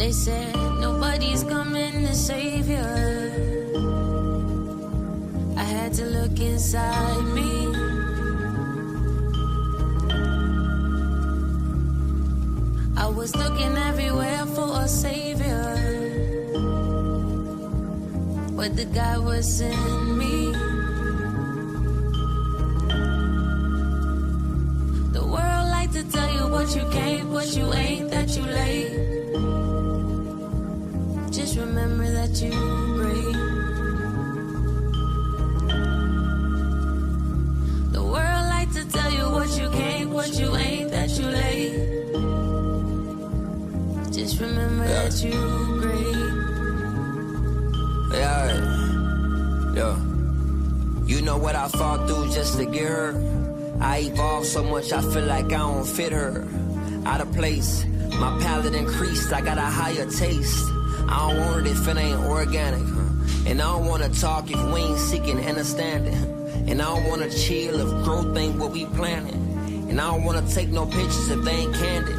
They said nobody's coming to save you. I had to look inside me. I was looking everywhere for a savior, but the guy was in me. The world like to tell you what you can't, what you ain't, that you late. Just remember that you great. The world like to tell you what you can't, what you ain't, that you late. Just remember that you great. Yeah. You know what I fought through just to get her? I evolved so much I feel like I don't fit her. Out of place, my palate increased, I got a higher taste. I don't want it if it ain't organic, and I don't wanna talk if we ain't seeking understanding. And I don't wanna chill if growth ain't what we planning. And I don't wanna take no pictures if they ain't candid.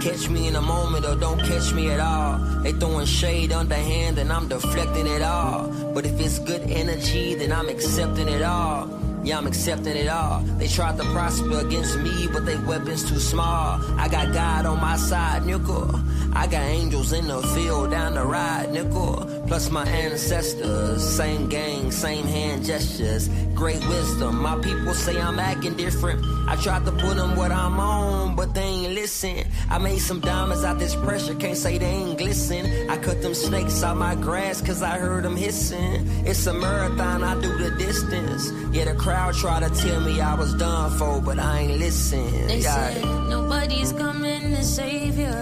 Catch me in a moment or don't catch me at all. They throwing shade underhand and I'm deflecting it all. But if it's good energy, then I'm accepting it all. Yeah, I'm accepting it all. They tried to prosper against me, but they weapons too small. I got God on my side, nickel. I got angels in the field down the ride, nickel. Plus my ancestors, same gang, same hand gestures, great wisdom. My people say I'm acting different. I tried to put them what I'm on, but they ain't listen. I made some diamonds out this pressure, can't say they ain't glisten. I cut them snakes out my grass cause I heard them hissing. It's a marathon, I do the distance. Yeah, the crowd tried to tell me I was done for, but I ain't listen. They said nobody's coming to save you.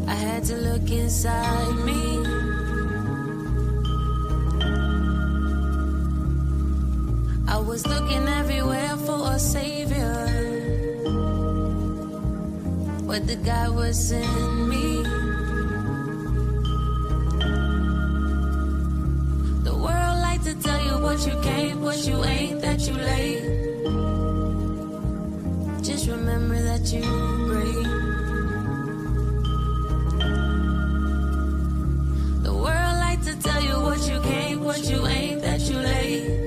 I had to look inside me. I was looking everywhere for a savior, but the guy was in me. The world like to tell you what you can't, what you ain't, that you late. Just remember that you great. The world like to tell you what you can't, what you ain't, that you late.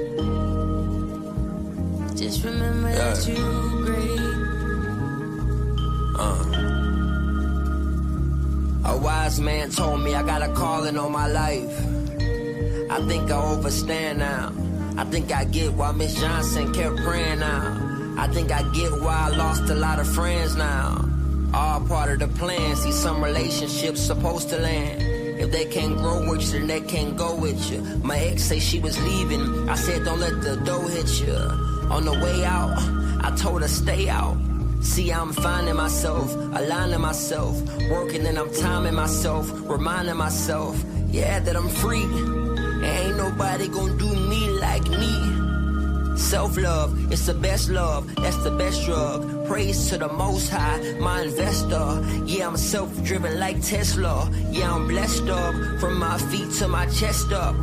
Just remember that you great. A wise man told me I got a calling on my life. I think I overstand now. I think I get why Miss Johnson kept praying now. I think I get why I lost a lot of friends now. All part of the plan. See, some relationships supposed to land. If they can't grow with you, then they can't go with you. My ex say she was leaving. I said don't let the door hit you. On the way out, I told her stay out. See, I'm finding myself, aligning myself, working and I'm timing myself, reminding myself, yeah, that I'm free. And ain't nobody gonna do me like me. Self-love, it's the best love, that's the best drug. Praise to the Most High, my investor. Yeah, I'm self-driven like Tesla. Yeah, I'm blessed up, from my feet to my chest up.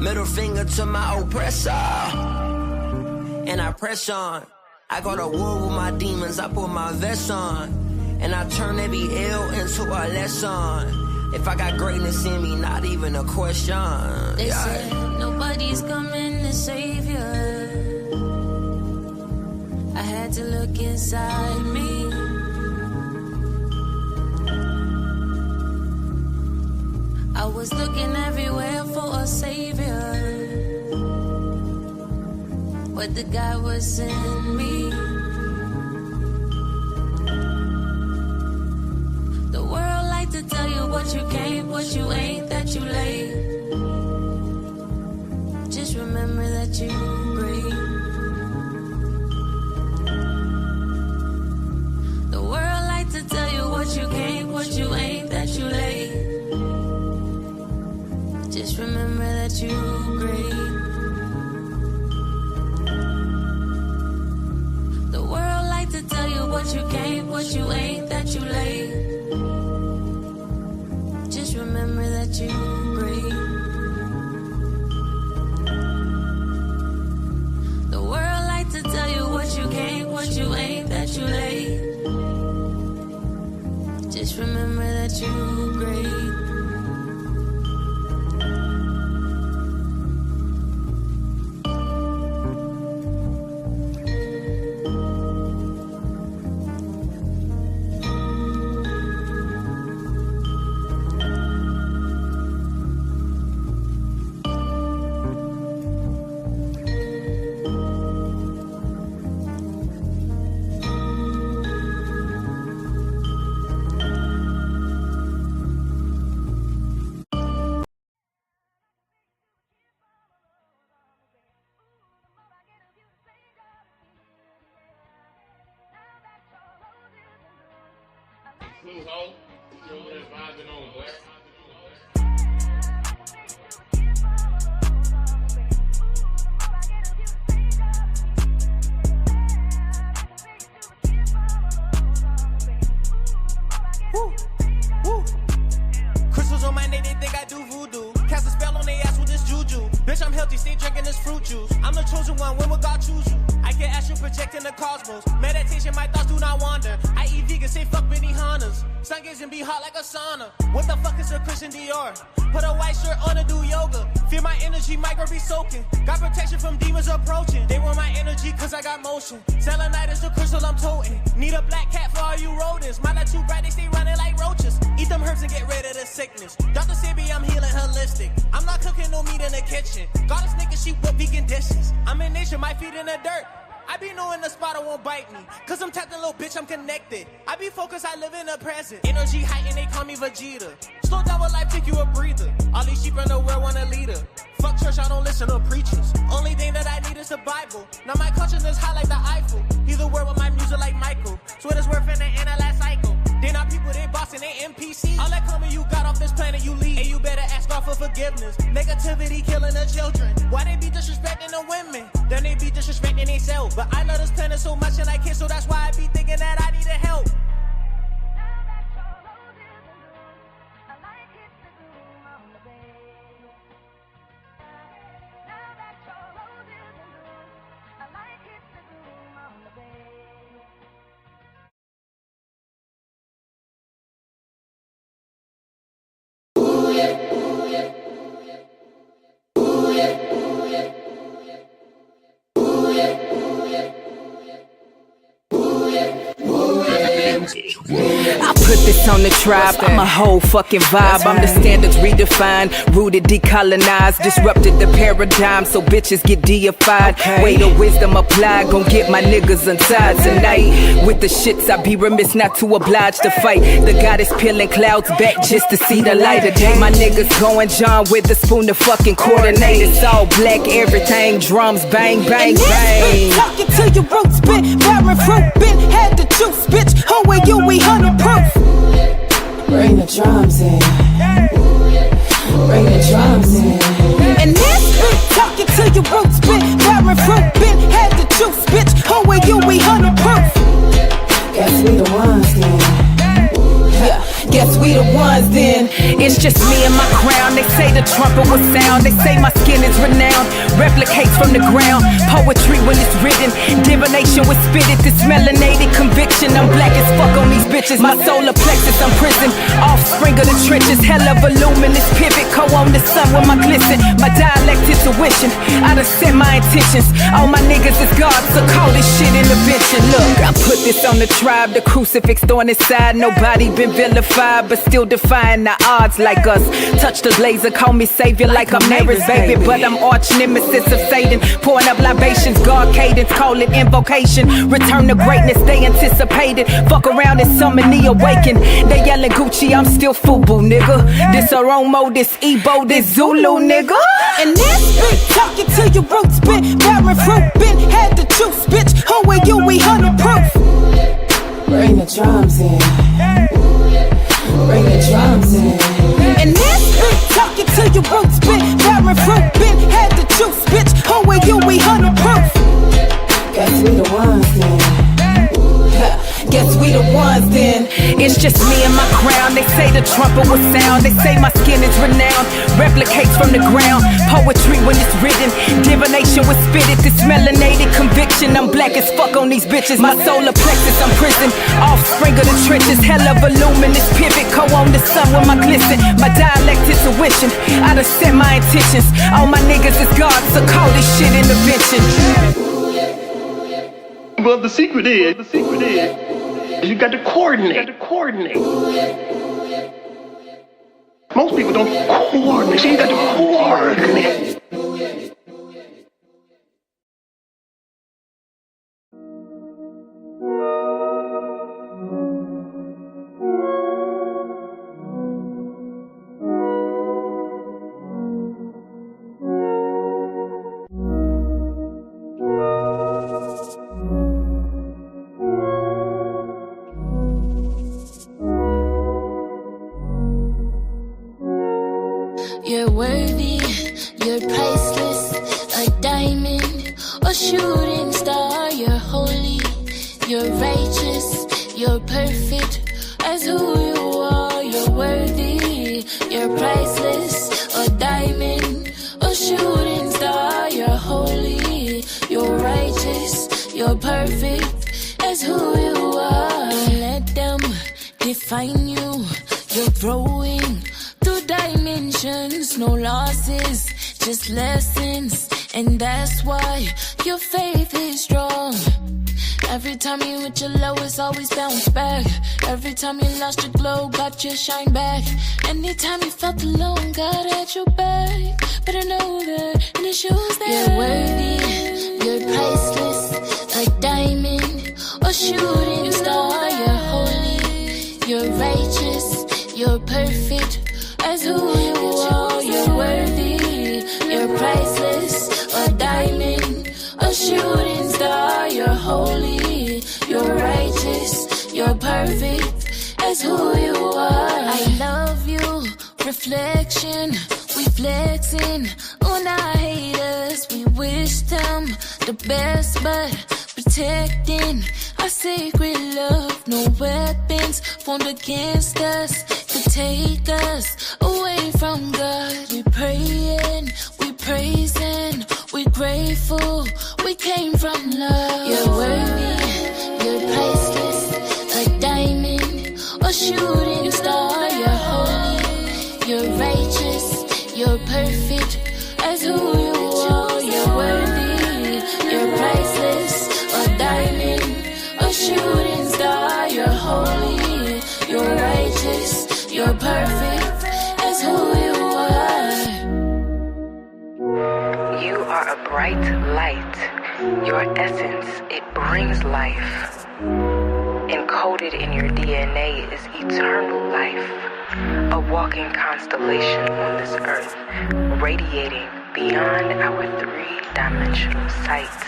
Middle finger to my oppressor. And I press on. I go to war with my demons, I put my vest on. And I turn every L into a lesson. If I got greatness in me, not even a question. They said nobody's coming to save you. I had to look inside me. I was looking everywhere for a savior, but the guy was in me. The world like to tell you what you can't, what you ain't, that you late. Just remember that you great. The world like to tell you what you can't, what you ain't, that you late. Just remember that you great. The world like to tell you what you can't, what you ain't, that you late. Just remember that you great. The world like to tell you what you can't, what you ain't, that you late. you great. Cool hoe, you over there vibing on black. Woo, woo. Crystals on my neck, they think I do voodoo. Cast a spell on their ass with this juju. Bitch, I'm healthy, stay drinking this fruit juice. I'm the chosen one, when will God choose you? I get astral projecting the cosmos. Meditation, my thoughts do not wander. I eat vegan, say fuck Benny Hannas. Sun gazing be hot like a sauna. What the fuck is a Christian Dior? Put a white shirt on to do yoga. Feel my energy, micro be soaking. Got protection from demons approaching. They want my energy cause I got motion. Selenite is the crystal I'm toting. Need a black cat for all you rodents. My light too bright, they stay running like roaches. Eat them herbs and get rid of the sickness. Dr. Sebi, I'm healing holistic. I'm not cooking no meat in the kitchen. Goddess nigga, she whip vegan dishes. I'm in nature, my feet in the dirt. I be knowing the spotter won't bite me. Cause I'm tapped a little bitch, I'm connected. I be focused, I live in the present. Energy heightened, they call me Vegeta. Slow down with life, take you a breather. All these sheep in the world want a leader. Fuck church, I don't listen to preachers. Only thing that I need is the Bible. Now my consciousness high like the Eiffel. Either word with my music like Michael. Swear it's worth in the end of last cycle. They not people, they bossing, they NPC. All that karma you got off this planet, you leave. And you better ask God for forgiveness. Negativity killing the children. Why they be disrespecting the women? Then they be disrespecting themselves. But I love this planet so much and I can't, so that's why I be thinking that I need help. I put this on the tribe, I'm a whole fucking vibe. I'm the standards redefined, rooted, decolonized, disrupted the paradigm so bitches get deified. Weight of wisdom applied, gon' get my niggas untied tonight. With the shits, I be remiss not to oblige to fight. The goddess peeling clouds back just to see the light of day. My niggas going John with a spoon to fucking coordinate. It's all black, everything, drums, bang, bang, bang. Talking to your roots, been barren fruit, been had the juice, bitch. Who are you? We 100 proof. Bring the drums in. Bring the drums in. And this bitch talking to your roots, been barren fruit, been had the juice, bitch. Who are you? We 100 proof. Guess we the ones then. Yeah, guess we the ones then. It's just me and my crown. They say the trumpet will sound. They say my skin is renowned. Replicates from the ground. Poetry when it's written. Divination was spitted. This melanated conviction. I'm black as fuck on these bitches. My solar plexus, I'm prison. Offspring of the trenches. Hella voluminous pivot. Co on the sun with my glisten. My dialect intuition. I done set my intentions. All my niggas is God, so call this shit intervention. Look, I put this on the tribe. The crucifix thorn inside. Nobody been vilified, but still defying the odds like us. Touch the laser, call me savior like I'm Mary's baby, but I'm arch nemesis of Satan. Pouring up libations, God cadence, call it invocation. Return to greatness, they anticipated. Fuck around and summon the awakened. They yelling Gucci, I'm still FUBU, nigga. This Oromo, this Igbo, this Zulu, nigga. And this bitch talking to your roots, been barren fruit, been had the juice, bitch. Who are you? We 100 proof. Bring the drums in. Bring the drums in. And this bitch talking to your roots, been barren fruit, been had the juice, bitch. Who are you? We 100 proof. Guess we the ones then. Guess we the ones then. It's just me and my crown. They say the trumpet will sound. They say my skin is renowned. Replicates from the ground. Poetry when it's written. Divination was spitted. This melanated conviction. I'm black as fuck on these bitches. My solar plexus, I'm prison. Offspring of the trenches. Hella voluminous pivot. Co on the sun time I glisten. My dialect is tuition. I done set my intentions. All my niggas is gods, so call this shit intervention. Well, the secret is you got to coordinate. Most people don't coordinate. So you got to coordinate. You're worthy, you're priceless, a diamond or shooting star. You're holy, you're righteous, you're perfect as who you are. You're worthy, you're priceless, a diamond or shooting star. You're holy, you're righteous, you're perfect as who you are. Don't let them define you, you're growing through dimensions, no losses, just lessons, and that's why your faith is strong. Every time you hit your lowest, always bounce back. Every time you lost your glow, got your shine back. Anytime you felt alone, God had your back. But I know that, and it shows that you're worthy, you're priceless, a diamond or shooting star. You're holy, you're righteous, you're perfect as who you are. You're worthy, you're priceless, a diamond, a shooting star. You're holy, you're righteous, you're perfect as who you are. I love you, reflection, we flexing on our haters. We wish them the best, but protecting our sacred love. No weapons formed against us could take us away from God. We praying, we praising, we grateful, we came from love. You're worthy, you're priceless, a diamond or shooting star. You're holy, you're righteous, you're perfect as who you are. You're worthy, you're priceless, a diamond, a shooting star. You're holy, you're righteous, you're perfect as who you are. You are a bright light. Your essence, it brings life. Encoded in your DNA is eternal life. A walking constellation on this earth, radiating beyond our three-dimensional sight.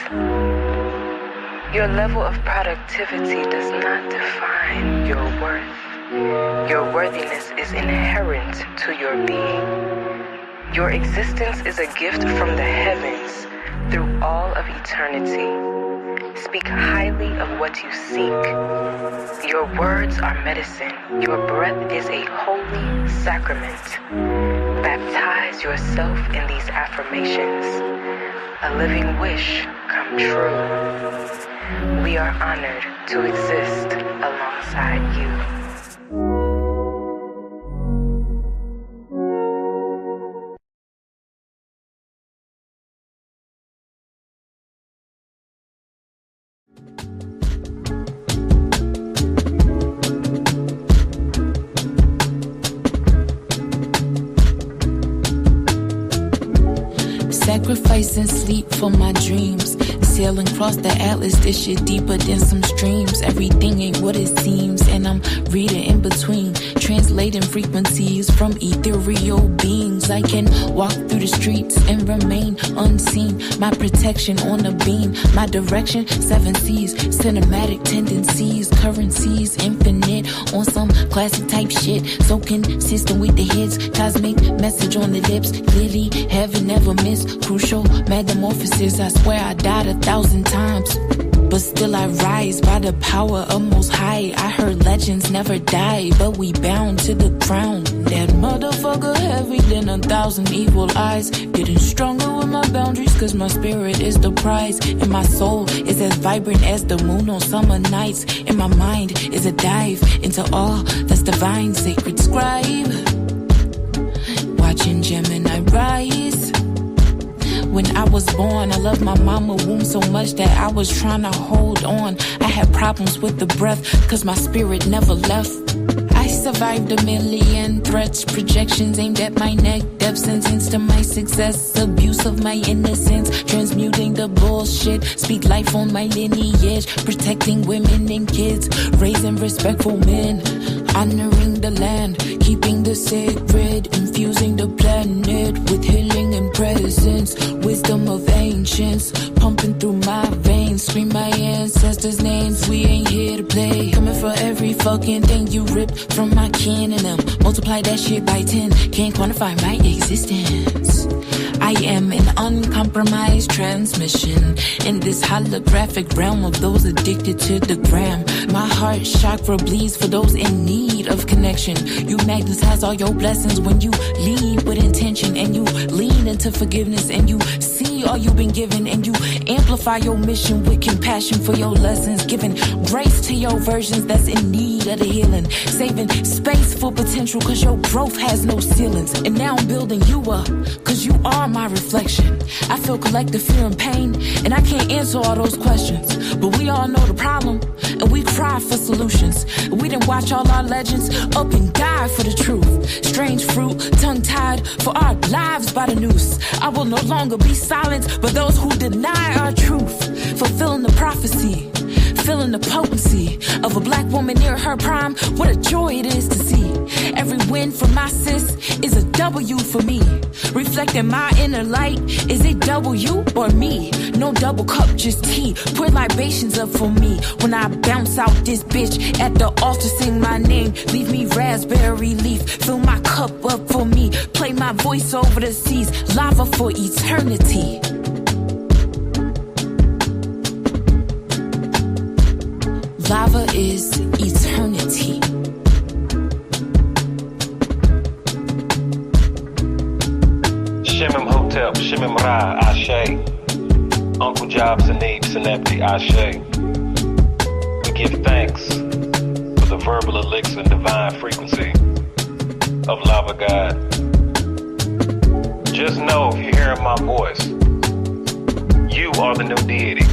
Your level of productivity does not define your worth. Your worthiness is inherent to your being. Your existence is a gift from the heavens through all of eternity. Speak highly of what you seek. Your words are medicine. Your breath is a holy sacrament. Baptize yourself in these affirmations. A living wish come true. We are honored to exist alongside you. Sacrificing sleep for my dreams. Sailing across the atlas, this shit deeper than some streams. Everything ain't what it seems, and I'm reading in between, translating frequencies from ethereal beings. I can walk through the streets and remain unseen. My protection on a beam, my direction, 7 seas. Cinematic tendencies, currencies, infinite on some classic type shit. So consistent with the hits, cosmic message on the lips. Clearly, heaven never miss. Crucial metamorphosis, I swear I died 1,000 times, but still I rise by the power of Most High. I heard legends never die, but we bound to the ground. That motherfucker heavy than 1,000 evil eyes. Getting stronger with my boundaries, cause my spirit is the prize. And my soul is as vibrant as the moon on summer nights. And my mind is a dive into all that's divine, sacred scribe. born. I loved my mama womb so much that I was trying to hold on. I had problems with the breath, cause my spirit never left. I survived a million threats, projections aimed at my neck, death sentence to my success, abuse of my innocence, transmuting the bullshit, speak life on my lineage, protecting women and kids, raising respectful men, honoring the land, keeping the sacred, infusing the planet with healing and presence, wisdom of ancients, pumping through my veins, scream my ancestors' names, we ain't here to play, coming for every fucking thing you ripped from my kin and them, multiply that shit by 10, can't quantify my existence. I am an uncompromised transmission in this holographic realm of those addicted to the gram. My heart chakra bleeds for those in need of connection. You magnetize all your blessings when you lead with intention, and you lean into forgiveness, and you see all you've been given, and you amplify your mission with compassion for your lessons, giving grace to your versions that's in need of the healing, saving space for potential cause your growth has no ceilings. And now I'm building you up cause you are my reflection. I feel collective fear and pain, and I can't answer all those questions, but we all know the problem, and we cry for solutions. We didn't watch all our legends up and die for the truth. Strange fruit, tongue-tied for our lives by the noose. I will no longer be silenced, but those who deny our truth, fulfilling the prophecy, feeling the potency of a black woman near her prime. What a joy it is to see. Every win for my sis is a W for me. Reflecting my inner light, is it W or me? No double cup, just tea. Pour libations up for me. When I bounce out this bitch at the altar, sing my name. Leave me raspberry leaf. Fill my cup up for me. Play my voice over the seas. Lava for eternity. Lava is eternity. Shimim Hotep, Shimim Ra, Ashe. Uncle Jobs and Neeb, Synapti, Ashe. We give thanks for the verbal elixir and divine frequency of Lava God. Just know if you're hearing my voice, you are the new deity.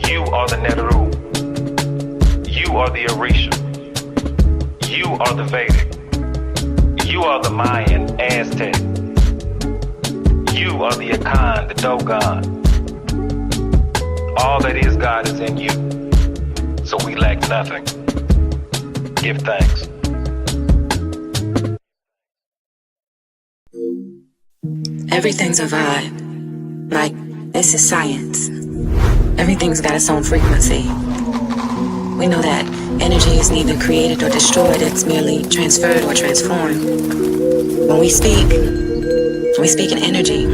You are the Neteru. You are the Orisha. You are the Vedic. You are the Mayan, Aztec. You are the Akan, the Dogon. All that is God is in you, so we lack nothing. Give thanks. Everything's a vibe. Like, this is science. Everything's got its own frequency. We know that energy is neither created or destroyed, it's merely transferred or transformed. When we speak in energy.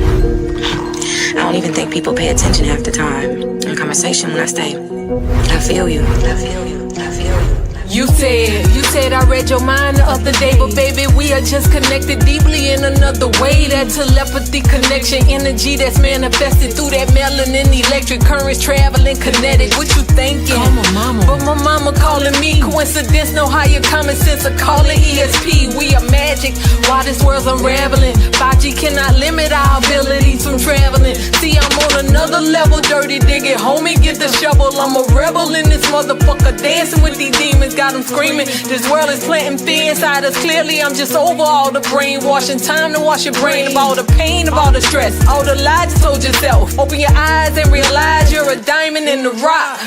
I don't even think people pay attention half the time in conversation when I say, I feel you, I feel you, I feel you. You said I read your mind the other day, but baby, we are just connected deeply in another way. That telepathy connection, energy that's manifested through that melanin, electric currents traveling kinetic. What you thinking? Call my mama. But my mama calling me. Coincidence, no higher common sense. I call it ESP. We are magic while this world's unraveling. 5G cannot limit our abilities from traveling. See, I'm on another level, dirty digging. Homie, get the shovel. I'm a rebel in this motherfucker, dancing with these demons. Got them screaming. This world is planting fear inside us. Clearly, I'm just over all the brainwashing. Time to wash your brain of all the pain, of all the stress, all the lies you told yourself. Open your eyes and realize you're a diamond in the rock.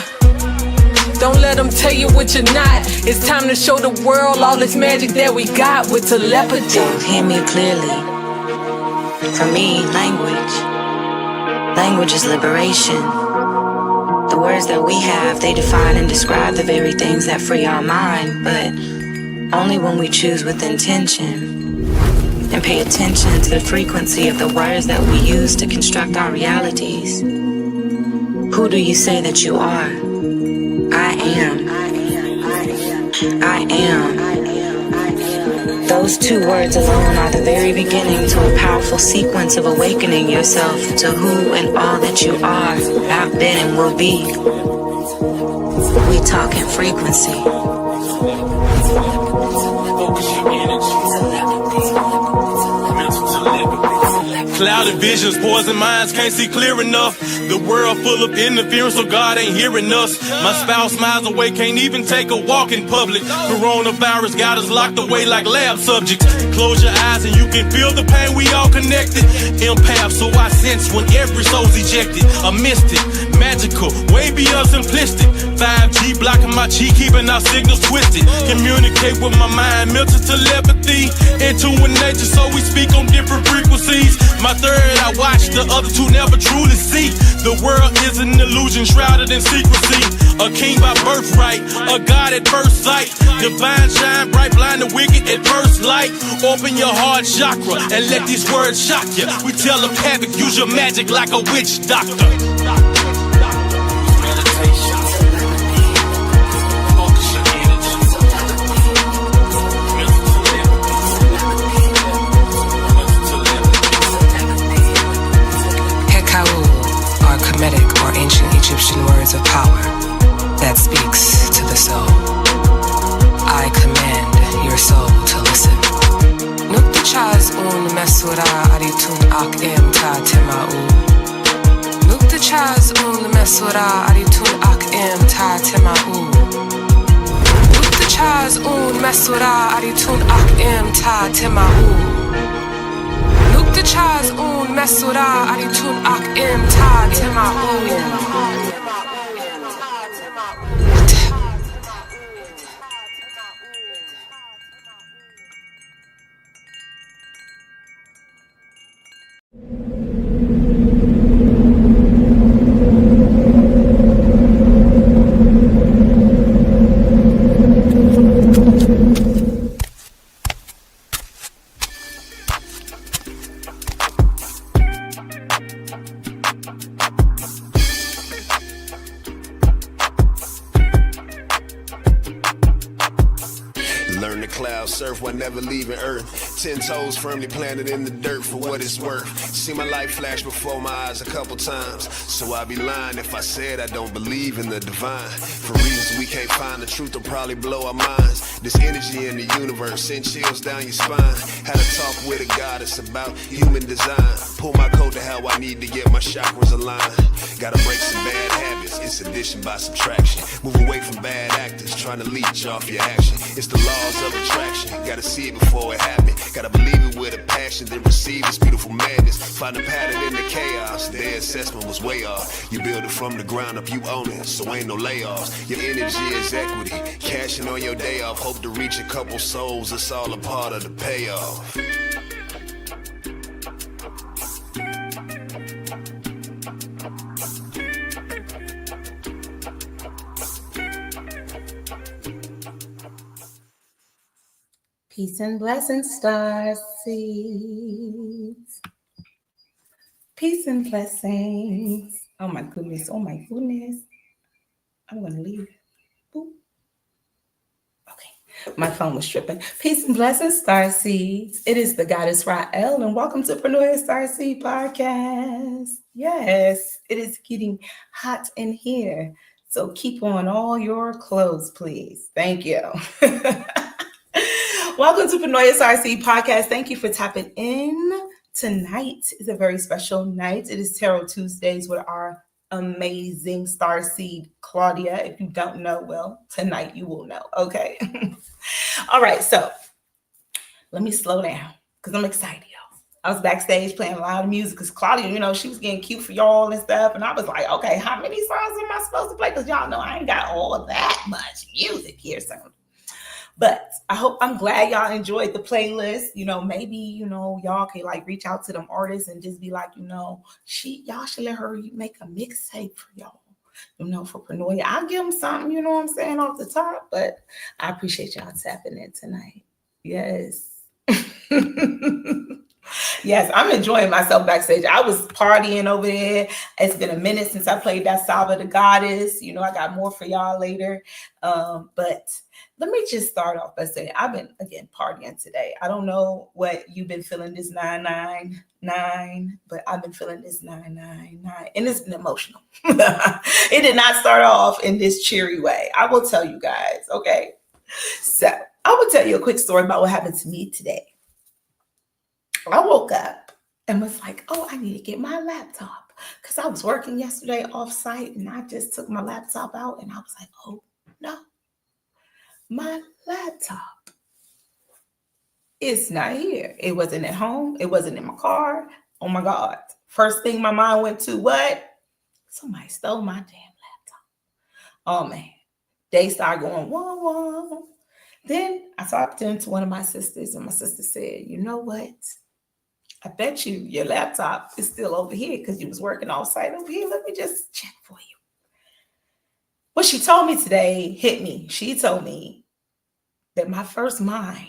Don't let them tell you what you're not. It's time to show the world all this magic that we got with telepathy. Don't hear me clearly. For me, language is liberation. The words that we have, they define and describe the very things that free our mind, but only when we choose with intention and pay attention to the frequency of the words that we use to construct our realities. Who do you say that you are? I am. I am. Those two words alone are the very beginning to a powerful sequence of awakening yourself to who and all that you are, have been and will be. We talk in frequency. Focus your energy. Clouded visions, poison minds, can't see clear enough. The world full of interference, so God ain't hearing us. My spouse miles away, can't even take a walk in public. Coronavirus got us locked away like lab subjects. Close your eyes and you can feel the pain, we all connected. Empath, so I sense when every soul's ejected. A mystic, magical, way beyond simplistic. 5G blocking my chi, keeping our signals twisted. Communicate with my mind, mental telepathy. Into nature, so we speak on different frequencies. My third, I watch, the other two never truly see. The world is an illusion shrouded in secrecy. A king by birthright, a god at first sight. Divine shine bright, blind the wicked at first light. Open your heart chakra and let these words shock you. We telepathic, use your magic like a witch doctor. Or ancient Egyptian words of power that speaks to the soul. I command your soul to listen. Nukta chaz un mesura aritun ak em ta tema'u. Nukta chaz un mesura aritun ak em ta tema'u. Nukta chaz un mesura aritun ak em ta tema'u. The chaz un mesura aritun ak im ta tema'u. While never leaving Earth, 10 toes firmly planted in the dirt for what it's worth. See my life flash before my eyes a couple times, so I'd be lying if I said I don't believe in the divine. For reasons we can't find, the truth will probably blow our minds. This energy in the universe send chills down your spine. Had a talk with a goddess about human design. Pull my code to how I need to get my chakras aligned. Gotta break some bad habits, it's addition by subtraction. Move away from bad actors trying to leech off your action. It's the laws of attraction. Gotta see it before it happens. Gotta believe it with a passion, then receive this beautiful madness. Find a pattern in the chaos. Their assessment was way off. You build it from the ground up, you own it, so ain't no layoffs. Your energy is equity. Cashing on your day off. Hope to reach a couple souls. It's all a part of the payoff. Peace and blessings, Starseeds. Peace and blessings. Oh my goodness. Oh my goodness. I'm going to leave. Boop. Okay. My phone was tripping. Peace and blessings, Starseeds. It is the Goddess Rael, and welcome to Preneur Starseed Podcast. Yes, it is getting hot in here. So keep on all your clothes, please. Thank you. Welcome to Preneur Starseed Podcast. Thank you for tapping in. Tonight is a very special night. It is Tarot Tuesdays with our amazing Starseed Claudia. If you don't know, well, tonight you will know. Okay. All right. So let me slow down because I'm excited, y'all. I was backstage playing a lot of music because Claudia, you know, she was getting cute for y'all and stuff. And I was like, okay, how many songs am I supposed to play? Because y'all know I ain't got all of that much music here. So, but I'm glad y'all enjoyed the playlist. You know, maybe, you know, y'all can like reach out to them artists and just be like, you know, y'all should let her make a mixtape for y'all, you know, for Preneur. I'll give them something, you know what I'm saying, off the top, but I appreciate y'all tapping in tonight. Yes. Yes, I'm enjoying myself backstage. I was partying over there. It's been a minute since I played that Salva the Goddess. You know, I got more for y'all later. But let me just start off by saying I've been, again, partying today. I don't know what you've been feeling this 999, but I've been feeling this 999, and it's been emotional. It did not start off in this cheery way. I will tell you guys, okay? So I will tell you a quick story about what happened to me today. I woke up and was like, oh, I need to get my laptop because I was working yesterday off site and I just took my laptop out and I was like, oh no, my laptop is not here. It wasn't at home. It wasn't in my car. Oh my God. First thing my mind went to, what? Somebody stole my damn laptop. Oh man. They started going, whoa, whoa. Then I talked into one of my sisters, and my sister said, you know what? I bet you your laptop is still over here because you was working off site over here. Let me just check for you. What she told me today hit me. She told me that my first mind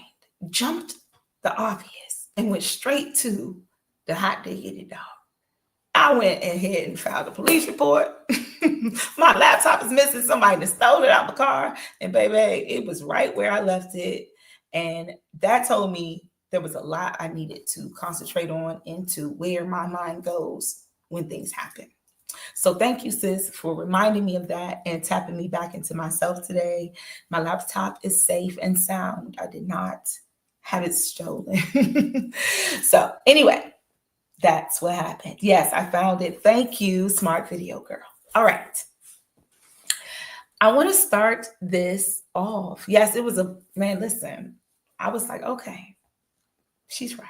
jumped the obvious and went straight to the hot diggity dog. I went ahead and filed a police report. My laptop is missing. Somebody stole it out of the car. And baby, it was right where I left it. And that told me there was a lot I needed to concentrate on into where my mind goes when things happen. So thank you, sis, for reminding me of that and tapping me back into myself today. My laptop is safe and sound. I did not have it stolen. So anyway, that's what happened. Yes, I found it. Thank you, smart video girl. All right. I want to start this off. Yes, it was man, listen, I was like, okay, she's right.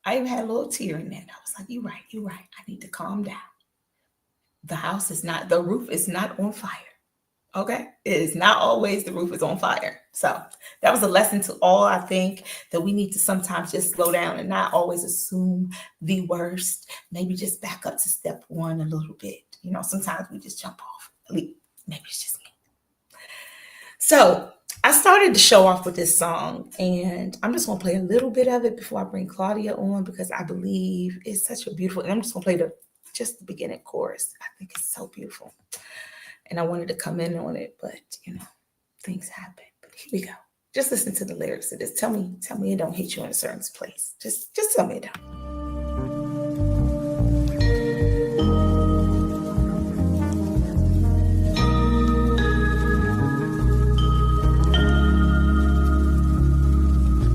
I even had a little tear in that. I was like, you're right. I need to calm down. The roof is not on fire. Okay. It is not always the roof is on fire. So that was a lesson to all. I think that we need to sometimes just slow down and not always assume the worst. Maybe just back up to step one a little bit. You know, sometimes we just jump off. Maybe it's just me. So I started the show off with this song, and I'm just going to play a little bit of it before I bring Claudia on because I believe it's such a beautiful, and I'm just going to play just the beginning chorus. I think it's so beautiful. And I wanted to come in on it, but you know, things happen. But here we go. Just listen to the lyrics of this. Tell me it don't hit you in a certain place. Just tell me it don't.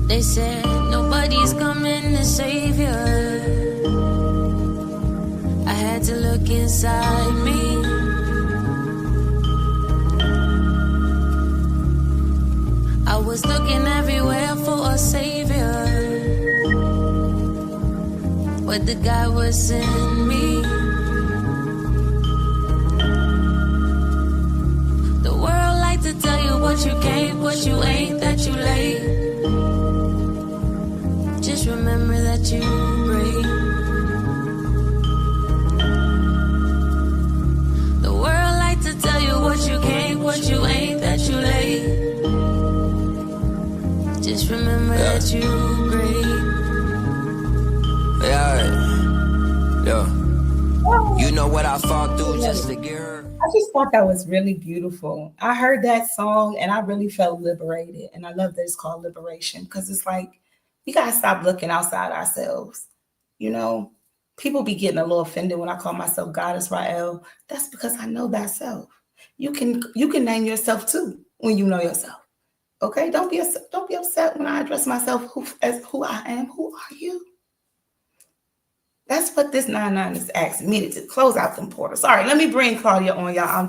They said nobody's coming to save you. I had to look inside me. I was looking everywhere for a savior, but the guy was in me. The world like to tell you what you can't, what you ain't, that you late. Just remember that you great. The world like to tell you what you can't, what you ain't, that you late. Just remember that you great. Yeah. You know what I fought through just to get her. I just thought that was really beautiful. I heard that song and I really felt liberated. And I love that it's called Liberation because it's like, we got to stop looking outside ourselves. You know, people be getting a little offended when I call myself Goddess Rael. That's because I know thyself. You can name yourself too when you know yourself. Okay, don't be upset when I address myself as who I am. Who are you? That's what this 99 is asking me to close out them portals. Sorry, let me bring Claudia on, y'all. I'm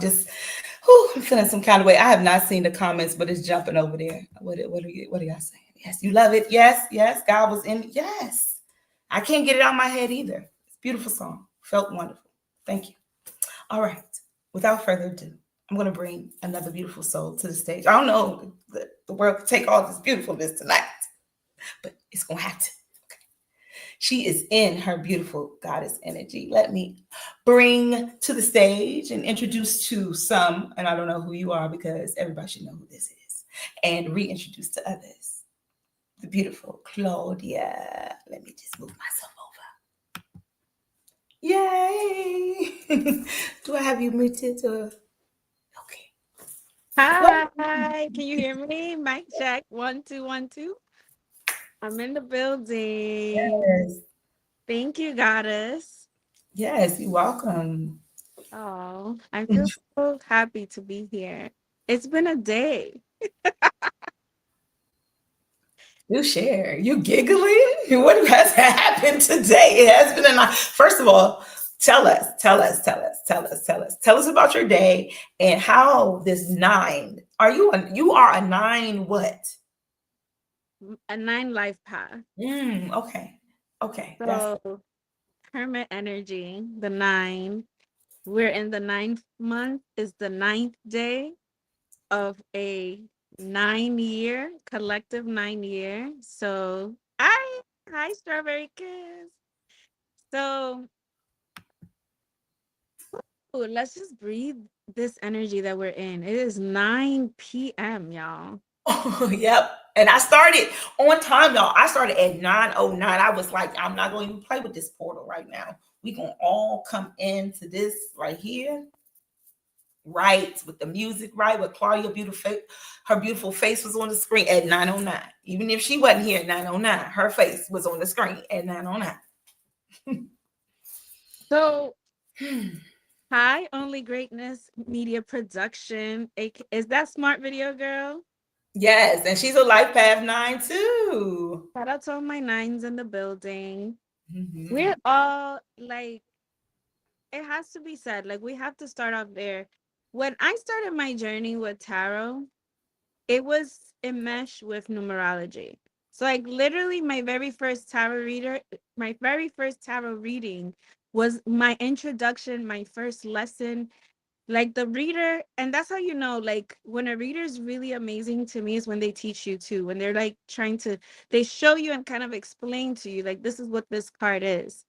feeling some kind of way. I have not seen the comments, but it's jumping over there. What are y'all saying? Yes, you love it. Yes, God was in. Yes, I can't get it out of my head either. It's a beautiful song. Felt wonderful. Thank you. All right. Without further ado, I'm going to bring another beautiful soul to the stage. I don't know the world could take all this beautifulness tonight, but it's going to have to. Okay. She is in her beautiful goddess energy. Let me bring to the stage and introduce to some, and I don't know who you are because everybody should know who this is, and reintroduce to others. The beautiful Claudia. Let me just move myself over. Yay! Do I have you muted or? Okay. Hi, can you hear me? Mic check. 1 2 1 2. I'm in the building. Yes. Thank you, goddess. Yes, you're welcome. Oh, I feel so happy to be here. It's been a day. You share. You giggling? What has happened today? It has been a night. First of all, tell us about your day and how this nine. You are a nine what? A 9 life path. Okay. Okay. That's So hermit energy, the 9. We're in the 9th month, is the 9th day of a 9-year, collective 9-year. So hi Strawberry Kiss. So let's just breathe this energy that we're in. It is 9 p.m., y'all. yep. And I started on time, y'all. I started at 9:09. I was like, I'm not going to even play with this portal right now. We gonna all come into this right here, right, with the music, right, with Claudia beautiful, her beautiful face was on the screen at 9:09. Even if she wasn't here at 9:09, her face was on the screen at 9:09. So hi, Only Greatness Media Production. Is that Smart Video Girl? Yes, and she's a life path 9 too. Shout out to all my nines in the building. Mm-hmm. We're all like, it has to be said, like, we have to start off there. When I started my journey with tarot, it was enmeshed with numerology. So, like, literally, my very first tarot reading was my introduction, my first lesson. Like the reader, and that's how you know, like when a reader is really amazing to me is when they teach you too, when they're like they show you and kind of explain to you, like, this is what this card is.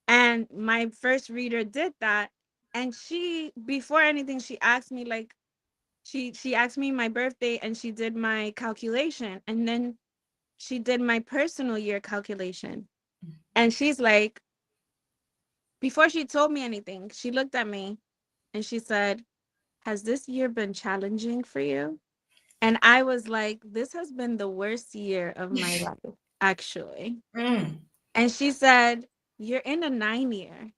And my first reader did that. And she, before anything, she asked me, like, she asked me my birthday and she did my calculation. And then she did my personal year calculation. And she's like, before she told me anything, she looked at me and she said, has this year been challenging for you? And I was like, this has been the worst year of my life, actually. Mm. And she said, you're in a 9-year,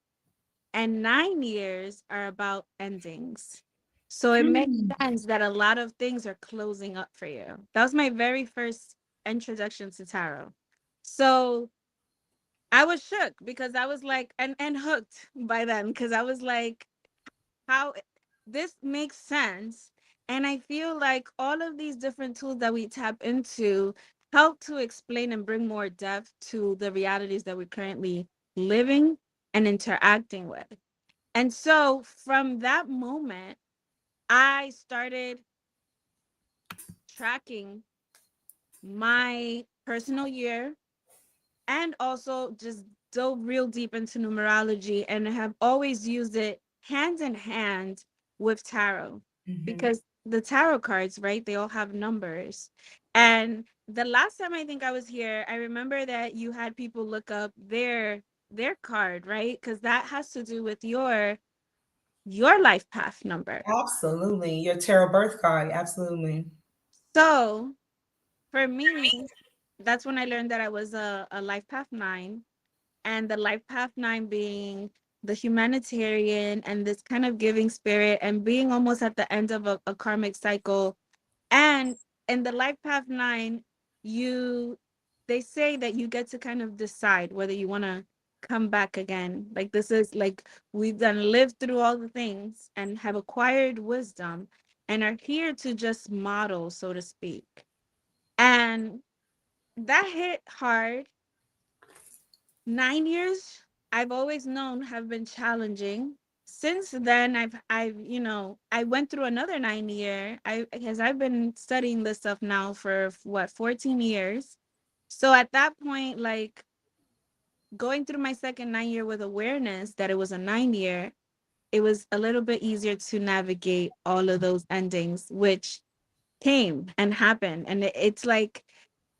and 9 years are about endings. So it makes Mm. sense that a lot of things are closing up for you. That was my very first introduction to tarot. So I was shook because I was like, and hooked by then, because I was like, how this makes sense. And I feel like all of these different tools that we tap into help to explain and bring more depth to the realities that we're currently living and interacting with. And so from that moment, I started tracking my personal year and also just dove real deep into numerology and have always used it hand in hand with tarot, Mm-hmm. because the tarot cards, right, they all have numbers. And the last time I think I was here, I remember that you had people look up their card, right, because that has to do with your life path number. Absolutely. Your tarot birth card. Absolutely. So for me, that's when I learned that I was a life path 9. And the life path 9 being the humanitarian and this kind of giving spirit and being almost at the end of a karmic cycle. And in the life path 9, you they say that you get to kind of decide whether you want to come back again. Like, this is like, we've done lived through all the things and have acquired wisdom and are here to just model, so to speak. And that hit hard. 9 years, I've always known, have been challenging. Since then, I went through another 9 year. Because I've been studying this stuff now for what, 14 years. So at that point, like, going through my second 9 year with awareness that it was a 9 year, it was a little bit easier to navigate all of those endings, which came and happened. And it's like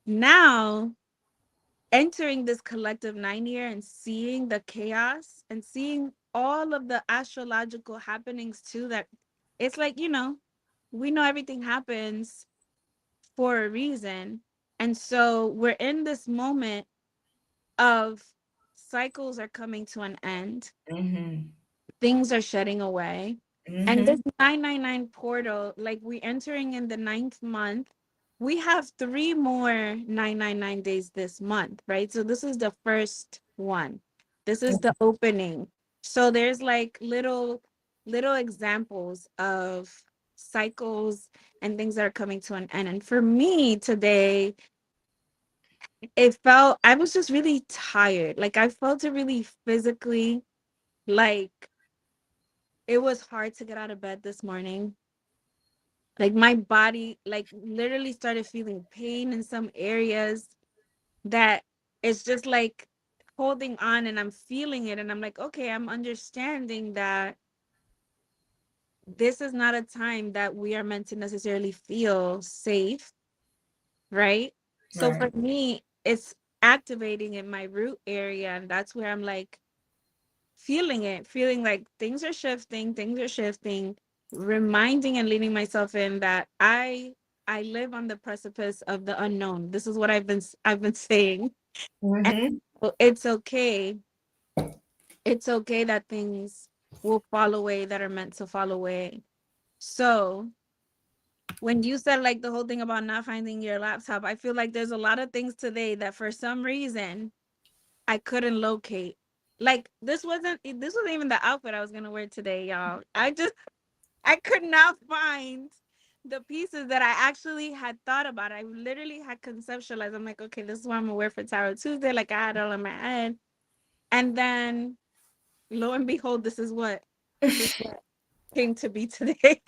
now entering this collective 9 year and seeing the chaos and seeing all of the astrological happenings too, that it's like, we know everything happens for a reason. And so we're in this moment of cycles are coming to an end, Mm-hmm. things are shedding away. And Mm-hmm. this 999 portal, like, we entering in the 9th month, we have 3 more 999 days this month, right? So this is the first one. This is the opening. So there's like little examples of cycles and things that are coming to an end. And for me today, it felt I was just really tired. Like I felt it really physically, like it was hard to get out of bed this morning. Like my body like literally started feeling pain in some areas that it's just like holding on, and I'm feeling it, and I'm like, okay, I'm understanding that this is not a time that we are meant to necessarily feel safe, right? So for Right. me, it's activating in my root area, and that's where I'm like feeling it, feeling like things are shifting, reminding and leading myself in that I live on the precipice of the unknown. This is what I've been saying. And Mm-hmm. it's okay. It's okay that things will fall away that are meant to fall away. So when you said like the whole thing about not finding your laptop, I feel like there's a lot of things today that for some reason I couldn't locate. Like this wasn't even the outfit I was gonna wear today, y'all. I could not find the pieces that I actually had thought about. I literally had conceptualized. I'm like, okay, this is what I'm gonna wear for Tarot Tuesday. Like I had it all in my head. And then lo and behold, this is what came to be today.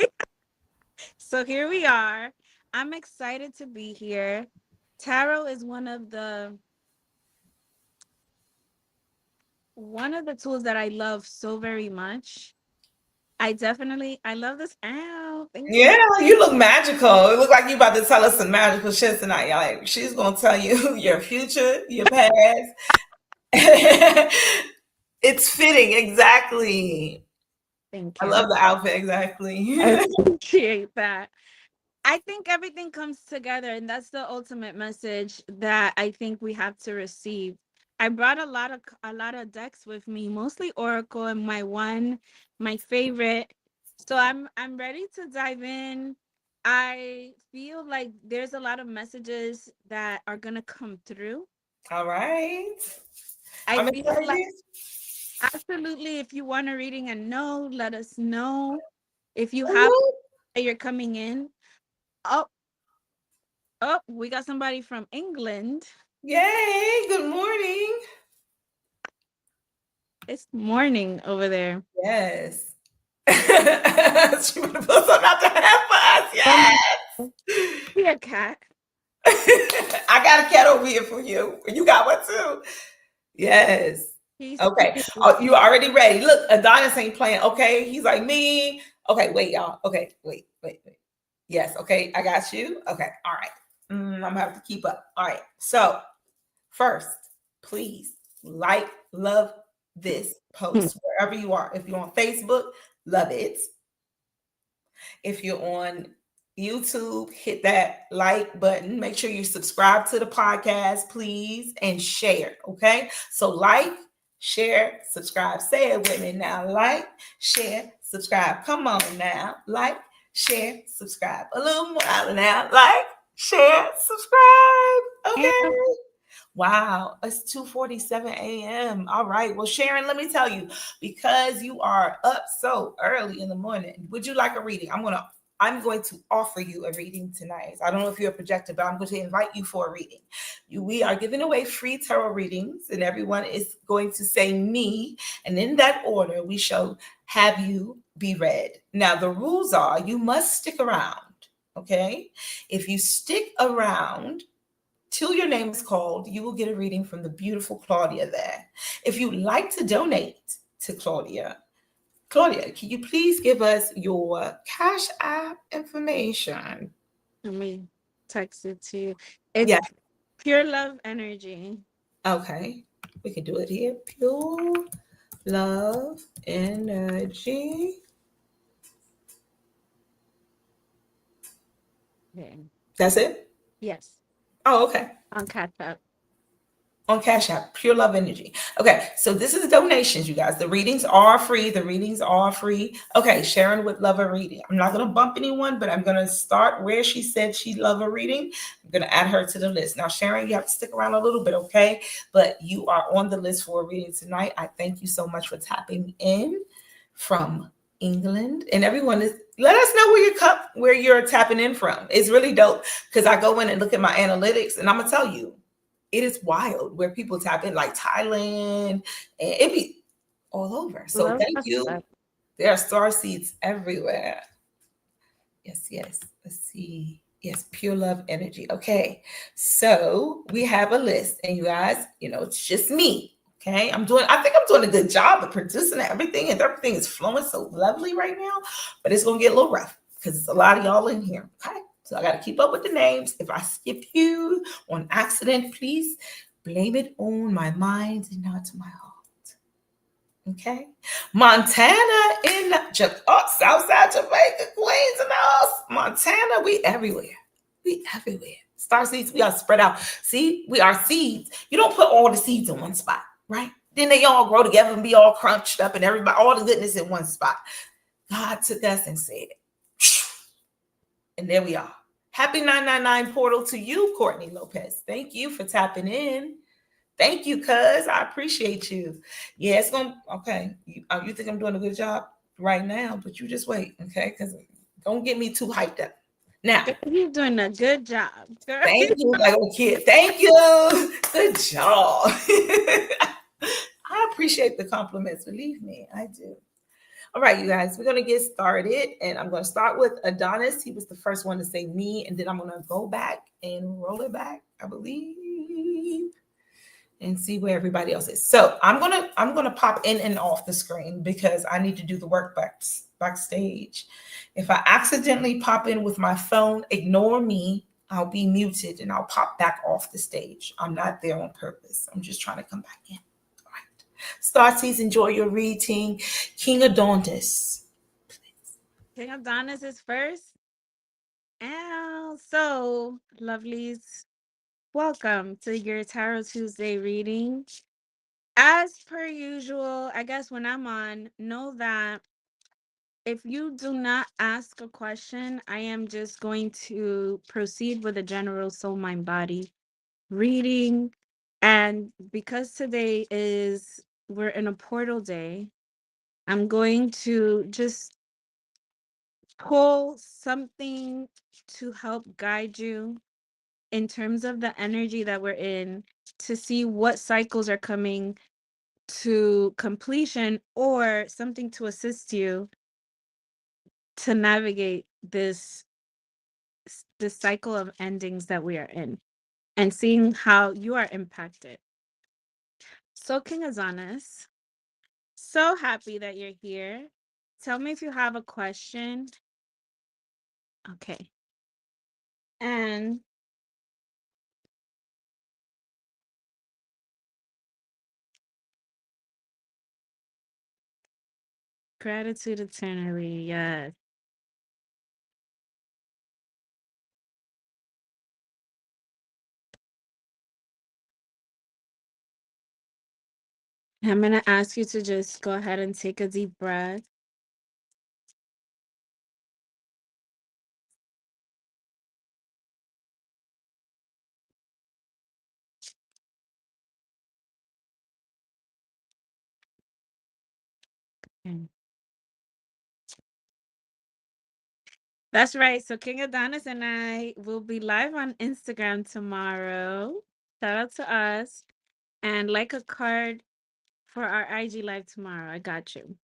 So here we are. I'm excited to be here. Tarot is one of the tools that I love so very much. I love this. Ow, thank you. Yeah, you look magical. It look like you about to tell us some magical shit tonight. Y'all. Like she's gonna tell you your future, your past. It's fitting exactly. Thank I you. love the outfit exactly. I appreciate that. I think everything comes together, and that's the ultimate message that I think we have to receive. I brought a lot of decks with me, mostly Oracle and my favorite. So I'm ready to dive in. I feel like there's a lot of messages that are gonna come through. All right. I I'm feel like excited. absolutely, if you want a reading and know, let us know. If you have Woo. you're coming in. Oh, oh, we got somebody from England. Yay, good morning. It's morning over there. Yes. She would have put something out there for us. Um, Yes. be a cat. I got a cat over here for you. You got one too. Yes. He's Okay. cute. Oh, you already ready. Look, Adonis ain't playing. Okay. He's like me. Okay, wait, y'all. Okay, wait. Yes, okay. I got you. Okay. All right. I'm gonna have to keep up. All right. So first, please love this post wherever you are. If you're on Facebook, love it. If you're on YouTube, hit that like button. Make sure you subscribe to the podcast, please, and share. Okay. So, like, share, subscribe. Say it with me now. Like, share, subscribe. Come on now. Like, share, subscribe. A little more louder now. Like, share, subscribe. And Okay. Wow, it's 2:47 a.m. All right. Well, Sharon, let me tell you, because you are up so early in the morning, would you like a reading? I'm going to offer you a reading tonight. I don't know if you're a projector, but I'm going to invite you for a reading. We are giving away free tarot readings, and everyone is going to say me, and in that order, we shall have you be read. Now, the rules are you must stick around. Okay. If you stick around till your name is called, you will get a reading from the beautiful Claudia there. If you'd like to donate to Claudia, can you please give us your Cash App information? let me text it to you. It's Yeah. pure love energy. Okay. We can do it here. Pure Love Energy. Okay. That's it? Yes. Oh, okay. On catch up. On Cash App, Pure Love Energy. Okay, so this is donations, you guys. The readings are free. The readings are free. Okay, Sharon would love a reading. I'm not going to bump anyone, but I'm going to start where she said she'd love a reading. I'm going to add her to the list. Now, Sharon, you have to stick around a little bit, okay? But you are on the list for a reading tonight. I thank you so much for tapping in from England. And everyone is, let us know where you're tapping in from. It's really dope because I go in and look at my analytics, and I'm going to tell you, it is wild where people tap in, like Thailand, and it be all over. So thank you. There are star seeds everywhere. Yes. Let's see. Yes, Pure Love Energy. Okay. So we have a list, and you guys, it's just me. Okay. I think I'm doing a good job of producing everything, and everything is flowing so lovely right now, but it's gonna get a little rough because it's a lot of y'all in here. Okay. So I got to keep up with the names. If I skip you on accident, please blame it on my mind and not my heart. Okay. Montana in Southside Jamaica, Queens and us. Montana, we everywhere. We everywhere. Star seeds, we are spread out. See, we are seeds. You don't put all the seeds in one spot, right? Then they all grow together and be all crunched up and everybody, all the goodness in one spot. God took us and said, and there we are. Happy 999 portal to you, Courtney Lopez. Thank you for tapping in. Thank you, cuz. I appreciate you. Yeah, it's going to, okay. You think I'm doing a good job right now, but you just wait, okay? Because don't get me too hyped up. Now, you're doing a good job. Girl. Thank you, like a kid. Thank you. Good job. I appreciate the compliments. Believe me, I do. All right, you guys, we're going to get started. And I'm going to start with Adonis. He was the first one to say me. And then I'm going to go back and roll it back, I believe, and see where everybody else is. So I'm gonna pop in and off the screen because I need to do the work backstage. If I accidentally pop in with my phone, ignore me. I'll be muted and I'll pop back off the stage. I'm not there on purpose. I'm just trying to come back in. Starseeds, enjoy your reading. King Adonis. King Adonis is first. And so, lovelies, welcome to your Tarot Tuesday reading. As per usual, I guess when I'm on, know that if you do not ask a question, I am just going to proceed with a general soul, mind, body reading. And because today we're in a portal day, I'm going to just pull something to help guide you in terms of the energy that we're in to see what cycles are coming to completion or something to assist you to navigate this cycle of endings that we are in and seeing how you are impacted. So, King Adonis, so happy that you're here. Tell me if you have a question. Okay. And gratitude eternally, yes. I'm going to ask you to just go ahead and take a deep breath. Okay. That's right. So King Adonis and I will be live on Instagram tomorrow. Shout out to us. And like a card for our IG live tomorrow. I got you.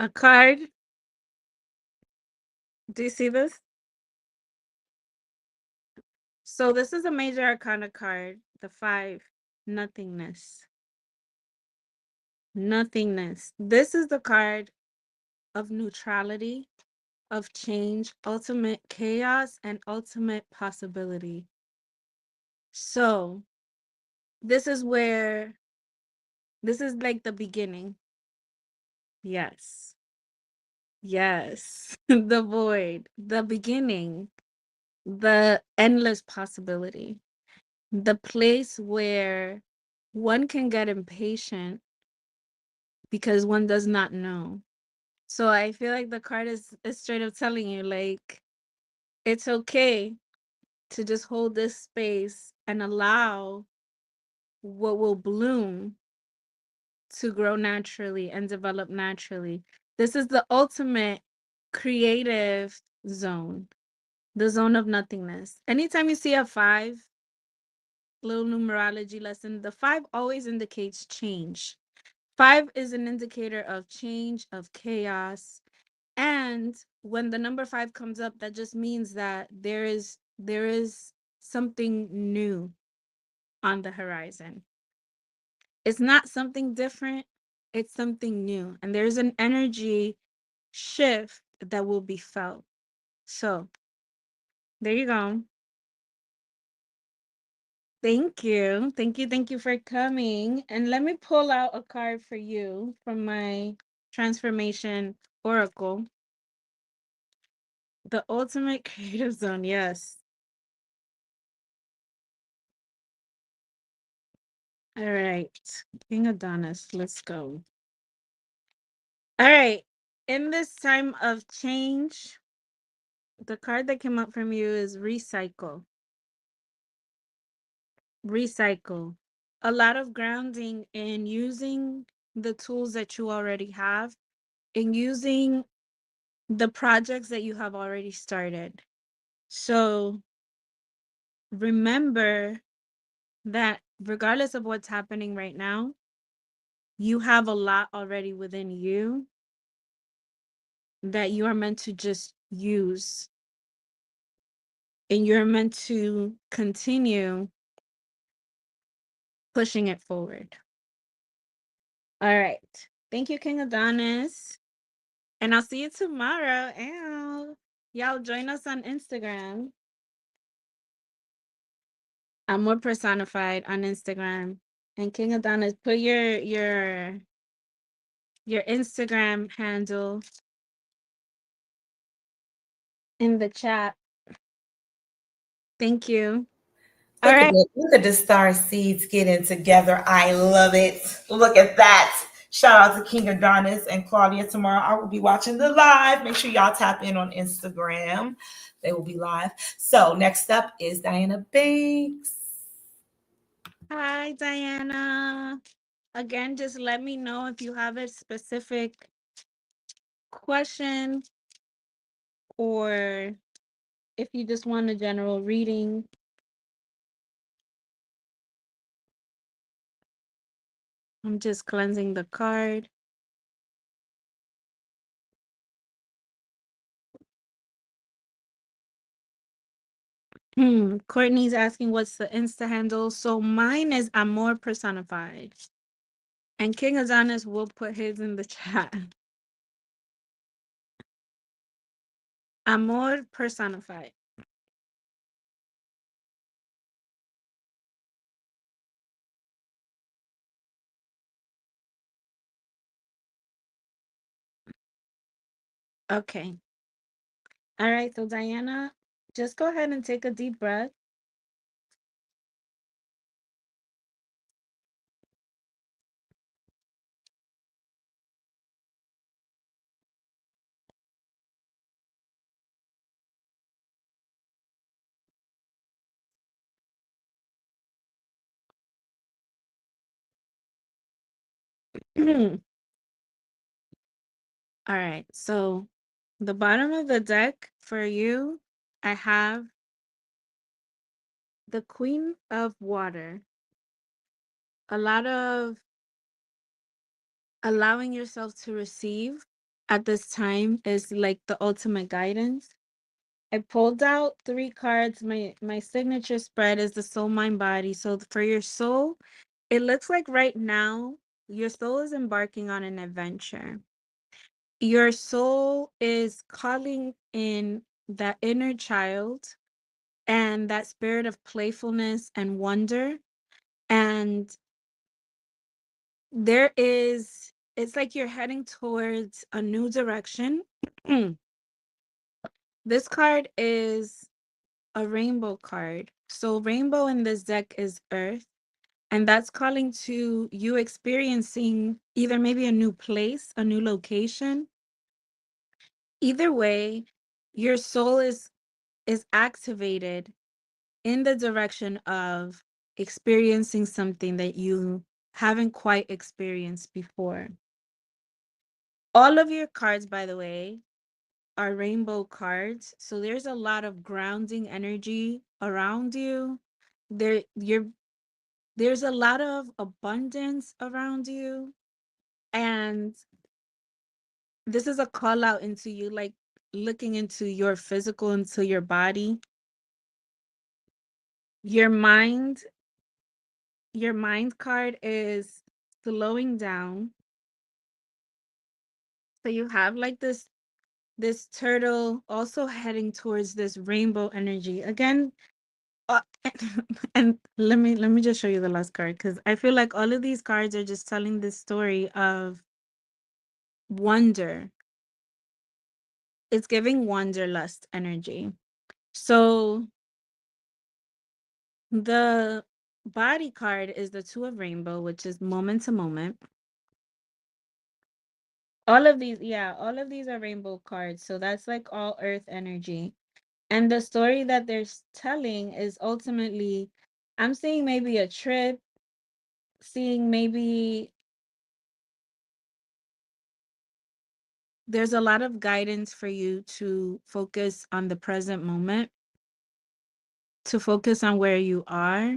A card. Do you see this? So this is a major arcana card. The 5. Nothingness. Nothingness. This is the card of neutrality, of change, ultimate chaos, and ultimate possibility. So this is where, this is like the beginning. Yes. Yes. The void, the beginning, the endless possibility, the place where one can get impatient because one does not know. So I feel like the card is straight up telling you, like, it's okay to just hold this space and allow what will bloom to grow naturally and develop naturally. This is the ultimate creative zone, the zone of nothingness. Anytime you see a 5, little numerology lesson, the 5 always indicates change. 5 is an indicator of change, of chaos. And when the number 5 comes up, that just means that there is something new on the horizon. It's not something different, it's something new. And there's an energy shift that will be felt. So, there you go. Thank you. Thank you. Thank you for coming. And let me pull out a card for you from my transformation oracle. The ultimate creative zone. Yes. All right. King Adonis. Let's go. All right. In this time of change, the card that came up from you is recycle. Recycle. A lot of grounding in using the tools that you already have, in using the projects that you have already started. So remember that regardless of what's happening right now, you have a lot already within you that you are meant to just use, and you're meant to continue pushing it forward. All right. Thank you, King Adonis. And I'll see you tomorrow. Ow. Y'all join us on Instagram. I'm more personified on Instagram. And King Adonis, put your Instagram handle in the chat. Thank you. All right. Look at the star seeds getting together. I love it. Look at that. Shout out to King Adonis and Claudia. Tomorrow I will be watching the live. Make sure y'all tap in on Instagram. They will be live. So next up is Diana Banks. Hi, Diana. Again, just let me know if you have a specific question or if you just want a general reading. I'm just cleansing the card. Courtney's asking what's the Insta handle. So mine is Amor Personified. And King Adonis will put his in the chat. Amor Personified. Okay. All right. So Diana, just go ahead and take a deep breath. All right. So the bottom of the deck for you, I have the Queen of Water. A lot of allowing yourself to receive at this time is like the ultimate guidance. I pulled out 3 cards. My signature spread is the soul, mind, body. So for your soul, it looks like right now your soul is embarking on an adventure. Your soul is calling in that inner child and that spirit of playfulness and wonder. And it's like you're heading towards a new direction. This card is a rainbow card. So rainbow in this deck is earth. And that's calling to you experiencing either maybe a new place, a new location. Either way, your soul is activated in the direction of experiencing something that you haven't quite experienced before. All of your cards, by the way, are rainbow cards. So there's a lot of grounding energy around you. There's a lot of abundance around you. And this is a call out into you, like looking into your physical, into your body. Your mind card is slowing down. So you have like this turtle also heading towards this rainbow energy. Again, uh, and let me just show you the last card, because I feel like all of these cards are just telling this story of wonder. It's giving wanderlust energy. So the body card is the two of rainbow, which is moment to moment. All of these are rainbow cards. So that's like all earth energy. And the story that they're telling is ultimately, I'm seeing maybe a trip, seeing maybe there's a lot of guidance for you to focus on the present moment, to focus on where you are,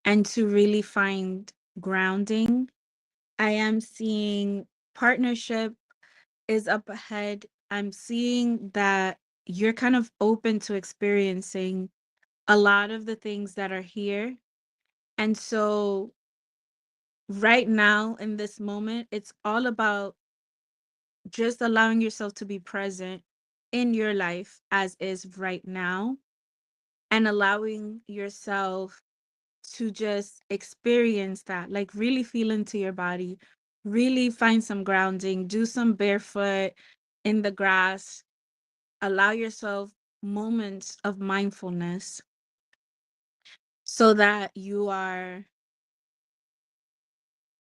and to really find grounding. I am seeing partnership is up ahead. I'm seeing that you're kind of open to experiencing a lot of the things that are here. And so right now in this moment, it's all about just allowing yourself to be present in your life as is right now, and allowing yourself to just experience that, like really feel into your body, really find some grounding, do some barefoot in the grass, allow yourself moments of mindfulness so that you are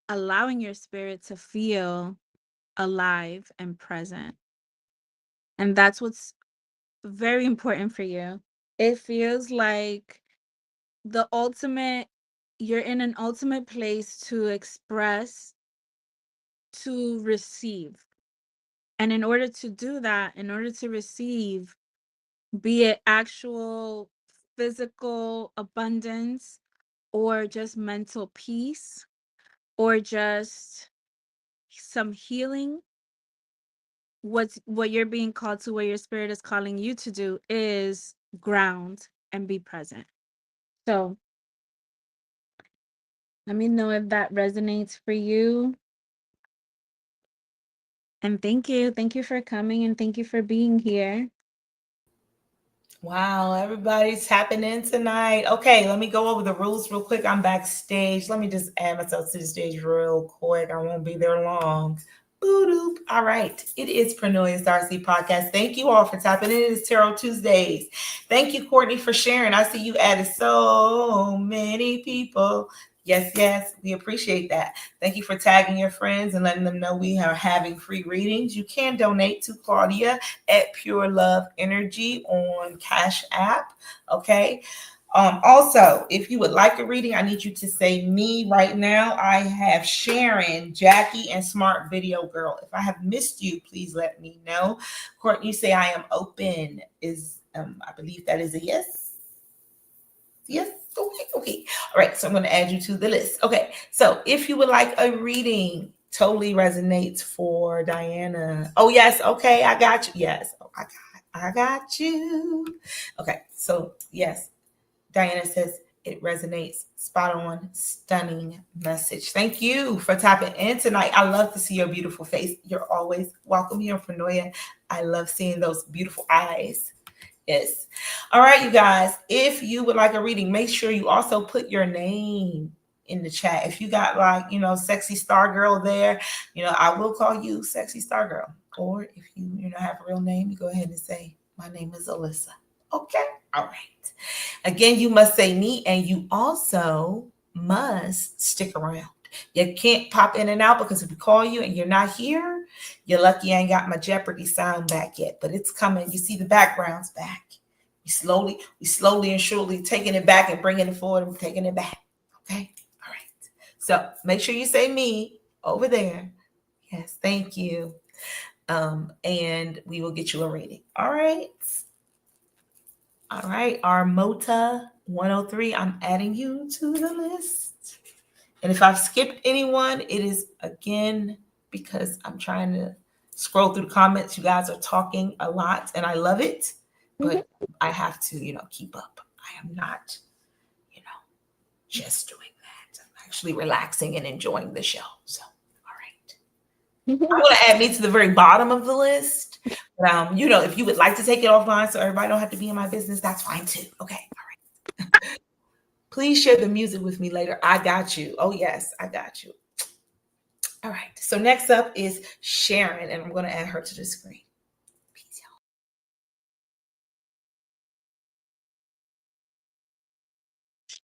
allowing your spirit to feel alive and present. And that's what's very important for you. It feels like the ultimate, you're in an ultimate place to express, to receive. And in order to do that, in order to receive, be it actual physical abundance or just mental peace or just some healing, what you're being called to, what your spirit is calling you to do is ground and be present. So let me know if that resonates for you. And thank you. Thank you for coming and thank you for being here. Wow, everybody's tapping in tonight. Okay, let me go over the rules real quick. I'm backstage. Let me just add myself to the stage real quick. I won't be there long. Boop. All right. It is Prenoia Starseed Podcast. Thank you all for tapping in. It is Tarot Tuesdays. Thank you, Courtney, for sharing. I see you added so many people. Yes, we appreciate that. Thank you for tagging your friends and letting them know we are having free readings. You can donate to Claudia at Pure Love Energy on Cash App. Okay. Also, if you would like a reading, I need you to say me right now. I have Sharon, Jackie, and Smart Video Girl. If I have missed you, please let me know. Courtney, you say I am open. I believe that is a yes. Yes. Okay. All right. So I'm going to add you to the list. Okay. So if you would like a reading, totally resonates for Diana. Oh, yes. Okay. I got you. Yes. Oh, I got you. Okay. So yes, Diana says it resonates. Spot on. Stunning message. Thank you for tapping in tonight. I love to see your beautiful face. You're always welcome here in Prenoia. I love seeing those beautiful eyes. Yes. All right, you guys. If you would like a reading, make sure you also put your name in the chat. If you got like, sexy star girl there, I will call you sexy star girl. Or if you have a real name, you go ahead and say, my name is Alyssa. Okay. All right. Again, you must say me, and you also must stick around. You can't pop in and out, because if we call you and you're not here, you're lucky I ain't got my Jeopardy sound back yet, but it's coming. You see the background's back. We slowly and surely taking it back and bringing it forward and taking it back. Okay. All right. So make sure you say me over there. Yes. Thank you. And we will get you a rating. All right. All right. Our Mota 103. I'm adding you to the list. And if I've skipped anyone, it is again because I'm trying to scroll through the comments. You guys are talking a lot and I love it, but I have to, keep up. I am not, just doing that. I'm actually relaxing and enjoying the show. So, all right. I'm going to add me to the very bottom of the list. But, if you would like to take it offline so everybody don't have to be in my business, that's fine too. Okay. All right. Please share the music with me later. I got you. Oh, yes, I got you. All right. So next up is Sharon, and I'm going to add her to the screen. Peace,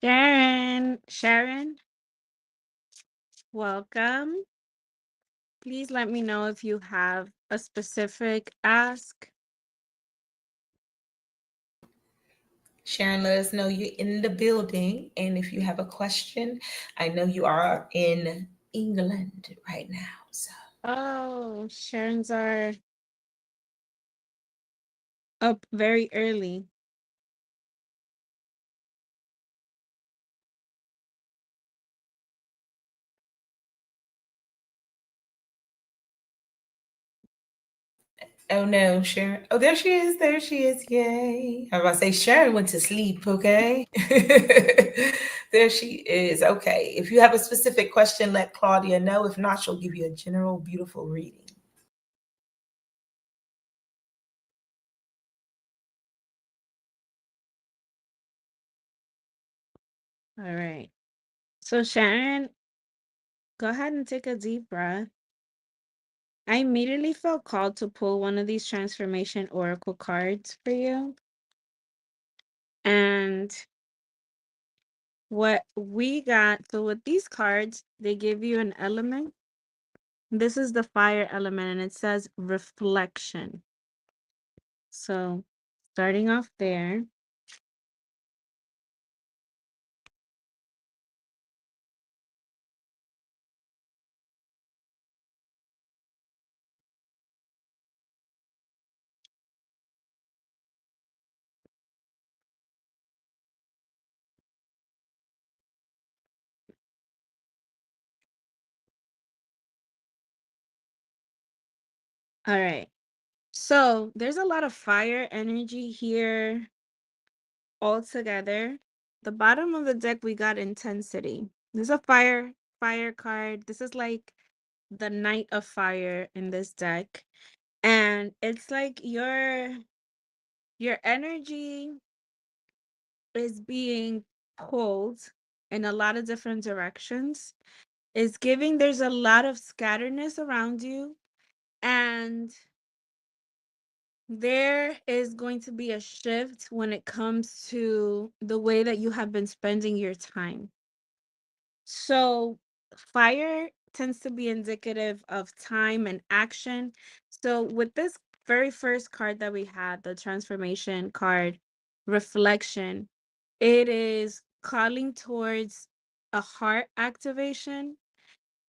y'all. Sharon, welcome. Please let me know if you have a specific ask. Sharon, let us know you're in the building. And if you have a question, I know you are in England right now. So. Oh, Sharon's are up very early. Oh no, Sharon. Oh, there she is. There she is. Yay. I was about to say Sharon went to sleep, okay? There she is. Okay. If you have a specific question, let Claudia know. If not, she'll give you a general, beautiful reading. All right. So Sharon, go ahead and take a deep breath. I immediately felt called to pull one of these transformation oracle cards for you. And what we got, so with these cards, they give you an element. This is the fire element, and it says reflection. So starting off there. All right. So there's a lot of fire energy here all together. The bottom of the deck, we got intensity. There's a fire card. This is like the Knight of Fire in this deck. And it's like your energy is being pulled in a lot of different directions. It's giving there's a lot of scatteredness around you, and there is going to be a shift when it comes to the way that you have been spending your time. So, fire tends to be indicative of time and action. So, with this very first card that we had, the transformation card, reflection, it is calling towards a heart activation,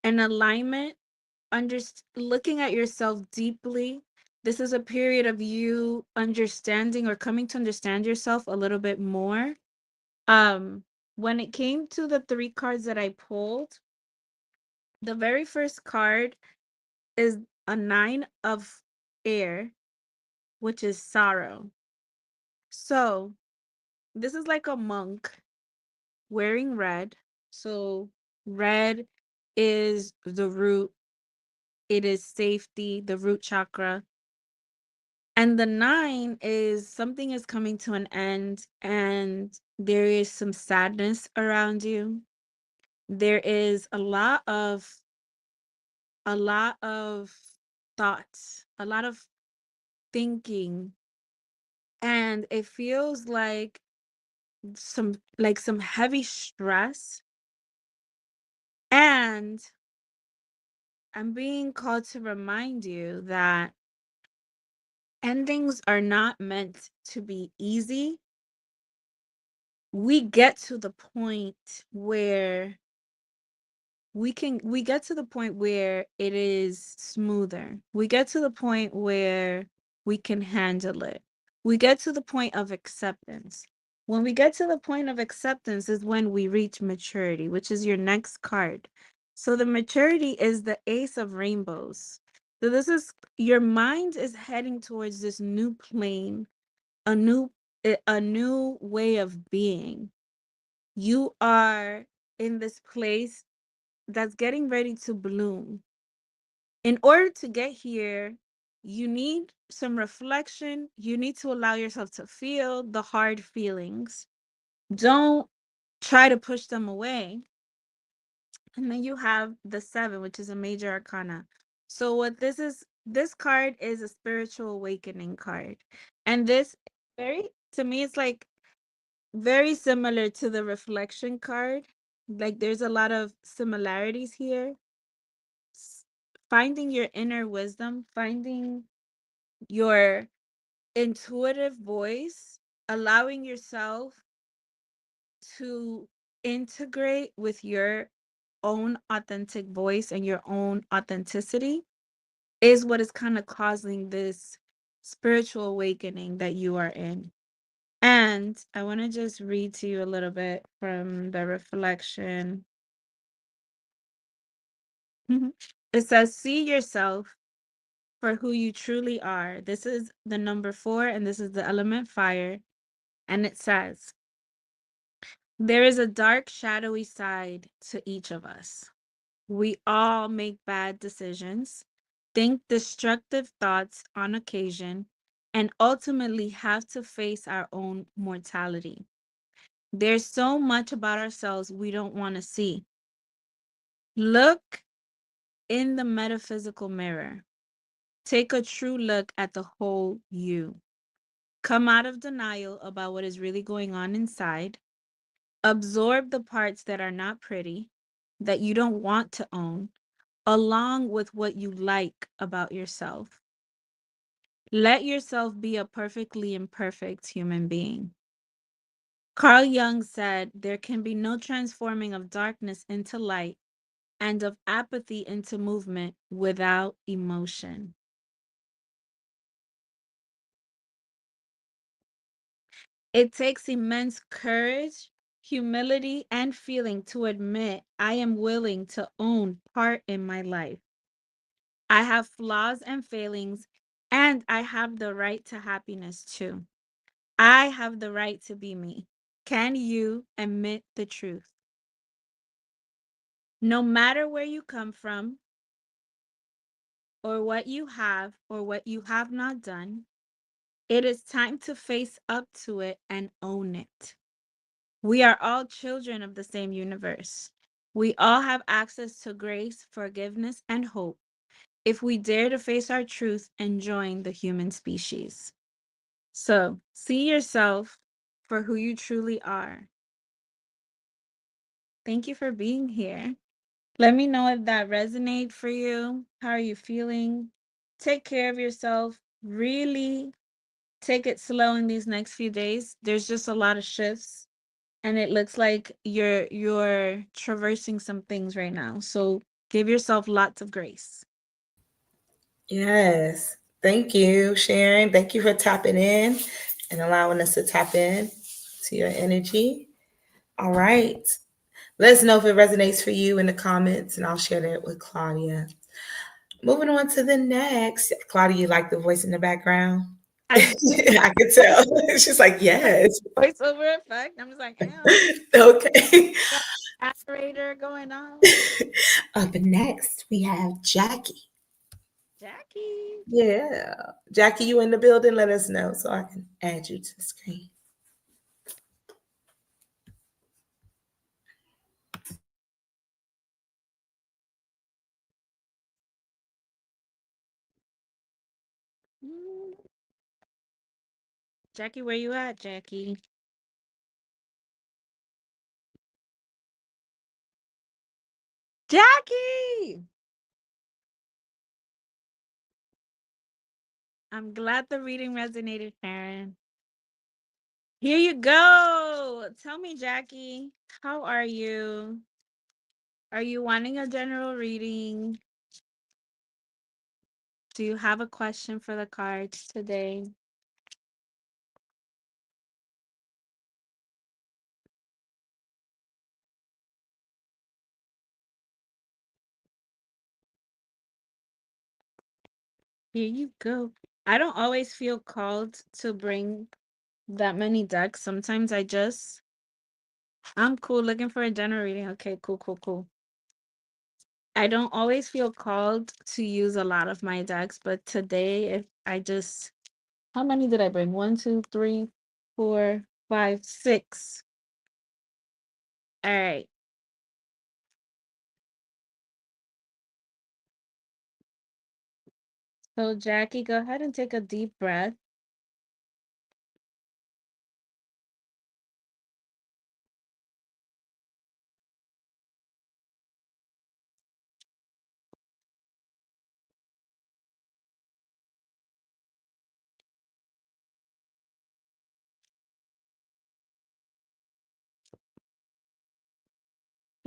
an alignment, looking at yourself deeply. This is a period of you understanding or coming to understand yourself a little bit more. When it came to the three cards that I pulled, the very first card is a nine of air, which is sorrow. So this is like a monk wearing red. So red is the root, it is safety, the root chakra. And the nine is something is coming to an end and there is some sadness around you. there is a lot of thoughts, a lot of thinking, and it feels like some heavy stress. And I'm being called to remind you that endings are not meant to be easy. We get to the point where we get to the point where it is smoother. We get to the point where we can handle it. We get to the point of acceptance. When we get to the point of acceptance is when we reach maturity, which is your next card. So the maturity is the Ace of Rainbows. So this is your mind is heading towards this new plane, a new way of being. You are in this place that's getting ready to bloom. In order to get here, you need some reflection. You need to allow yourself to feel the hard feelings. Don't try to push them away. And then you have the 7, which is a major arcana. So what this card is a spiritual awakening card. And this to me, it's like very similar to the reflection card. Like there's a lot of similarities here. Finding your inner wisdom, finding your intuitive voice, allowing yourself to integrate with your own authentic voice and your own authenticity is what is kind of causing this spiritual awakening that you are in. And I want to just read to you a little bit from the reflection. It says, see yourself for who you truly are. This is the number 4, and this is the element fire. And it says, there is a dark, shadowy side to each of us. We all make bad decisions, think destructive thoughts on occasion, and ultimately have to face our own mortality. There's so much about ourselves we don't want to see. Look in the metaphysical mirror. Take a true look at the whole you. Come out of denial about what is really going on inside. Absorb the parts that are not pretty, that you don't want to own, along with what you like about yourself. Let yourself be a perfectly imperfect human being. Carl Jung said there can be no transforming of darkness into light and of apathy into movement without emotion. It takes immense courage, humility, and feeling to admit I am willing to own part in my life. I have flaws and failings, and I have the right to happiness too. I have the right to be me. Can you admit the truth? No matter where you come from, or what you have not done, it is time to face up to it and own it. We are all children of the same universe. We all have access to grace, forgiveness, and hope if we dare to face our truth and join the human species. So, see yourself for who you truly are. Thank you for being here. Let me know if that resonates for you. How are you feeling? Take care of yourself. Really take it slow in these next few days. There's just a lot of shifts, and it looks like you're traversing some things right now. So give yourself lots of grace. Yes. Thank you, Sharon. Thank you for tapping in and allowing us to tap in to your energy. All right. Let us know if it resonates for you in the comments, and I'll share that with Claudia. Moving on to the next. Claudia, you like the voice in the background? I I could tell. She's like, yes. Voiceover effect. I'm just like, damn. Okay. Operator going on. Up next, we have Jackie. Jackie. Yeah. Jackie, you in the building? Let us know so I can add you to the screen. Mm. Jackie, where you at, Jackie? Jackie! I'm glad the reading resonated, Sharon. Here you go. Tell me, Jackie, how are you? Are you wanting a general reading? Do you have a question for the cards today? Here you go. I don't always feel called to bring that many decks. Sometimes I'm cool looking for a general reading. Okay, cool, cool, cool. I don't always feel called to use a lot of my decks, but today, if I just, how many did I bring? 1, 2, 3, 4, 5, 6. All right. So, Jackie, go ahead and take a deep breath.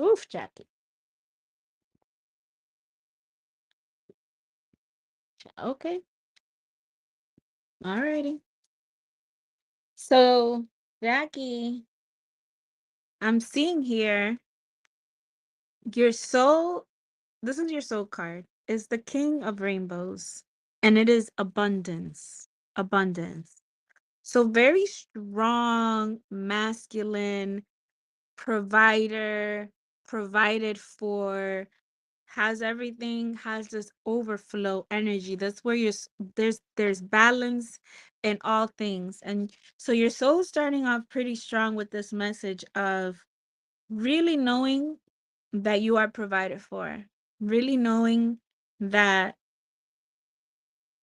Oof, Jackie. Okay. All righty. So, Jackie, I'm seeing here your soul. This is your soul card. It's the King of Rainbows, and it is abundance. Abundance. So, very strong, masculine, provider, provided for, has everything, has this overflow energy. That's where there's balance in all things. And so your soul's starting off pretty strong with this message of really knowing that you are provided for, really knowing that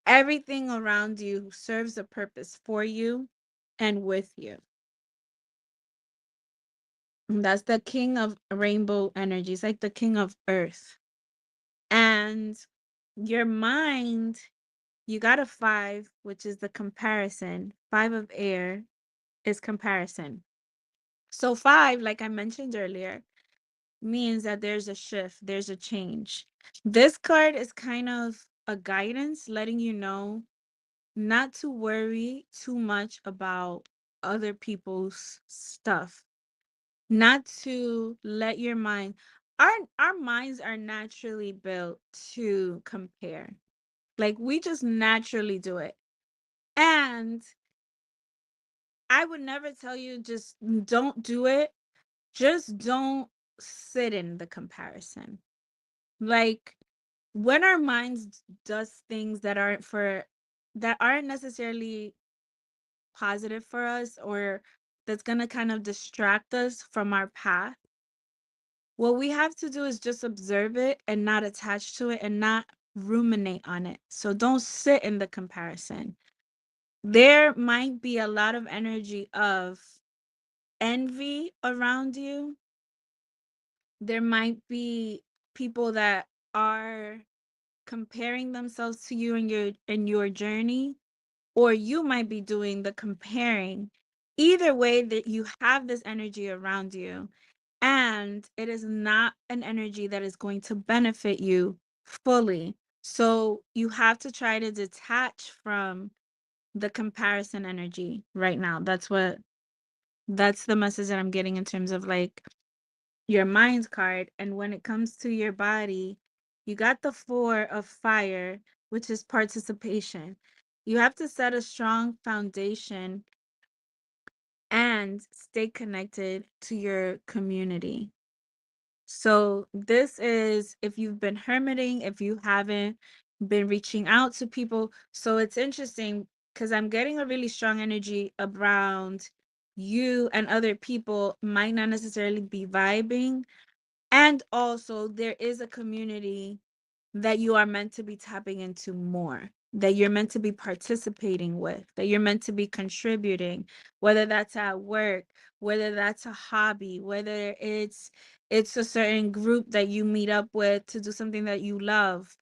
everything around you serves a purpose for you and with you. And that's the king of rainbow energy. It's like the king of earth. And your mind, you got a 5, which is the comparison. 5 of air is comparison. So 5, like I mentioned earlier, means that there's a shift, there's a change. This card is kind of a guidance letting you know not to worry too much about other people's stuff, not to let your mind, our minds are naturally built to compare. Like we just naturally do it. And I would never tell you just don't do it. Just don't sit in the comparison. Like when our minds does things that aren't necessarily positive for us, or that's going to kind of distract us from our path, what we have to do is just observe it and not attach to it and not ruminate on it. So don't sit in the comparison. There might be a lot of energy of envy around you. There might be people that are comparing themselves to you in your journey, or you might be doing the comparing. Either way, that you have this energy around you, and it is not an energy that is going to benefit you fully. So you have to try to detach from the comparison energy right now. That's the message that I'm getting in terms of like your mind's card. And when it comes to your body, you got the 4 of fire, which is participation. You have to set a strong foundation and stay connected to your community. So this is if you've been hermiting, if you haven't been reaching out to people. So it's interesting because I'm getting a really strong energy around you, and other people might not necessarily be vibing. And also there is a community that you are meant to be tapping into more. that you're meant to be participating with, that you're meant to be contributing, whether that's at work, whether that's a hobby, whether it's a certain group that you meet up with to do something that you love,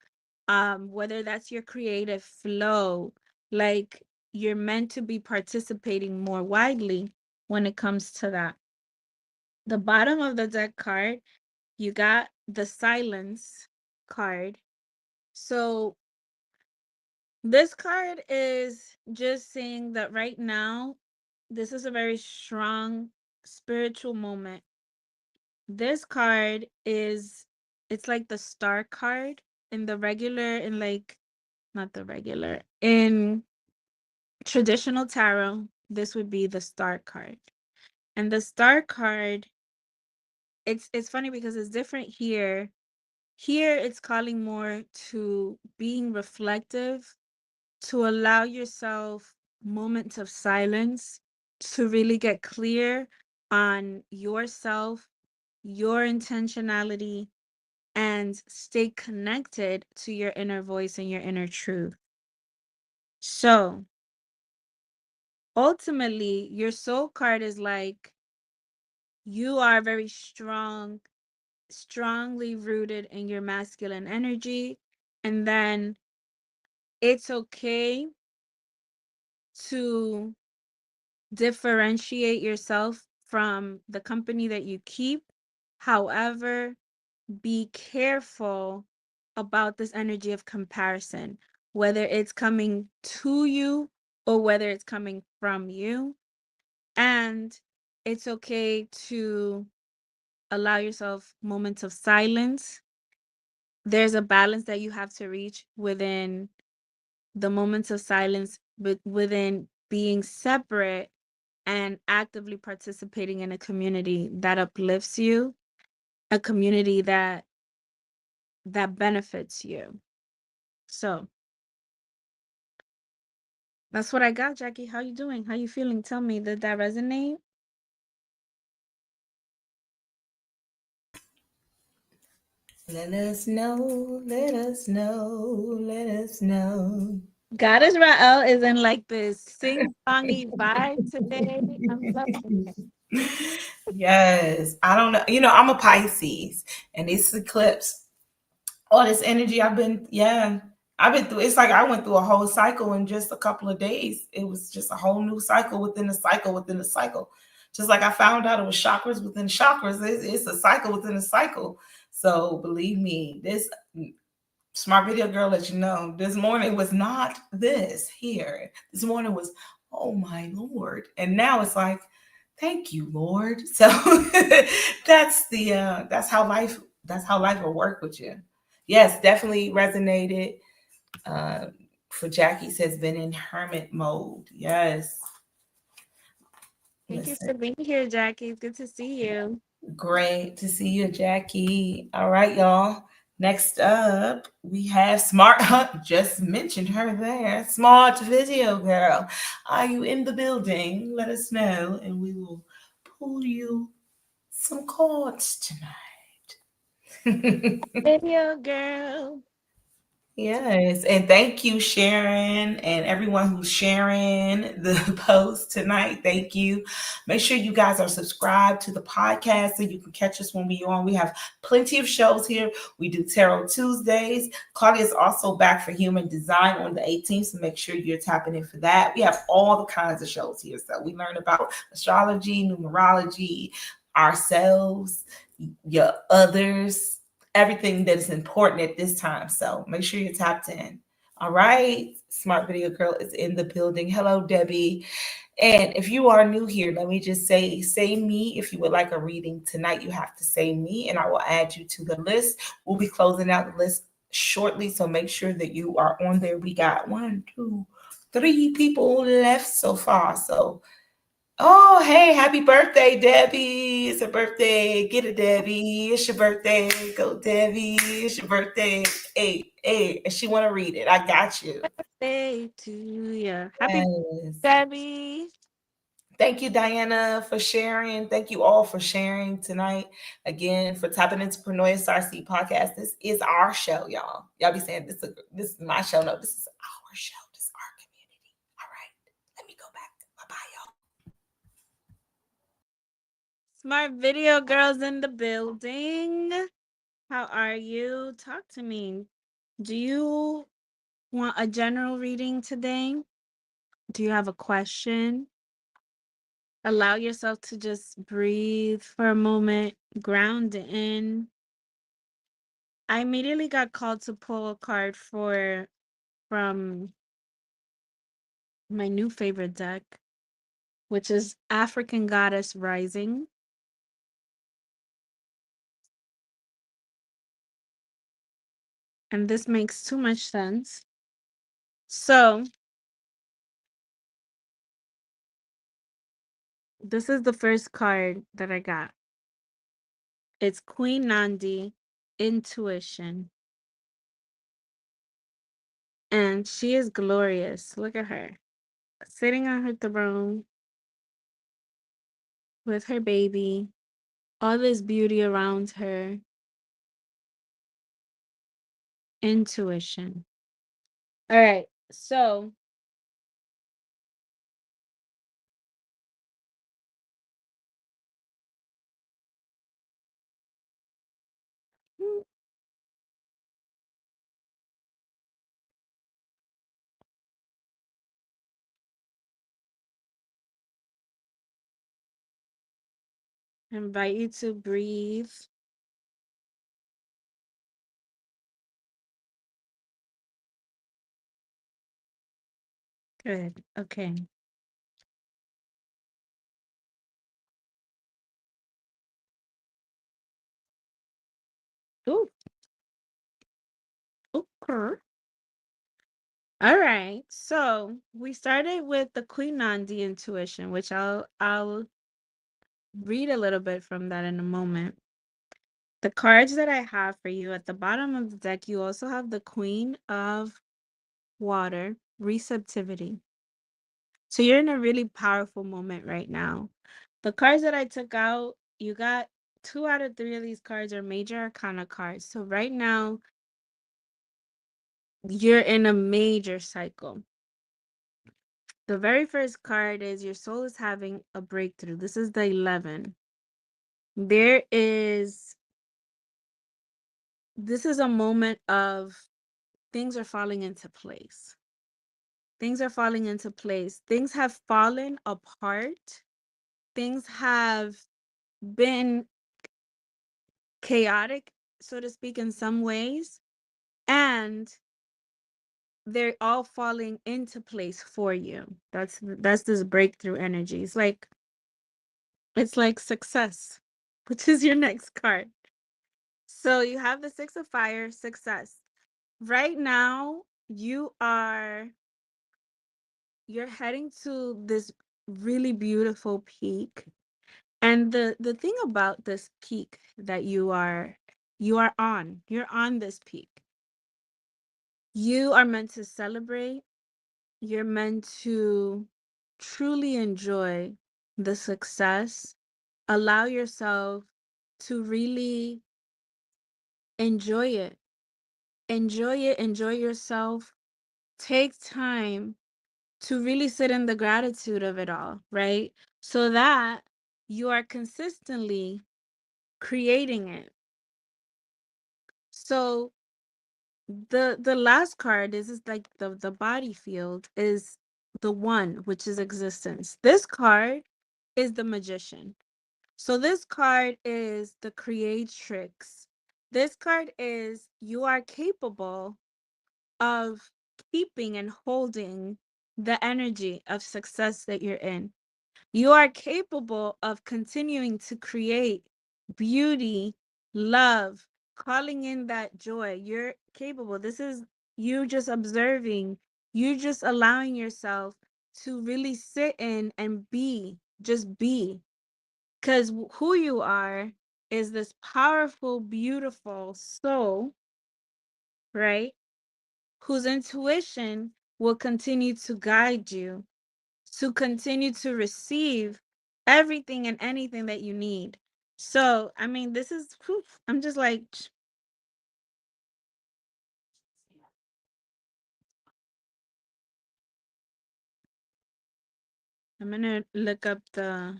whether that's your creative flow. Like, you're meant to be participating more widely when it comes to that. The bottom of the deck card, you got the silence card. So this card is just saying that right now, this is a very strong spiritual moment. This card is, it's like the star card in the regular, in like, not the regular, in traditional tarot, this would be the star card. And the star card, it's funny because it's different here. Here it's calling more to being reflective, to allow yourself moments of silence to really get clear on yourself, your intentionality, and stay connected to your inner voice and your inner truth. So ultimately, your soul card is like, you are very strong, strongly rooted in your masculine energy. And then it's okay to differentiate yourself from the company that you keep. However, be careful about this energy of comparison, whether it's coming to you or whether it's coming from you. And it's okay to allow yourself moments of silence. There's a balance that you have to reach within the moments of silence, but within being separate and actively participating in a community that uplifts you, a community that benefits you. So that's what I got, Jackie. How you doing? How you feeling? Tell me, did that resonate? Let us know, let us know, let us know. Goddess Rael is in like this sing-songy vibe today. I'm loving it. Yes, I don't know. You know, I'm a Pisces, and this eclipse, all this energy I've been through. It's like I went through a whole cycle in just a couple of days. It was just a whole new cycle within a cycle within a cycle. Just like I found out it was chakras within chakras. It's a cycle within a cycle. So believe me, this smart video girl let you know this morning was not this here. This morning was, oh my Lord. And now it's like, thank you, Lord. So that's how life will work with you. Yes, definitely resonated. For Jackie says been in hermit mode. Yes. Thank you for being here, Jackie. It's good to see you. Great to see you, Jackie. All right, y'all. Next up, we have Smart Hunt. Just mentioned her there. Smart Video Girl. Are you in the building? Let us know, and we will pull you some cards tonight. Video girl. Yes, and thank you, Sharon, and everyone who's sharing the post tonight. Thank you. Make sure you guys are subscribed to the podcast so you can catch us when we're on. We have plenty of shows here. We do Tarot Tuesdays. Claudia is also back for Human Design on the 18th, so make sure you're tapping in for that. We have all the kinds of shows here. So we learn about astrology, numerology, ourselves, your others, everything that is important at this time. So make sure you're tapped in. All right. Smart Video Girl is in the building. Hello, Debbie. And if you are new here, let me just say me. If you would like a reading tonight, you have to say me, and I will add you to the list. We'll be closing out the list shortly. So make sure that you are on there. We got 1, 2, 3 people left so far. So oh, hey, happy birthday, Debbie. It's her birthday. Get it, Debbie. It's your birthday. Go, Debbie. It's your birthday. Hey, if she want to read it, I got you. Birthday to you. Happy Yes. Debbie. Thank you, Diana, for sharing. Thank you all for sharing tonight. Again, for tapping into Paranoia Starseed podcast. This is our show, y'all. Y'all be saying this is my show. No, this is our show. This is our community. All right. Let me go back. Bye-bye, y'all. Smart video girls in the building. How are you? Talk to me. Do you want a general reading today? Do you have a question? Allow yourself to just breathe for a moment, ground in. I immediately got called to pull a card from my new favorite deck, which is African Goddess Rising. And this makes too much sense. So, this is the first card that I got. It's Queen Nandi, Intuition. And she is glorious. Look at her. Sitting on her throne with her baby, all this beauty around her. Intuition. All right. So, I invite you to breathe. Good. Okay. Ooh. Okay. All right. So we started with the Queen Nandi intuition, which I'll read a little bit from that in a moment. The cards that I have for you at the bottom of the deck, you also have the Queen of Water, receptivity. So you're in a really powerful moment right now. The cards that I took out, you got 2 out of 3 of these cards are major arcana cards. So right now, you're in a major cycle. The very first card is your soul is having a breakthrough. This is the 11. This is a moment of things are falling into place. Things are falling into place. Things have fallen apart. Things have been chaotic, so to speak, in some ways. And they're all falling into place for you. That's this breakthrough energy. It's like success, which is your next card. So you have the 6 of fire, success. Right now, you're heading to this really beautiful peak. And the thing about this peak that you're on this peak. You are meant to celebrate. You're meant to truly enjoy the success. Allow yourself to really enjoy it. Enjoy it, enjoy yourself. Take time to really sit in the gratitude of it all, right? So that you are consistently creating it. So the last card is like the body field is the one, which is existence. This card is the magician. So this card is the creatrix. This card is you are capable of keeping and holding the energy of success that you're in. You are capable of continuing to create beauty, love, calling in that joy. You're capable. This is you just observing, you just allowing yourself to really sit in and just be. Because who you are is this powerful, beautiful soul, right? Whose intuition will continue to guide you. to continue to receive everything and anything that you need. So, I mean, this is, whew, I'm just like, I'm gonna look up the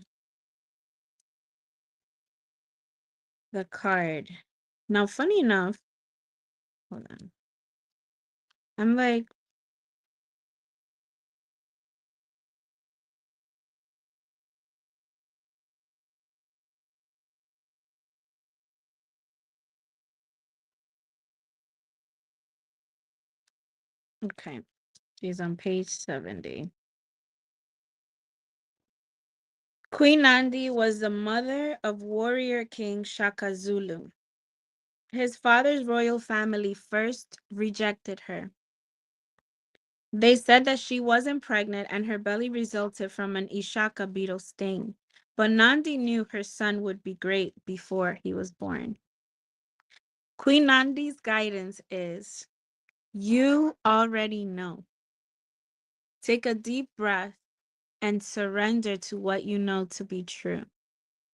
card. Now, funny enough, hold on. I'm like, okay, she's on page 70. Queen Nandi was the mother of warrior king Shaka Zulu. His father's royal family first rejected her. They said that she wasn't pregnant and her belly resulted from an Ishaka beetle sting. But Nandi knew her son would be great before he was born. Queen Nandi's guidance is, you already know. Take a deep breath and surrender to what you know to be true.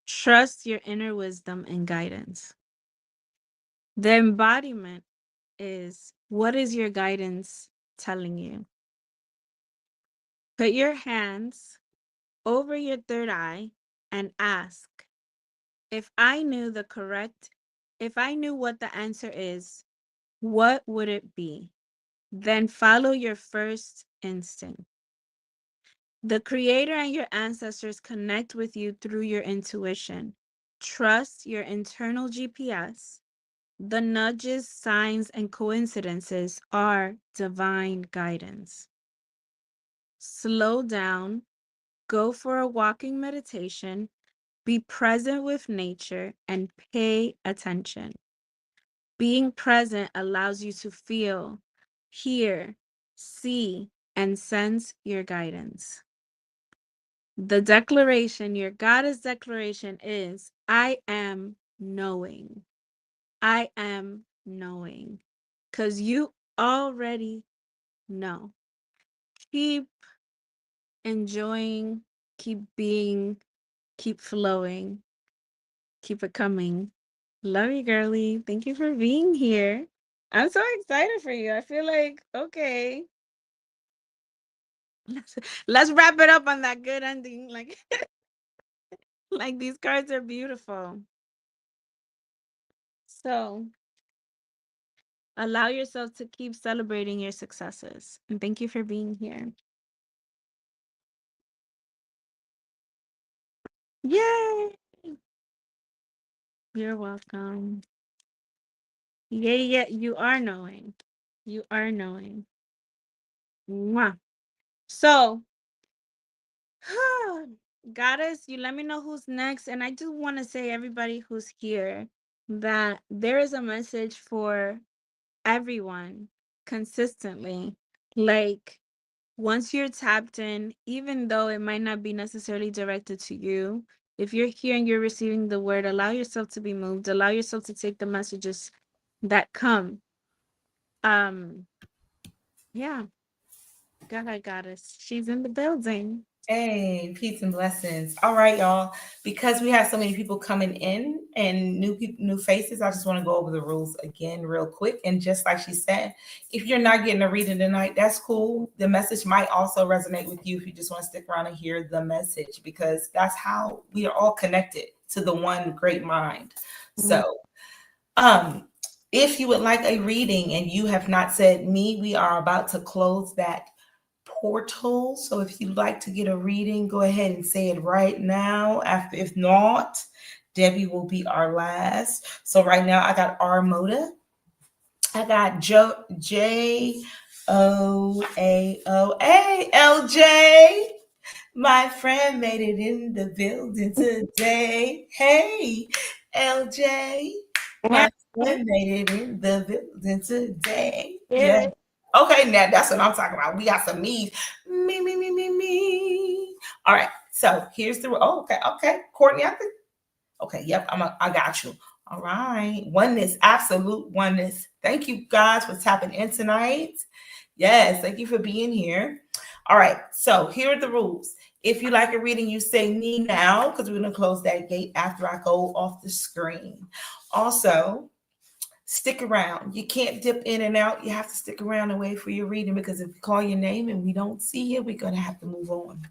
Trust your inner wisdom and guidance. The embodiment is, what is your guidance telling you? Put your hands over your third eye and ask, if I knew if I knew what the answer is, what would it be? Then follow your first instinct. The creator and your ancestors connect with you through your intuition. Trust your internal GPS. The nudges, signs, and coincidences are divine guidance. Slow down, go for a walking meditation, be present with nature, and pay attention. Being present allows you to feel, hear, see, and sense your guidance. The declaration, your goddess declaration is, I am knowing. I am knowing. Because you already know. Keep enjoying, keep being, keep flowing, keep it coming. Love you, girly. Thank you for being here. I'm so excited for you. I feel like, okay, let's wrap it up on that good ending. Like these cards are beautiful. So allow yourself to keep celebrating your successes. And thank you for being here. Yay! You're welcome. Yeah, you are knowing. You are knowing. Mwah. So, goddess, you let me know who's next. And I do want to say, everybody who's here, that there is a message for everyone consistently. Like, once you're tapped in, even though it might not be necessarily directed to you, if you're here and you're receiving the word, allow yourself to be moved, allow yourself to take the messages that come. Yeah, God, goddess, she's in the building. Hey, peace and blessings. All right, y'all. Because we have so many people coming in and new people, new faces, I just want to go over the rules again real quick. And just like she said, if you're not getting a reading tonight, that's cool. The message might also resonate with you if you just want to stick around and hear the message, because that's how we are all connected to the one great mind. So, if you would like a reading and you have not said me, we are about to close that portal. So if you'd like to get a reading, go ahead and say it right now. If not, Debbie will be our last. So right now I got R Moda. I got J O A O A L J. My friend made it in the building today. Hey, LJ. My friend made it in the building today. Yeah. Okay, now that's what I'm talking about. We got some me's. Me. All right. So here's the okay. Courtney, I think. Okay, yep, I got you. All right. Oneness, absolute oneness. Thank you guys for tapping in tonight. Yes, thank you for being here. All right. So here are the rules. If you like a reading, you say me now because we're going to close that gate after I go off the screen. Also, stick around. You can't dip in and out. You have to stick around and wait for your reading because if we call your name and we don't see you, we're going to have to move on.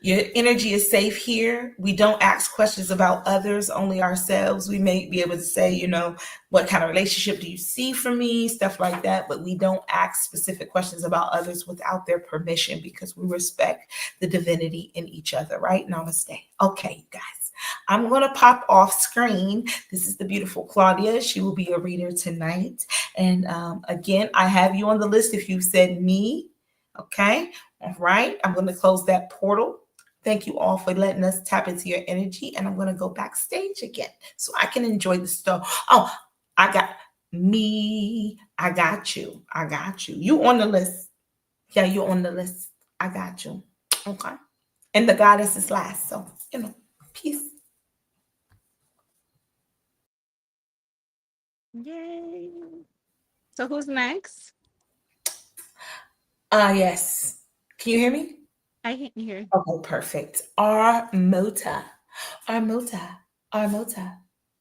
Your energy is safe here. We don't ask questions about others, only ourselves. We may be able to say, what kind of relationship do you see for me? Stuff like that. But we don't ask specific questions about others without their permission because we respect the divinity in each other, right? Namaste. Okay, you guys. I'm going to pop off screen. This is the beautiful Claudia. She will be a reader tonight. And again, I have you on the list if you said me. Okay. All right. I'm going to close that portal. Thank you all for letting us tap into your energy. And I'm going to go backstage again so I can enjoy the stuff. Oh, I got me. I got you. I got you. You on the list. Yeah, you're on the list. I got you. Okay. And the goddess is last. So, peace. Yay. So who's next? Yes. Can you hear me? I can't hear. Okay, perfect. Armota.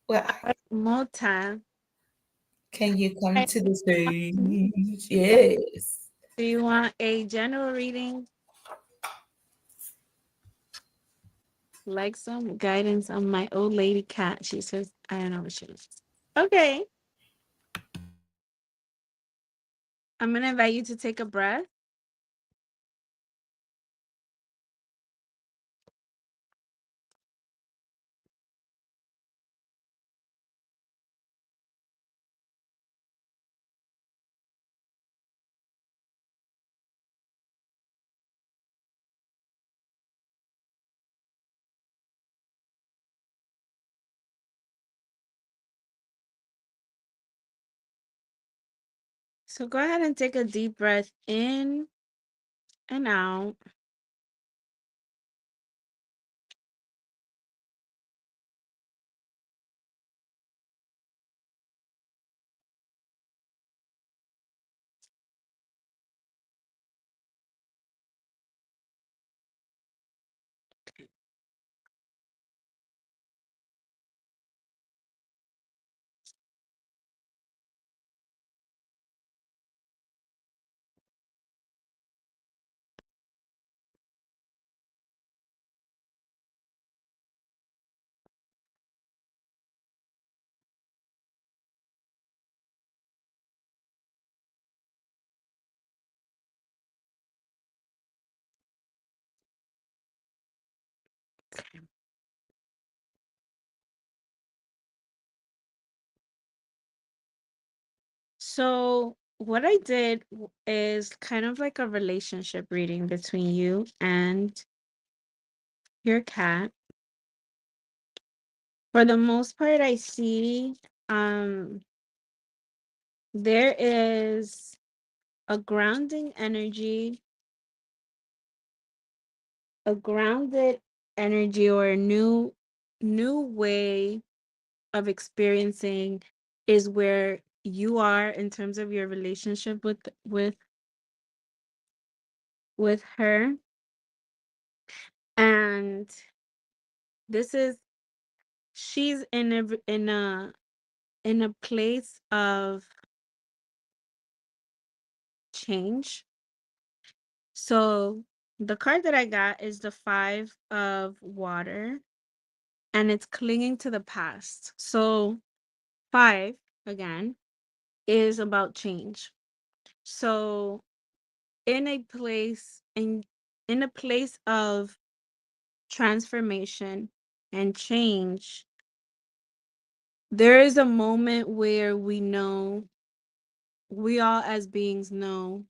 Well, Mota. Can you come to the stage? Yes. Do you want a general reading? Like some guidance on my old lady cat. She says, I don't know what she is. Okay. I'm going to invite you to take a breath. So go ahead and take a deep breath in and out. So what I did is kind of like a relationship reading between you and your cat. For the most part, I see there is a grounding energy, a grounded energy, or a new way of experiencing is where you are in terms of your relationship with her. And this is she's in a place of change. So the card that I got is the 5 of water, and it's clinging to the past. So 5 again is about change. So in a place of transformation and change, there is a moment where we all as beings know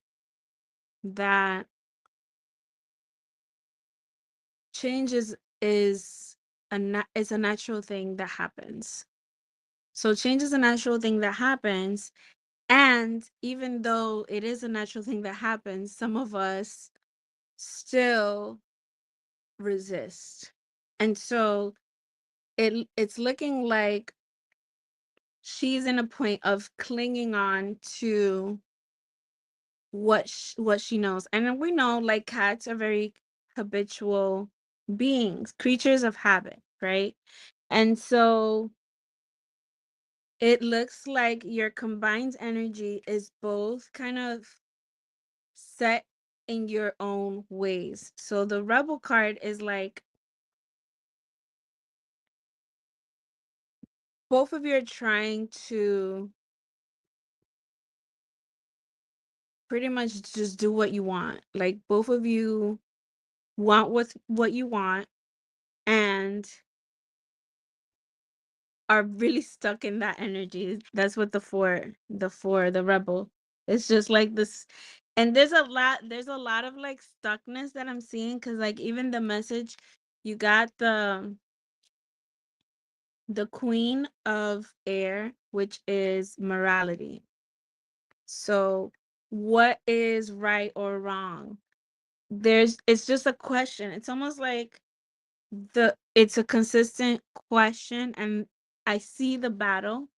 that change is is a natural thing that happens. So change is a natural thing that happens, and even though it is a natural thing that happens, some of us still resist. And so it's looking like she's in a point of clinging on to what she knows. And then we know like cats are very habitual beings, creatures of habit, right? And so it looks like your combined energy is both kind of set in your own ways. So the rebel card is like both of you are trying to pretty much just do what you want. Like both of you want what you want and are really stuck in that energy. That's what the rebel. It's just like this, and there's a lot of like stuckness that I'm seeing because like even the message you got the queen of air, which is morality. So what is right or wrong? It's just a question. It's almost like it's a consistent question, and I see the battle.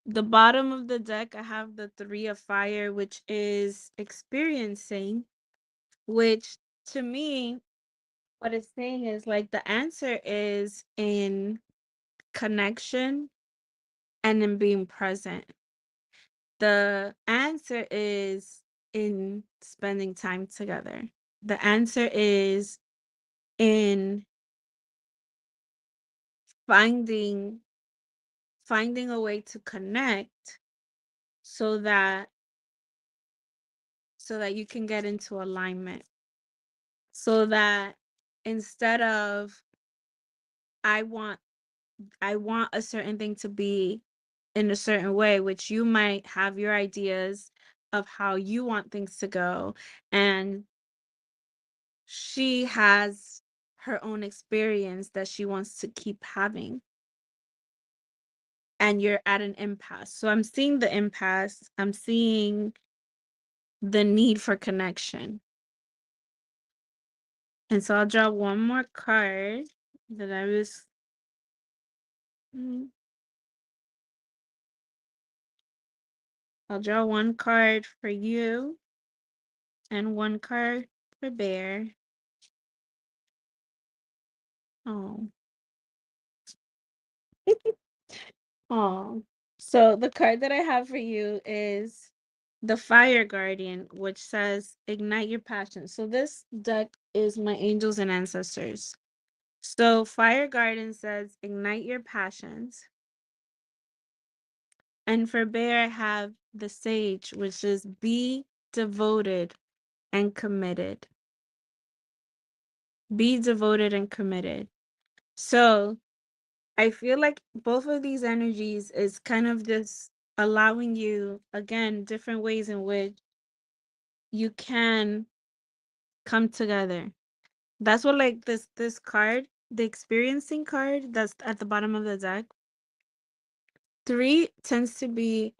The bottom of the deck, I have the three of fire, which is experiencing, which to me, what it's saying is like the answer is in connection and in being present. The answer is in spending time together. The answer is in finding finding a way to connect so that you can get into alignment. So that instead of I want a certain thing to be in a certain way, which you might have your ideas of how you want things to go, and she has her own experience that she wants to keep having, and you're at an impasse. So I'm seeing the impasse, I'm seeing the need for connection. And so I'll draw one more card that I was I'll draw one card for you and one card for Bear. Oh. Oh. So the card that I have for you is the Fire Guardian, which says ignite your passion. So this deck is my angels and ancestors. So Fire Guardian says ignite your passions. And for Bear, I have the Sage, which is be devoted and committed. Be devoted and committed. So I feel like both of these energies is kind of just allowing you, again, different ways in which you can come together. That's what like this card, the experiencing card that's at the bottom of the deck. 3 tends to be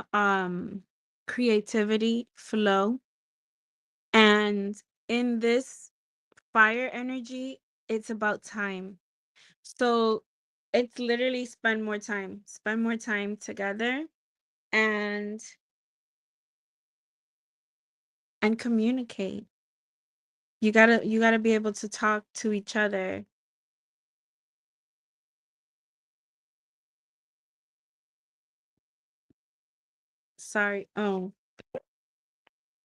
creativity, flow. And in this fire energy, it's about time. So it's literally spend more time together and communicate. You gotta be able to talk to each other. Sorry. Oh,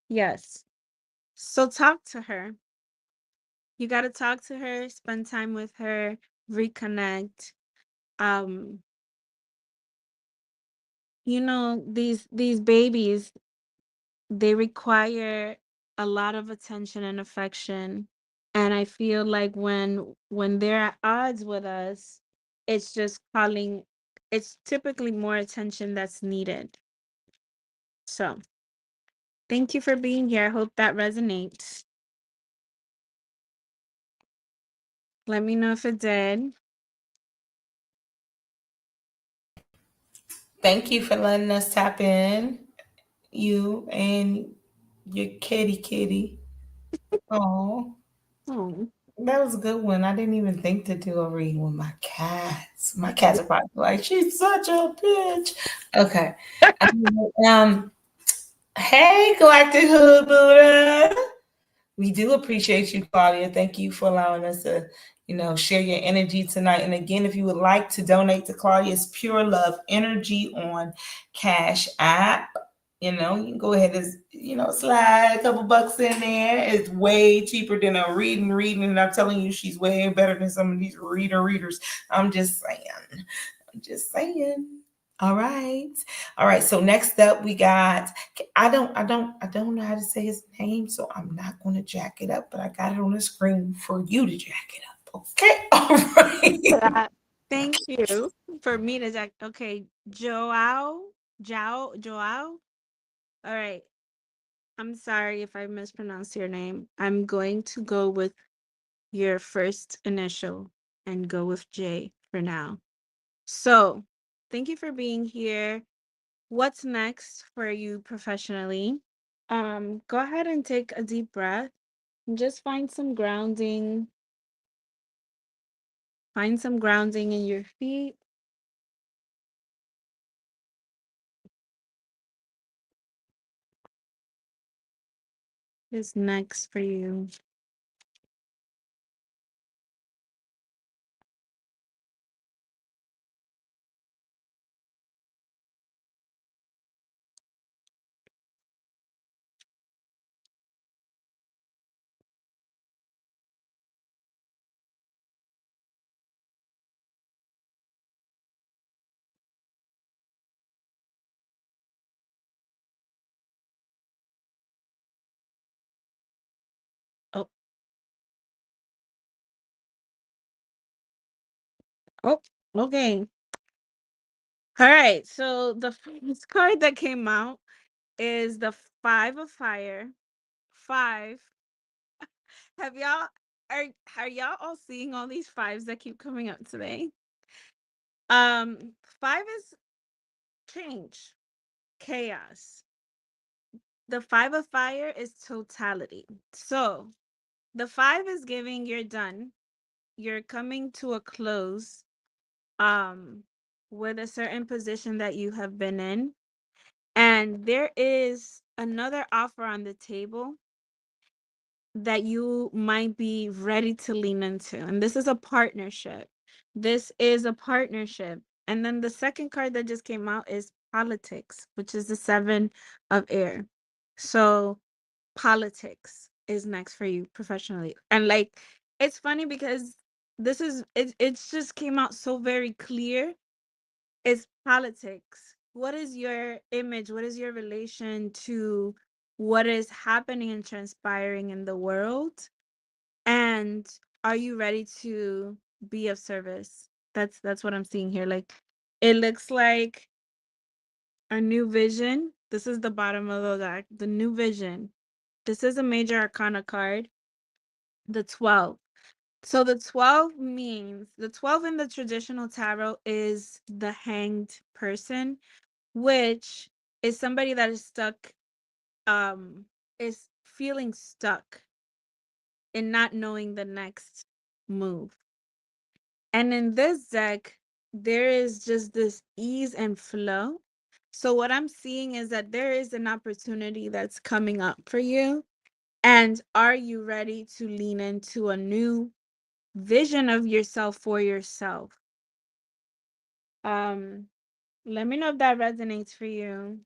yes. So talk to her. You gotta talk to her, spend time with her, reconnect. Um, these babies, they require a lot of attention and affection. And I feel like when they're at odds with us, it's just calling it's typically more attention that's needed. So thank you for being here. I hope that resonates. Let me know if it did. Thank you for letting us tap in. You and your kitty. Oh. Oh. That was a good one. I didn't even think to do a reading with my cats. My cats are probably like, she's such a bitch. Okay. Um, Hey, Galactic Hood Buddha. We do appreciate you, Claudia. Thank you for allowing us to, share your energy tonight. And again, if you would like to donate to Claudia's Pure Love Energy on Cash App, you can go ahead and, slide a couple bucks in there. It's way cheaper than a reading. And I'm telling you, she's way better than some of these readers. I'm just saying. All right. All right. So next up we got I don't know how to say his name, so I'm not gonna jack it up, but I got it on the screen for you to jack it up. Okay. All right. Thank you for me to jack. Okay, Joao. All right. I'm sorry if I mispronounced your name. I'm going to go with your first initial and go with J for now. So, thank you for being here. What's next for you professionally? Go ahead and take a deep breath and just find some grounding. Find some grounding in your feet. Is next for you. Oh, oh, okay. All right. So the first card that came out is the Five of Fire. Five. Have y'all are y'all all seeing all these fives that keep coming up today? Five is change, chaos. The Five of Fire is totality. So the five is giving you're done. You're coming to a close um with a certain position that you have been in. And there is another offer on the table that you might be ready to lean into. And this is a partnership. This is a partnership. And then the second card that just came out is politics, which is the Seven of Air. So politics is next for you professionally. And like it's funny because it's just came out so very clear. It's politics. What is your image? What is your relation to what is happening and transpiring in the world? And are you ready to be of service? That's what I'm seeing here. Like it looks like a new vision. This is the bottom of the deck. The new vision. This is a major arcana card. The 12. So the 12 means the 12 in the traditional tarot is the hanged person, which is somebody that is stuck, is feeling stuck in not knowing the next move. And in this deck, there is just this ease and flow. So what I'm seeing is that there is an opportunity that's coming up for you. And are you ready to lean into a new vision of yourself for yourself? Let me know if that resonates for you.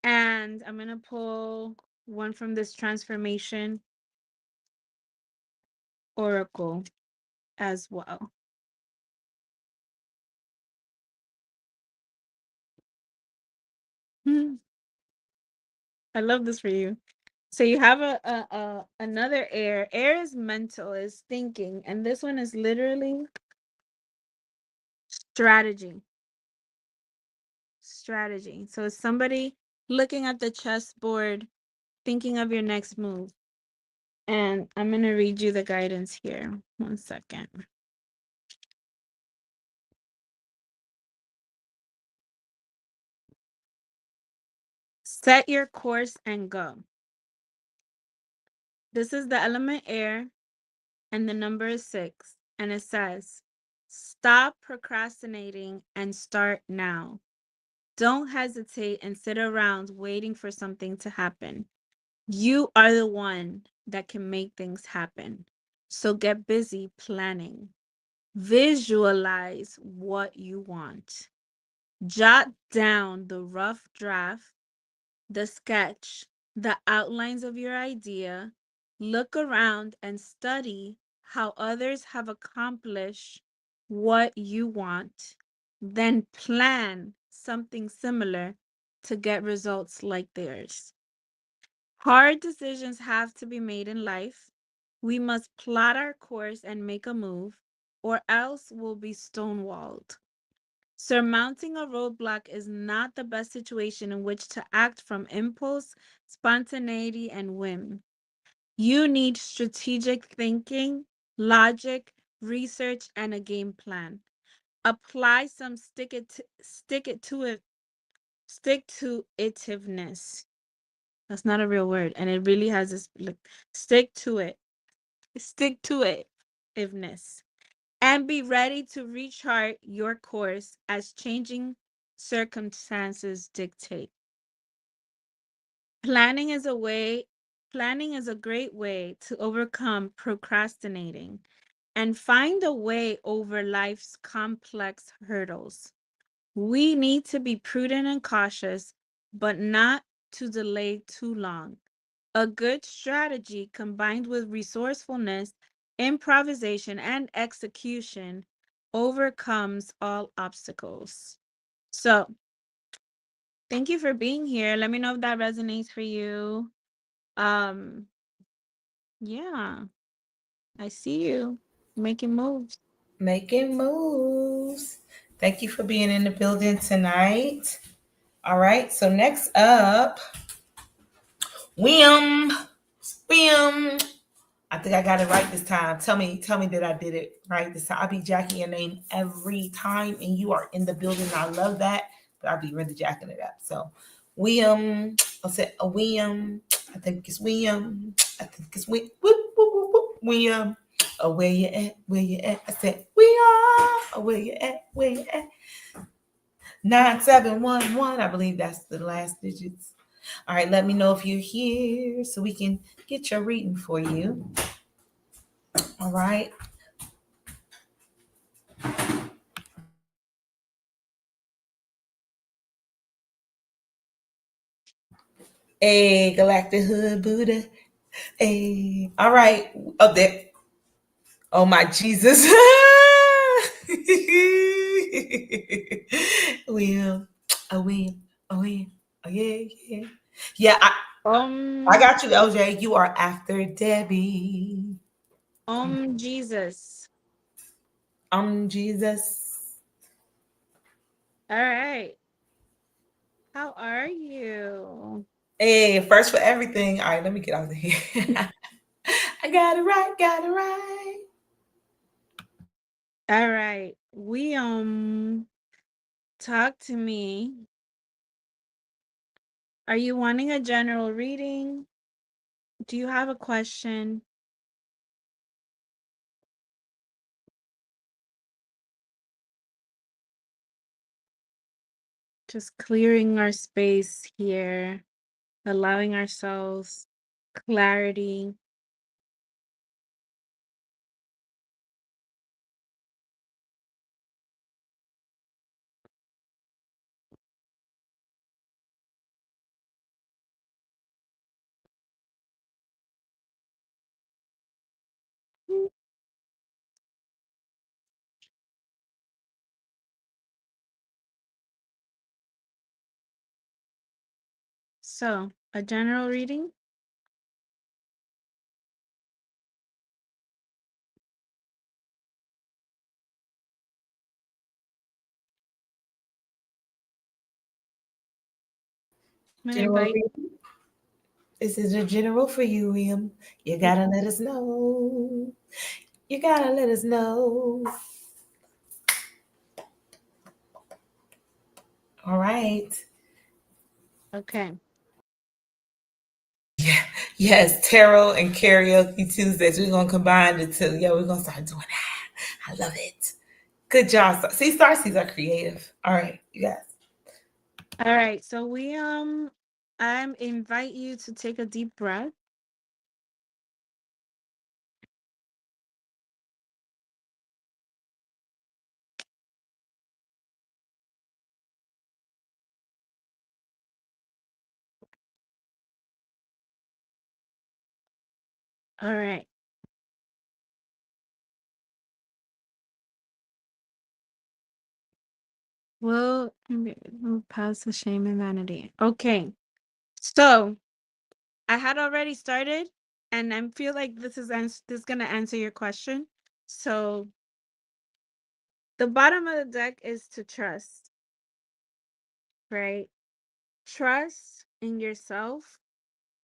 And I'm gonna pull one from this transformation oracle as well. I love this for you. So you have a another air. Air is mental, is thinking, and this one is literally strategy. Strategy. So it's somebody looking at the chessboard, thinking of your next move. And I'm gonna read you the guidance here. 1 second. Set your course and go. This is the element air, and the number is 6. And it says, stop procrastinating and start now. Don't hesitate and sit around waiting for something to happen. You are the one that can make things happen. So get busy planning. Visualize what you want. Jot down the rough draft, the sketch, the outlines of your idea. Look around and study how others have accomplished what you want. Then plan something similar to get results like theirs. Hard decisions have to be made in life. We must plot our course and make a move, or else we'll be stonewalled. Surmounting a roadblock is not the best situation in which to act from impulse, spontaneity, and whim. You need strategic thinking, logic, research, and a game plan. Apply some stick to itiveness. That's not a real word, and it really has this like stick to it. Stick to it, itiveness. And be ready to rechart your course as changing circumstances dictate. Planning is a way, Planning is a great way to overcome procrastinating and find a way over life's complex hurdles. We need to be prudent and cautious, but not to delay too long. A good strategy combined with resourcefulness, improvisation, and execution overcomes all obstacles. So, thank you for being here. Let me know if that resonates for you. Um, yeah, I see you making moves. Making moves. Thank you for being in the building tonight. All right, so next up, William. William. I think I got it right this time. Tell me that I did it right this time. I'll be jacking your name every time, and you are in the building. I love that, but I'll be really jacking it up. So, William, I said William. I think it's William. I think it's William. William. Oh, where you at? Where you at? I said we are. Oh, where you at? Where you at? 9711. I believe that's the last digits. All right, let me know if you're here so we can get your reading for you. All right. Hey, Galactic Hood Buddha. Hey. All right. Oh, there. Oh, my Jesus. William. Oh, William. Oh, William. Oh, yeah, yeah. Yeah, I got you, LJ. You are after Debbie. Jesus. Jesus. All right. How are you? Hey, first for everything. All right, let me get out of here. I got it right, got it right. All right. We talk to me. Are you wanting a general reading? Do you have a question? Just clearing our space here, allowing ourselves clarity. So, a general reading? General reading. This is a general for you, William. You gotta let us know. You gotta let us know. All right. Okay. Yeah. Yes, tarot and karaoke Tuesdays. We're gonna combine the two. Yeah, we're gonna start doing that. I love it. Good job. See, Starseeds are creative. All right, you guys. All right, so I invite you to take a deep breath. All right. Well, move past the shame and vanity. Okay. So I had already started, and I feel like this is gonna answer your question. So the bottom of the deck is to trust, right? Trust in yourself,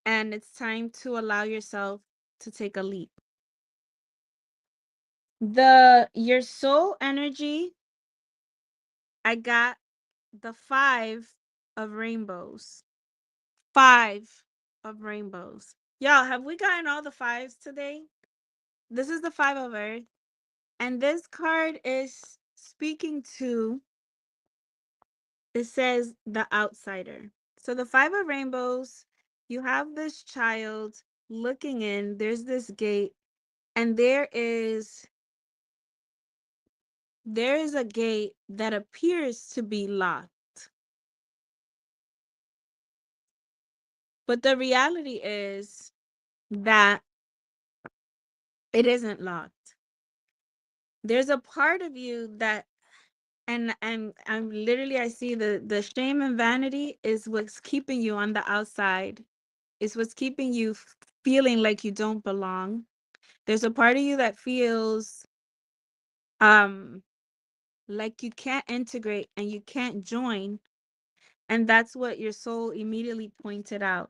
and it's time to allow yourself to take a leap. Your soul energy, I got the 5 of rainbows. 5 of rainbows. Y'all, have we gotten all the fives today? This is the 5 of earth. And this card is speaking to, it says the outsider. So the 5 of rainbows, you have this child looking in, there's this gate, and there is a gate that appears to be locked. But the reality is that it isn't locked. There's a part of you that, and I'm literally, I see the shame and vanity is what's keeping you on the outside. Is what's keeping you feeling like you don't belong. There's a part of you that feels um like you can't integrate and you can't join, and that's what your soul immediately pointed out.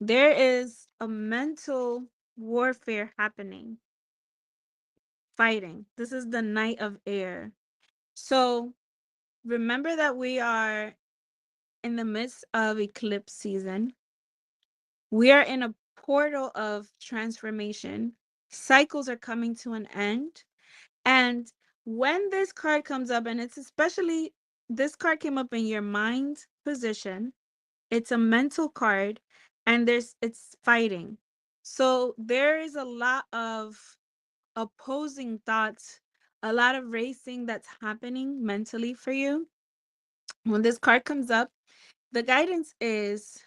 There is a mental warfare happening, fighting. This is the night of air. So remember that we are in the midst of eclipse season. We are in a portal of transformation. Cycles are coming to an end. And when this card comes up, and it's especially, this card came up in your mind position, it's a mental card, and it's fighting. So there is a lot of opposing thoughts, a lot of racing that's happening mentally for you. When this card comes up, the guidance is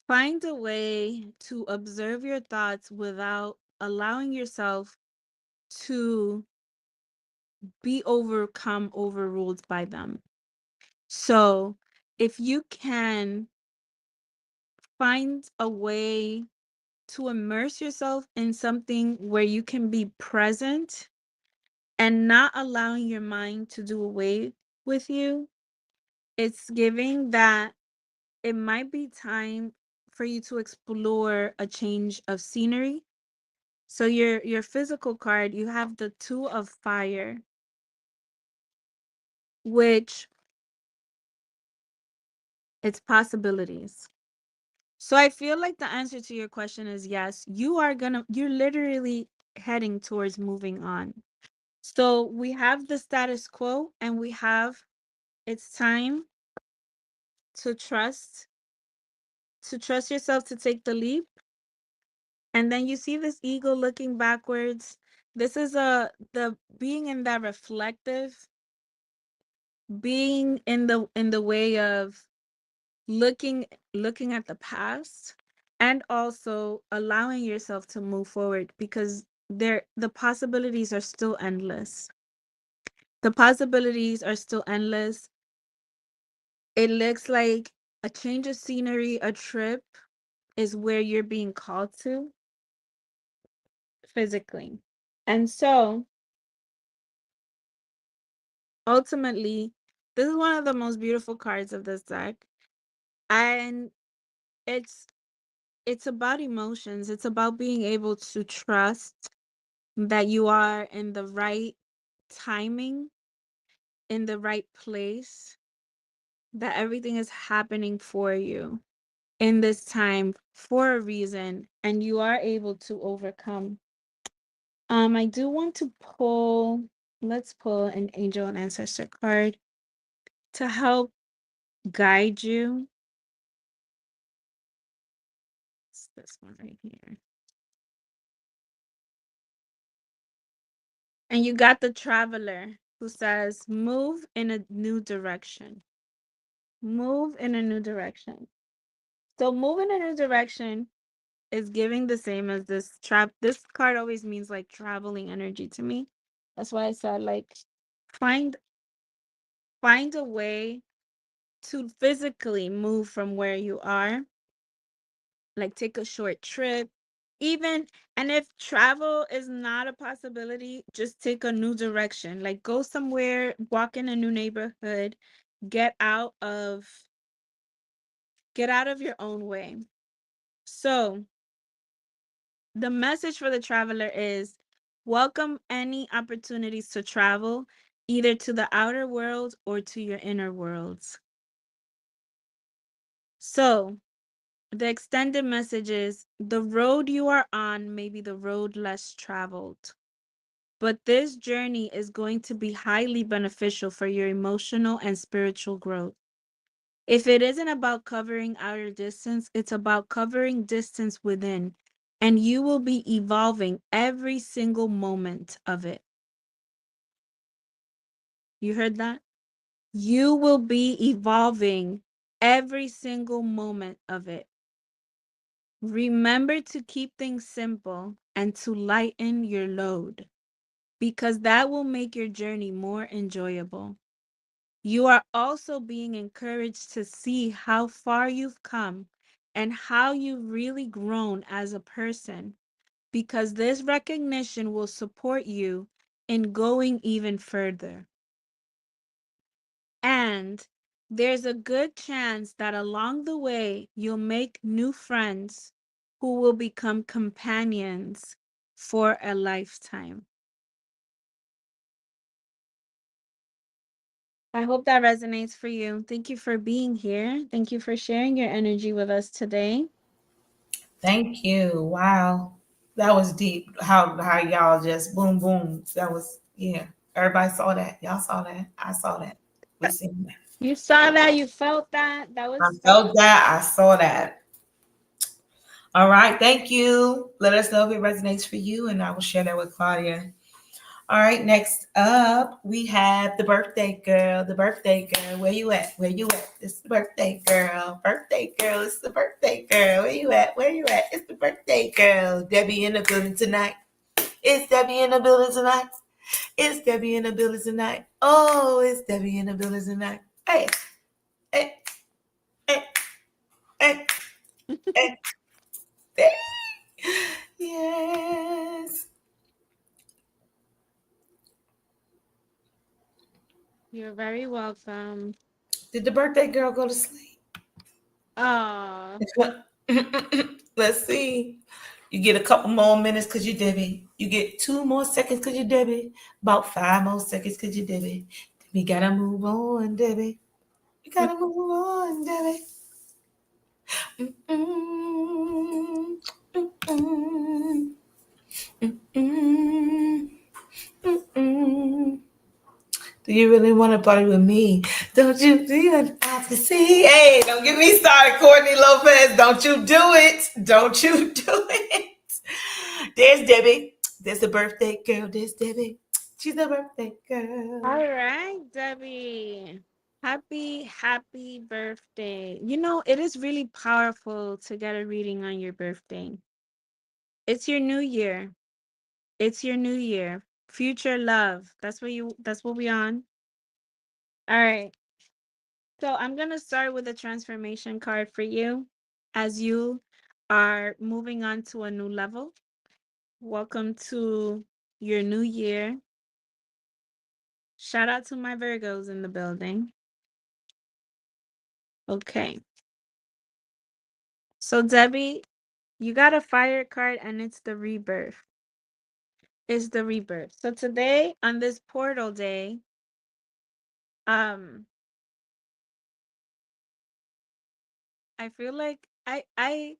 find a way to observe your thoughts without allowing yourself to be overruled by them. So if you can find a way to immerse yourself in something where you can be present and not allowing your mind to do away with you, it's giving that it might be time for you to explore a change of scenery. So your physical card, you have the 2 of fire, which it's possibilities. So I feel like the answer to your question is yes. You're literally heading towards moving on. So we have the status quo, and we have, it's time to trust yourself to take the leap. And then you see this eagle looking backwards. This is the being in that reflective, being in the way of looking looking at the past, and also allowing yourself to move forward, because the possibilities are still endless. The possibilities are still endless. It looks like a change of scenery, a trip is where you're being called to physically. And so ultimately, this is one of the most beautiful cards of this deck. And it's it's about emotions. It's about being able to trust that you are in the right timing, in the right place, that everything is happening for you in this time for a reason, and you are able to overcome. I do want to let's pull an angel and ancestor card to help guide you. It's this one right here. And you got the traveler who says, move in a new direction. Move in a new direction. So move in a new direction is giving the same as this trap. This card always means like traveling energy to me. That's why I said like find find a way to physically move from where you are, like take a short trip, even. And if travel is not a possibility, just take a new direction, like go somewhere, walk in a new neighborhood, get out of your own way. So the message for the traveler is welcome any opportunities to travel, either to the outer world or to your inner worlds. So the extended message is the road you are on may be the road less traveled, but this journey is going to be highly beneficial for your emotional and spiritual growth. If it isn't about covering outer distance, it's about covering distance within, and you will be evolving every single moment of it. You heard that? You will be evolving every single moment of it. Remember to keep things simple and to lighten your load, because that will make your journey more enjoyable. You are also being encouraged to see how far you've come and how you've really grown as a person, because this recognition will support you in going even further. And there's a good chance that along the way, you'll make new friends who will become companions for a lifetime. I hope that resonates for you. Thank you for being here. Thank you for sharing your energy with us today. Thank you. Wow. That was deep. How y'all just boom boom. That was, yeah. Everybody saw that. Y'all saw that. I saw that. We seen that. You saw that, you felt that. That I was felt that. I saw that. All right. Thank you. Let us know if it resonates for you, and I will share that with Claudia. All right. Next up, we have the birthday girl. The birthday girl. Where you at? Where you at? It's the birthday girl. Birthday girl. It's the birthday girl. Where you at? Where you at? It's the birthday girl. Debbie in the building tonight. It's Debbie in the building tonight. It's Debbie in the building tonight. Oh, it's Debbie in the building tonight. Hey, hey, hey, hey, hey. Hey. Yes. You're very welcome. Did the birthday girl go to sleep? Oh. Let's see. You get a couple more minutes because you Debbie. You get 2 more seconds because you Debbie. About 5 more seconds because you Debbie. We gotta move on, Debbie. We gotta move on, Debbie. Mm-mm. Mm-mm. Mm-mm. Mm-mm. Do you really want to party with me? Don't you do it? I can see. Hey, don't get me started, Courtney Lopez. Don't you do it. Don't you do it. There's Debbie. There's the birthday girl. There's Debbie. She's the birthday girl. All right, Debbie. Happy birthday. You know, it is really powerful to get a reading on your birthday. It's your new year. It's your new year. Future love. That's what we on. All right. So I'm gonna start with a transformation card for you as you are moving on to a new level. Welcome to your new year. Shout out to my Virgos in the building. Okay. So Debbie, you got a fire card and it's the rebirth. It's the rebirth. So today on this portal day, um I feel like I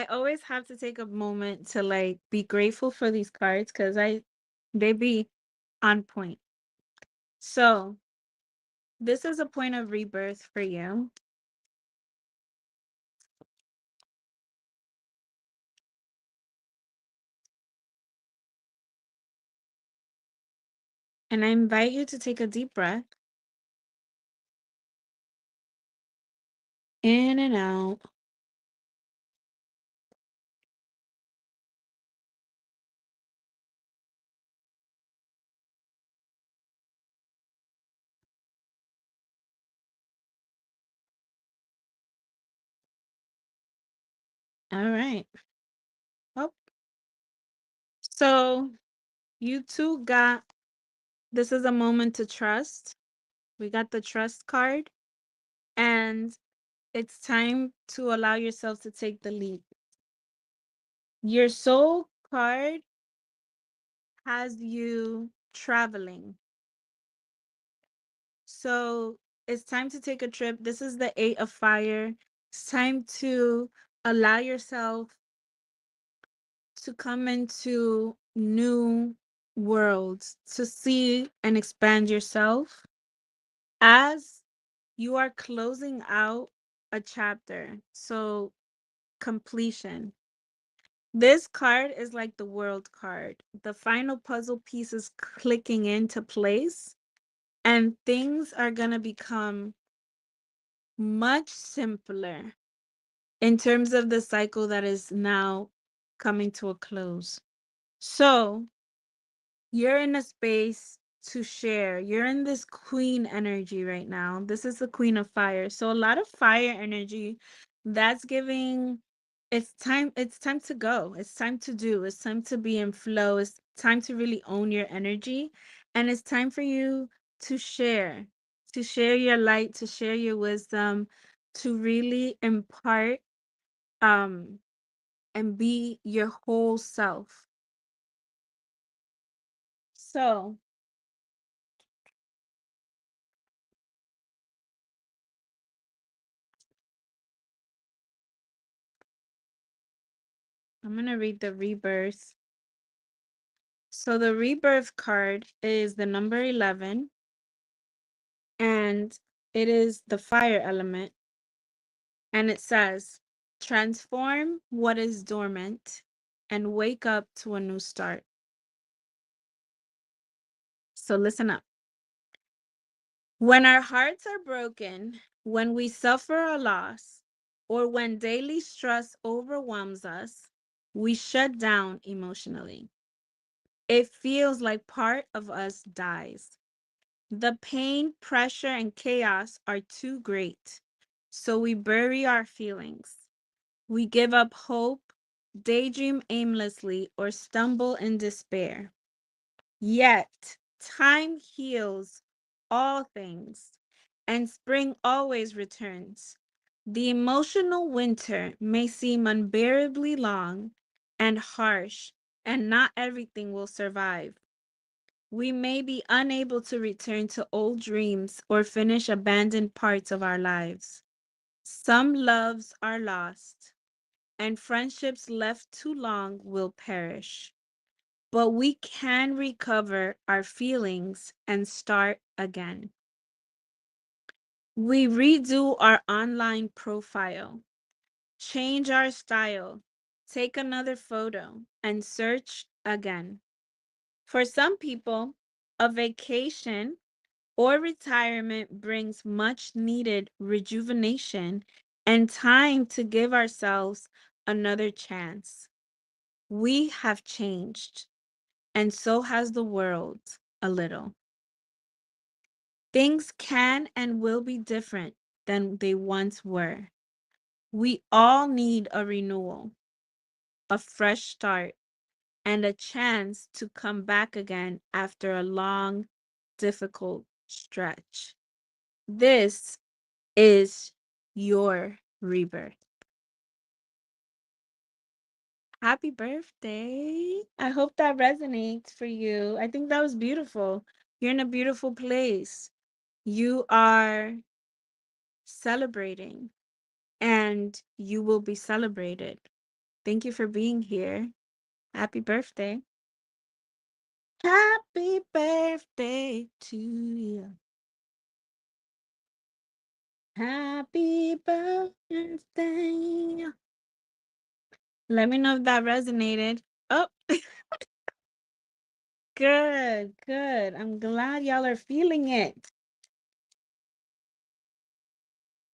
always have to take a moment to like be grateful for these cards because they be on point. So this is a point of rebirth for you. And I invite you to take a deep breath in and out. All right. Oh, so you two got this is a moment to trust. We got the trust card, and it's time to allow yourself to take the leap. Your soul card has you traveling. So it's time to take a trip. This is the 8 of fire. It's time to allow yourself to come into new worlds, to see and expand yourself as you are closing out a chapter. So, completion. This card is like the world card. The final puzzle pieces clicking into place, and things are going to become much simpler in terms of the cycle that is now coming to a close. So, you're in a space to share. You're in this queen energy right now. This is the queen of fire. So a lot of fire energy that's giving it's time to go. It's time to do. It's time to be in flow. It's time to really own your energy, and it's time for you to share. To share your light, to share your wisdom, to really impart um and be your whole self. So, I'm going to read the rebirth. So the rebirth card is the number 11, and it is the fire element. And it says, transform what is dormant and wake up to a new start. So listen up. When our hearts are broken, when we suffer a loss, or when daily stress overwhelms us, we shut down emotionally. It feels like part of us dies. The pain, pressure, and chaos are too great. So we bury our feelings. We give up hope, daydream aimlessly, or stumble in despair. Yet, time heals all things, and spring always returns. The emotional winter may seem unbearably long and harsh, and not everything will survive. We may be unable to return to old dreams or finish abandoned parts of our lives. Some loves are lost, and friendships left too long will perish. But we can recover our feelings and start again. We redo our online profile, change our style, take another photo, and search again. For some people, a vacation or retirement brings much needed rejuvenation and time to give ourselves another chance. We have changed, and so has the world a little. Things can and will be different than they once were. We all need a renewal, a fresh start, and a chance to come back again after a long, difficult stretch. This is your rebirth. Happy birthday. I hope that resonates for you. I think that was beautiful. You're in a beautiful place. You are celebrating, and you will be celebrated. Thank you for being here. Happy birthday. Happy birthday to you. Happy birthday. Let me know if that resonated. Oh, Good, good. I'm glad y'all are feeling it.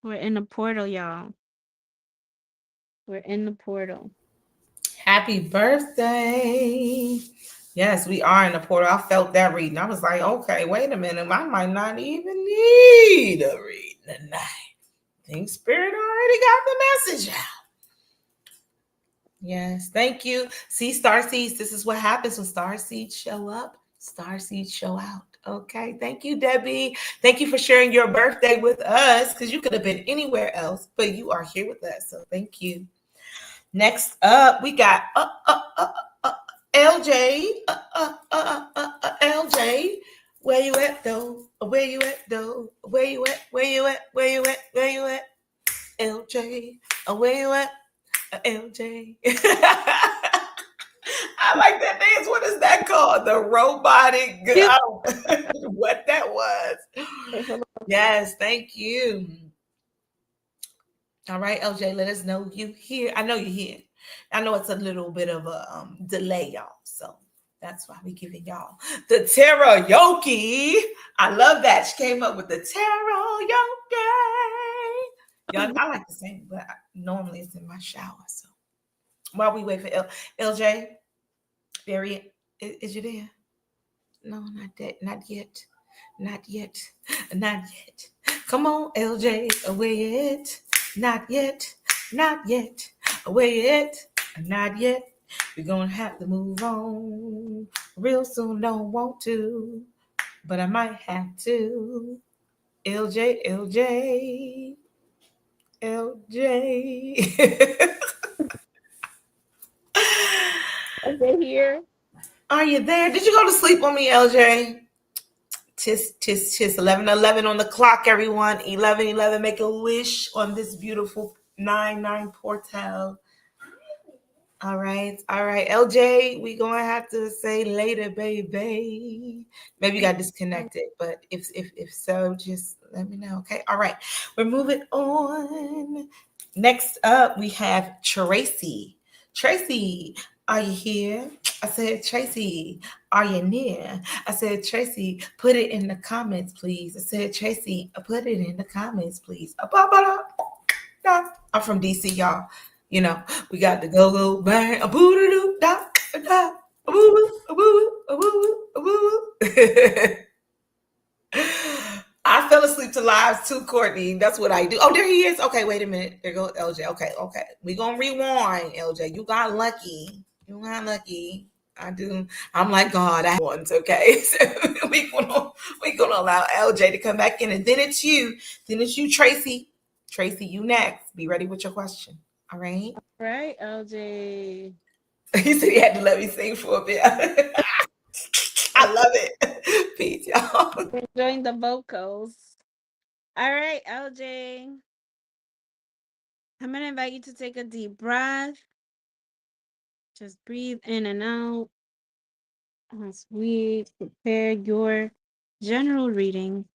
We're in the portal, y'all. We're in the portal. Happy birthday. Yes, we are in the portal. I felt that reading. I was like, okay, wait a minute. I might not even need a reading tonight. I think Spirit already got the message out. Yes, thank you. See, Starseeds, this is what happens when Starseeds show up. Starseeds show out. Okay, thank you, Debbie. Thank you for sharing your birthday with us because you could have been anywhere else, but you are here with us. So thank you. Next up, we got LJ. LJ. Where you at though? Where you at though? Where you at? Where you at? Where you at? Where you at? LJ. Where you at? LJ. I like that dance. What is that called? The robotic. What that was. Yes, thank you. All right, LJ, let us know you here. I know you're here. I know it's a little bit of a delay, y'all. So that's why we're giving y'all the karaoke. I love that. She came up with the karaoke. Y'all, I like to sing, but normally it's in my shower. So while we wait for LJ, Barry, is you there? No, not that. Not yet. Not yet. Not yet. Come on, LJ, away it. Not yet. Not yet. Away it. Not yet. We're gonna have to move on real soon. Don't want to, but I might have to. LJ, LJ, LJ. Are they here? Are you there? Did you go to sleep on me, LJ? Tis 11:11 on the clock, everyone. 11:11. Make a wish on this beautiful 9/9 portal. All right, LJ. We gonna have to say later, baby. Maybe you got disconnected, but if so, just let me know. Okay. All right, we're moving on. Next up, we have Tracy. Tracy, are you here? I said, Tracy, are you near? I said, Tracy, put it in the comments, please. I said, Tracy, put it in the comments, please. I'm from DC, y'all. You know, we got the go bang, a boo doo da da, a boo a boo a boo a boo. I fell asleep to lives too, Courtney. That's what I do. Oh, there he is. Okay, wait a minute. There goes LJ. Okay. We gonna rewind, LJ. You got lucky. You got lucky. I do. I'm like God. I want. Okay, so we gonna allow LJ to come back in, and then it's you. Then it's you, Tracy. Tracy, you next. Be ready with your question. All right. All right, LJ. He said he had to let me sing for a bit. I love it. Peace, y'all. Enjoying the vocals. All right, LJ. I'm going to invite you to take a deep breath. Just breathe in and out as we prepare your general reading.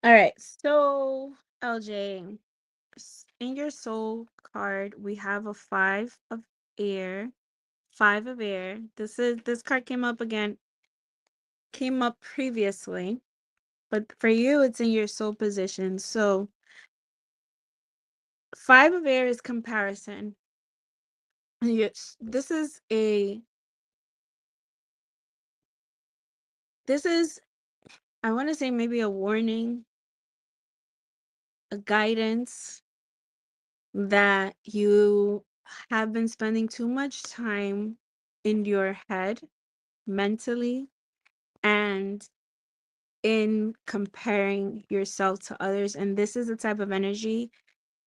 All right, so LJ, in your soul card, we have a 5 of air. 5 of air. This card came up previously, but for you, it's in your soul position. So 5 of air is comparison. Yes, this is, I want to say maybe a warning, a guidance that you have been spending too much time in your head mentally and in comparing yourself to others. And this is the type of energy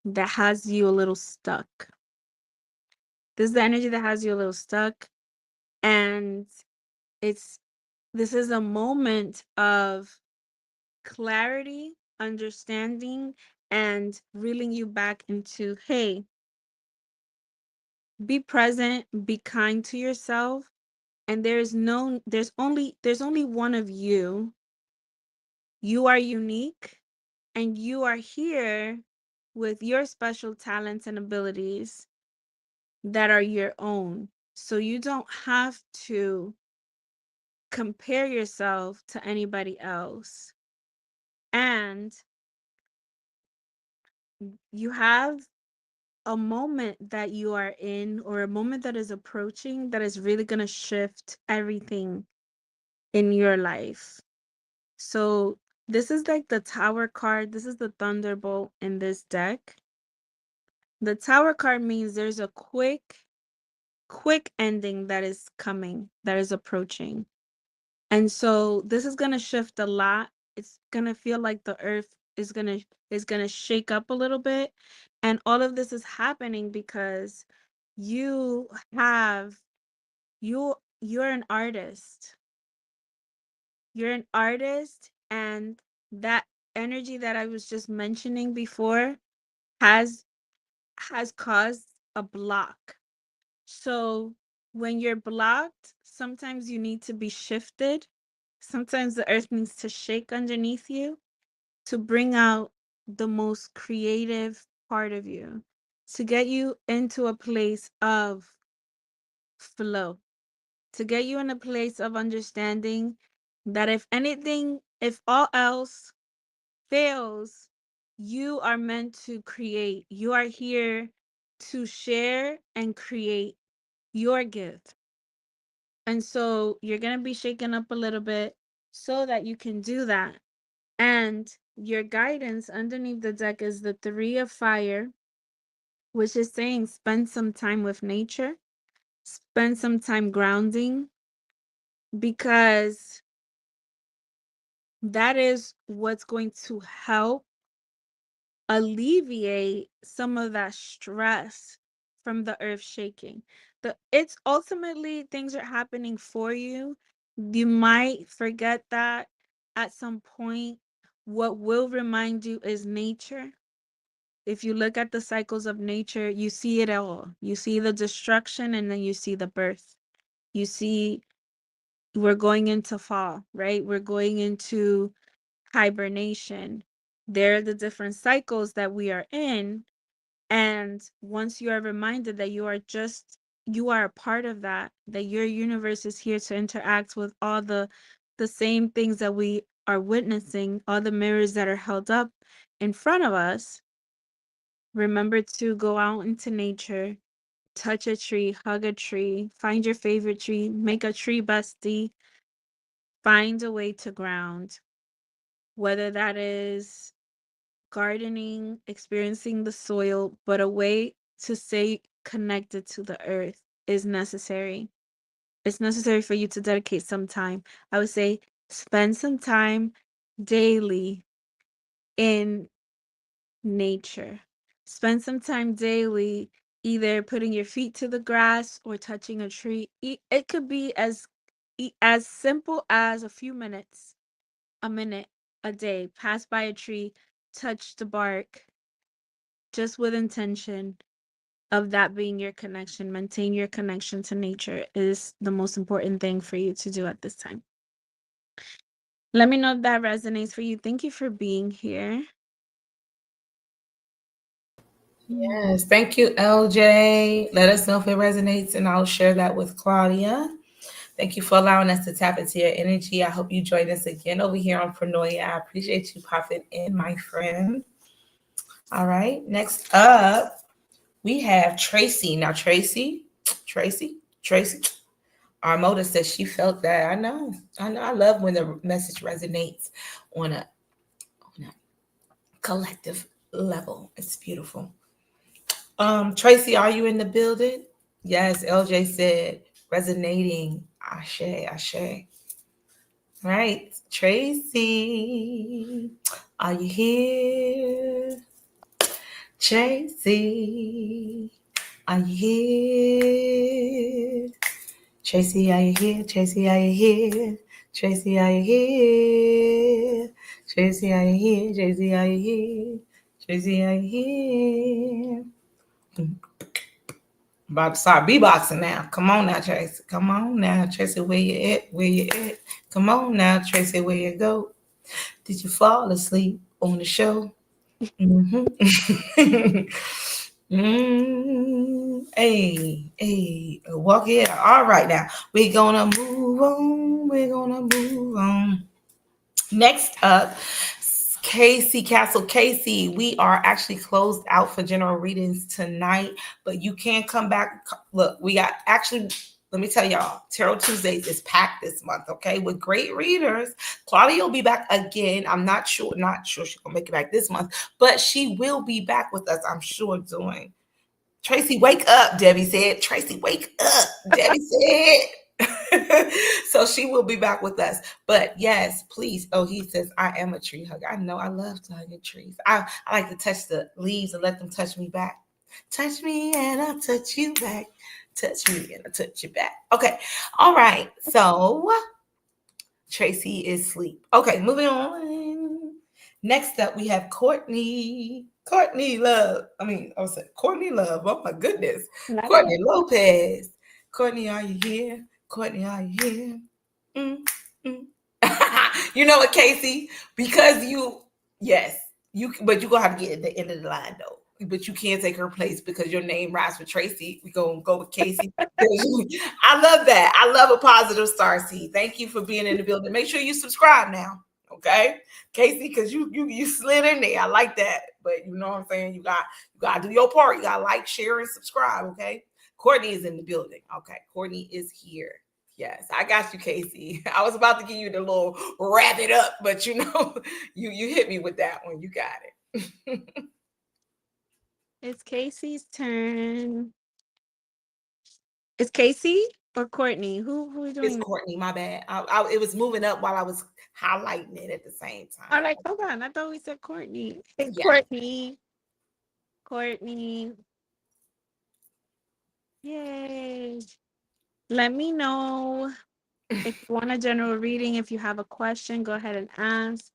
that has you a little stuck. This is the energy that has you a little stuck. And this is a moment of clarity, understanding, and reeling you back into, hey, be present, be kind to yourself. And there's only one of you. You are unique, and you are here with your special talents and abilities that are your own. So you don't have to compare yourself to anybody else. And you have a moment that you are in, or a moment that is approaching, that is really going to shift everything in your life. So this is like the Tower card. This is the Thunderbolt in this deck. The Tower card means there's a quick ending that is coming, that is approaching. And so this is going to shift a lot. It's going to feel like the earth is going to shake up a little bit. And all of this is happening because you have you're an artist. You're an artist, and that energy that I was just mentioning before has caused a block. So when you're blocked, sometimes you need to be shifted. Sometimes the earth needs to shake underneath you to bring out the most creative part of you, to get you into a place of flow, to get you in a place of understanding that if all else fails, you are meant to create. You are here to share and create your gift. And so you're going to be shaken up a little bit so that you can do that. And your guidance underneath the deck is the Three of Fire, which is saying spend some time with nature, spend some time grounding, because that is what's going to help alleviate some of that stress from the earth shaking. It's ultimately, things are happening for you. You might forget that at some point. What will remind you is nature. If you look at the cycles of nature, you see it all. You see the destruction, and then you see the birth. You see, we're going into fall, right? We're going into hibernation. There are the different cycles that we are in. And once you are reminded that you are a part of that, that your universe is here to interact with all the same things that we are witnessing, all the mirrors that are held up in front of us, remember to go out into nature, touch a tree, hug a tree, find your favorite tree, make a tree bestie, find a way to ground, whether that is gardening, experiencing the soil, but a way to stay connected to the earth is necessary. It's necessary for you to dedicate some time. I would say spend some time daily in nature. Spend some time daily either putting your feet to the grass or touching a tree. It could be as simple as a few minutes, a minute a day. Pass by a tree, touch the bark, just with intention of that being your connection. Maintain your connection to nature is the most important thing for you to do at this time. Let me know if that resonates for you. Thank you for being here. Yes, thank you, LJ. Let us know if it resonates, and I'll share that with Claudia. Thank you for allowing us to tap into your energy. I hope you join us again over here on Pronoia. I appreciate you popping in, my friend. All right, next up, we have Tracy. Now, Tracy, Armota says she felt that. I know. I love when the message resonates on a collective level. It's beautiful. Tracy, are you in the building? Yes, LJ said resonating. Ashe, ashe. Right, Tracy, are you here? Tracy. Are you here? Tracy, are you here? Tracy, are you here? Tracy, are you here? Tracy, are you here? Tracy, are you here? Tracy, are you here? About to start beatboxing now. Come on now, Tracy. Come on now, Tracy. Where you at? Where you at? Come on now, Tracy. Where you go? Did you fall asleep on the show? Mm-hmm. Hey, walk it out. All right, now we're gonna move on. We're gonna move on. Next up, Casey Castle. Casey, we are actually closed out for general readings tonight, but you can come back. Look, we got actually. Let me tell y'all, Tarot Tuesdays is packed this month, okay, with great readers. Claudia will be back again. I'm not sure she's gonna make it back this month, but she will be back with us, I'm sure, doing. Tracy, wake up, Debbie said. Tracy, wake up, Debbie said. So she will be back with us. But yes, please. Oh, he says, I am a tree hugger. I know I love to hug trees. I like to touch the leaves and let them touch me back. Touch me and I'll touch you back. Touch me and I'll touch you back. Okay. All right. So Tracy is asleep. Okay, moving on. Next up, we have Courtney. Courtney Love. I was saying Courtney Love. Oh my goodness. Courtney Lopez. Courtney, are you here? Courtney, are you here? You know what, Casey? Because yes, but you're gonna have to get at the end of the line though. But you can't take her place because your name rhymes with Tracy. We're gonna go with Casey. I love that. I love a positive Starseed. Thank you for being in the building. Make sure you subscribe now. Okay, Casey, because you slid in there. I like that. But you know what I'm saying? You gotta do your part. You gotta like, share, and subscribe. Okay. Courtney is in the building. Okay, Courtney is here. Yes, I got you, Casey. I was about to give you the little wrap it up, but you hit me with that one. You got it. It's Casey's turn. Is Casey or Courtney? Who are we doing? It's Courtney. My bad. It was moving up while I was highlighting it at the same time. I'm like, hold on. I thought we said Courtney. Hey, yeah. Courtney. Yay. Let me know if you want a general reading. If you have a question, go ahead and ask.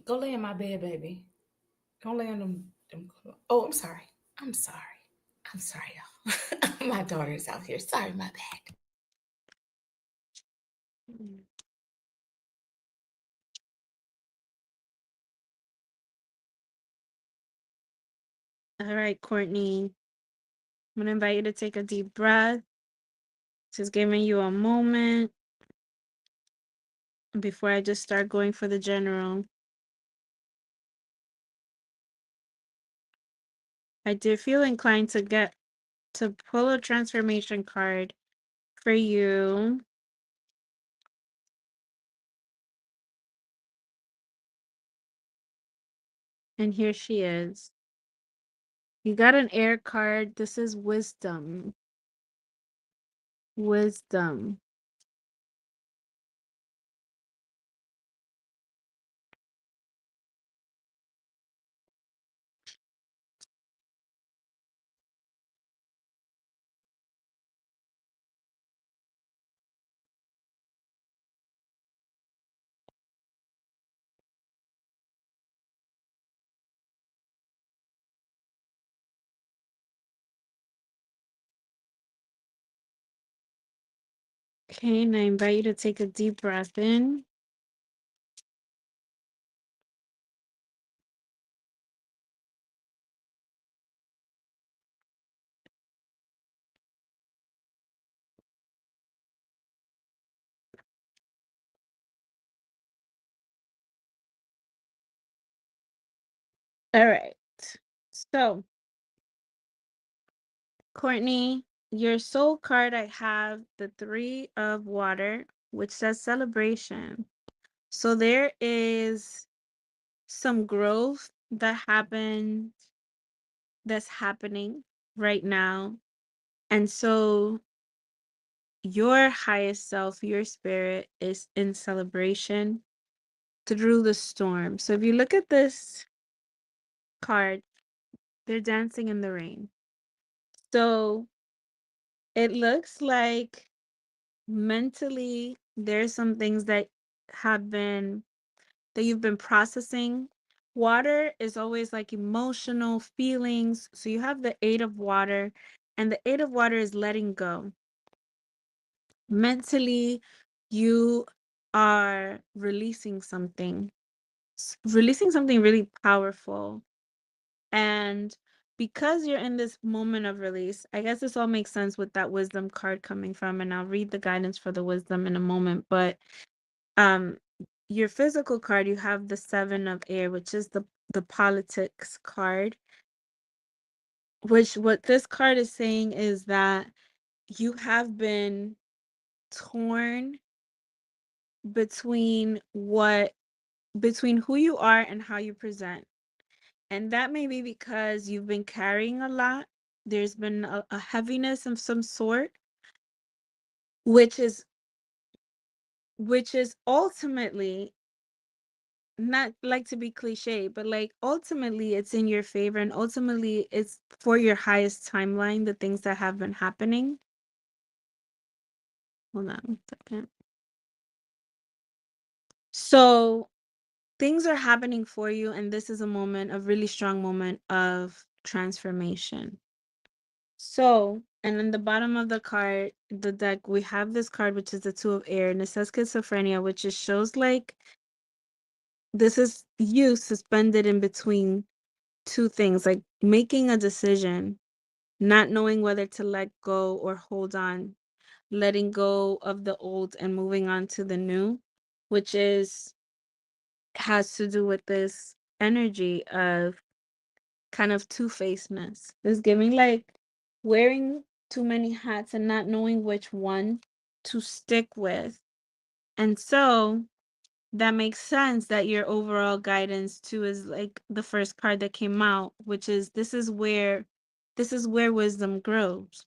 Go lay in my bed, baby. Don't lay on them. Oh, I'm sorry. I'm sorry, y'all. My daughter's out here. Sorry, my bad. All right, Courtney. I'm going to invite you to take a deep breath. Just giving you a moment before I just start going for the general. I did feel inclined to pull a transformation card for you. And here she is. You got an air card. This is wisdom. Wisdom. Okay, and I invite you to take a deep breath in. All right. So, Courtney, your soul card, I have the 3 of water, which says celebration. So there is some growth that happened that's happening right now. And so your highest self, your spirit is in celebration through the storm. So if you look at this card, they're dancing in the rain. So it looks like mentally there's some things that have been that you've been processing. Water is always like emotional feelings. So you have the 8 of water, and the 8 of water is letting go. Mentally, you are releasing something really powerful. And because you're in this moment of release, I guess this all makes sense with that wisdom card coming from, and I'll read the guidance for the wisdom in a moment. But um your physical card, you have the 7 of air, which is the politics card, which what this card is saying is that you have been torn between who you are and how you present. And that may be because you've been carrying a lot. There's been a heaviness of some sort, which is ultimately, not like to be cliche, but like ultimately it's in your favor, and ultimately it's for your highest timeline, the things that have been happening. Hold on 1 second. So things are happening for you, and this is a moment, a really strong moment of transformation. So, and in the bottom of the card, the deck, we have this card, which is the 2 of air, and it says schizophrenia, which just shows like this is you suspended in between two things, like making a decision, not knowing whether to let go or hold on, letting go of the old and moving on to the new, which has to do with this energy of kind of two-facedness. It's giving like wearing too many hats and not knowing which one to stick with. And so that makes sense that your overall guidance too is like the first card that came out, which is this is where wisdom grows.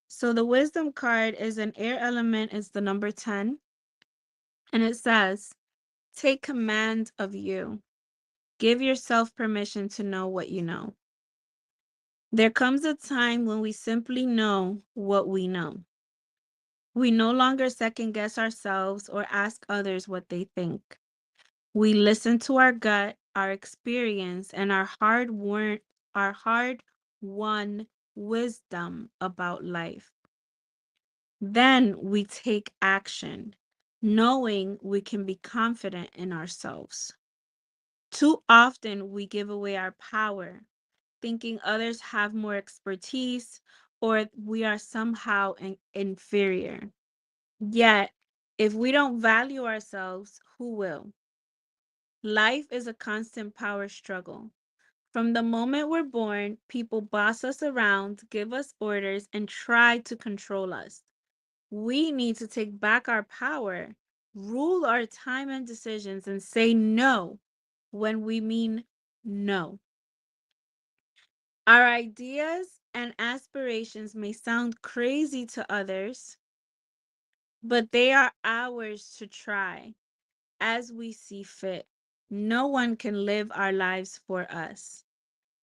So the wisdom card is an air element, it's the number 10, and it says, take command of you. Give yourself permission to know what you know. There comes a time when we simply know what we know. We no longer second guess ourselves or ask others what they think. We listen to our gut, our experience, and our hard-won wisdom about life. Then we take action, knowing we can be confident in ourselves. Too often we give away our power, thinking others have more expertise or we are somehow inferior. Yet, if we don't value ourselves, who will? Life is a constant power struggle. From the moment we're born, people boss us around, give us orders, and try to control us. We need to take back our power, rule our time and decisions, and say no when we mean no. Our ideas and aspirations may sound crazy to others, but they are ours to try as we see fit. No one can live our lives for us.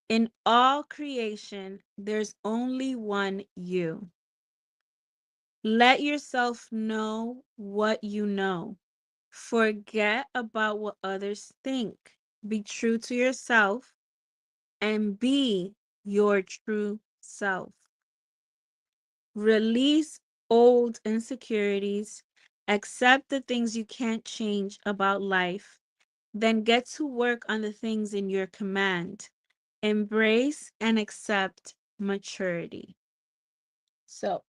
In all creation, there's only one you. Let yourself know what you know. Forget about what others think. Be true to yourself and be your true self. Release old insecurities. Accept the things you can't change about life. Then get to work on the things in your command. Embrace and accept maturity. So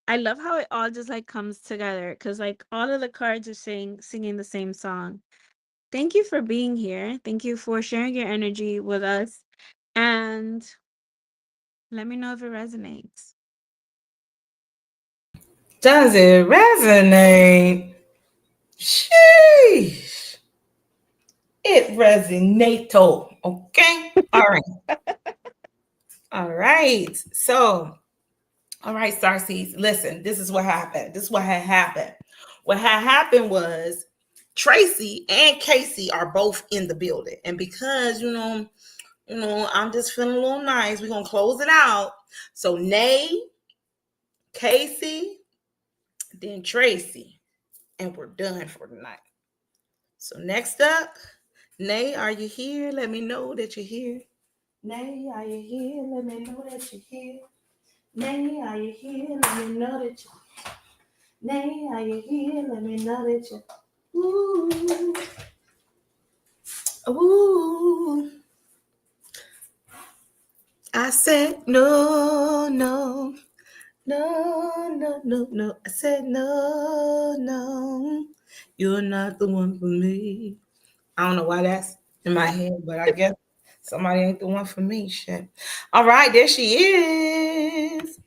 I love how it all just like comes together because like all of the cards are singing the same song. Thank you for being here. Thank you for sharing your energy with us. And let me know if it resonates. Does it resonate? Sheesh. It resonato. Okay. All right. All right. So, all right, Starseeds, listen, this is what happened. This is what had happened. What had happened was Tracy and Casey are both in the building. And because, I'm just feeling a little nice, we're going to close it out. So, Nay, Casey, then Tracy, and we're done for tonight. So, next up, Nay, are you here? Let me know that you're here. Nay, are you here? Let me know that you're here. Nay, are you here? Let me know that you're Nay, are you here? Let me know that you. Ooh, ooh. I said no, no, no, no, no, no. I said no, no. You're not the one for me. I don't know why that's in my head, but I guess somebody ain't the one for me. Shit. All right, there she is.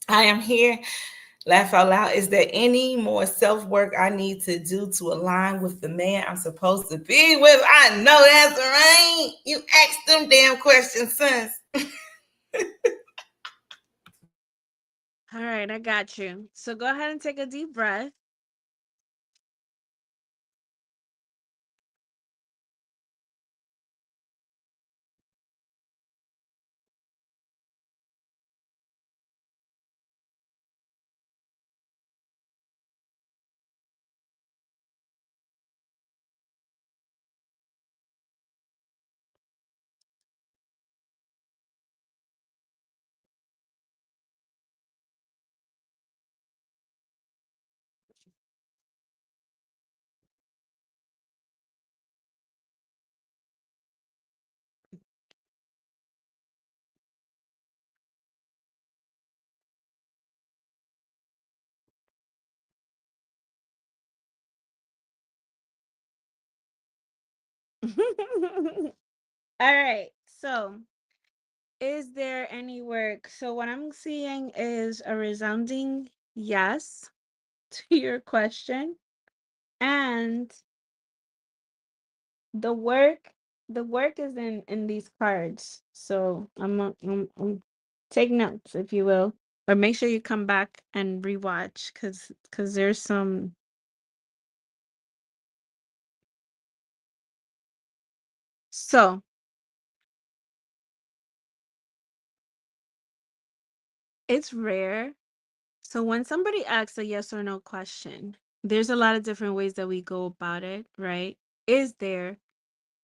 I am here. Laugh out loud. Is there any more self work I need to do to align with the man I'm supposed to be with? I know that's right. You asked them damn questions, sons. All right, I got you. So go ahead and take a deep breath. All right. So, is there any work? So, what I'm seeing is a resounding yes to your question. And the work, the work is in these cards. So, I'm take notes if you will, or make sure you come back and rewatch cuz there's some. So, it's rare. So when somebody asks a yes or no question, there's a lot of different ways that we go about it, right? Is there?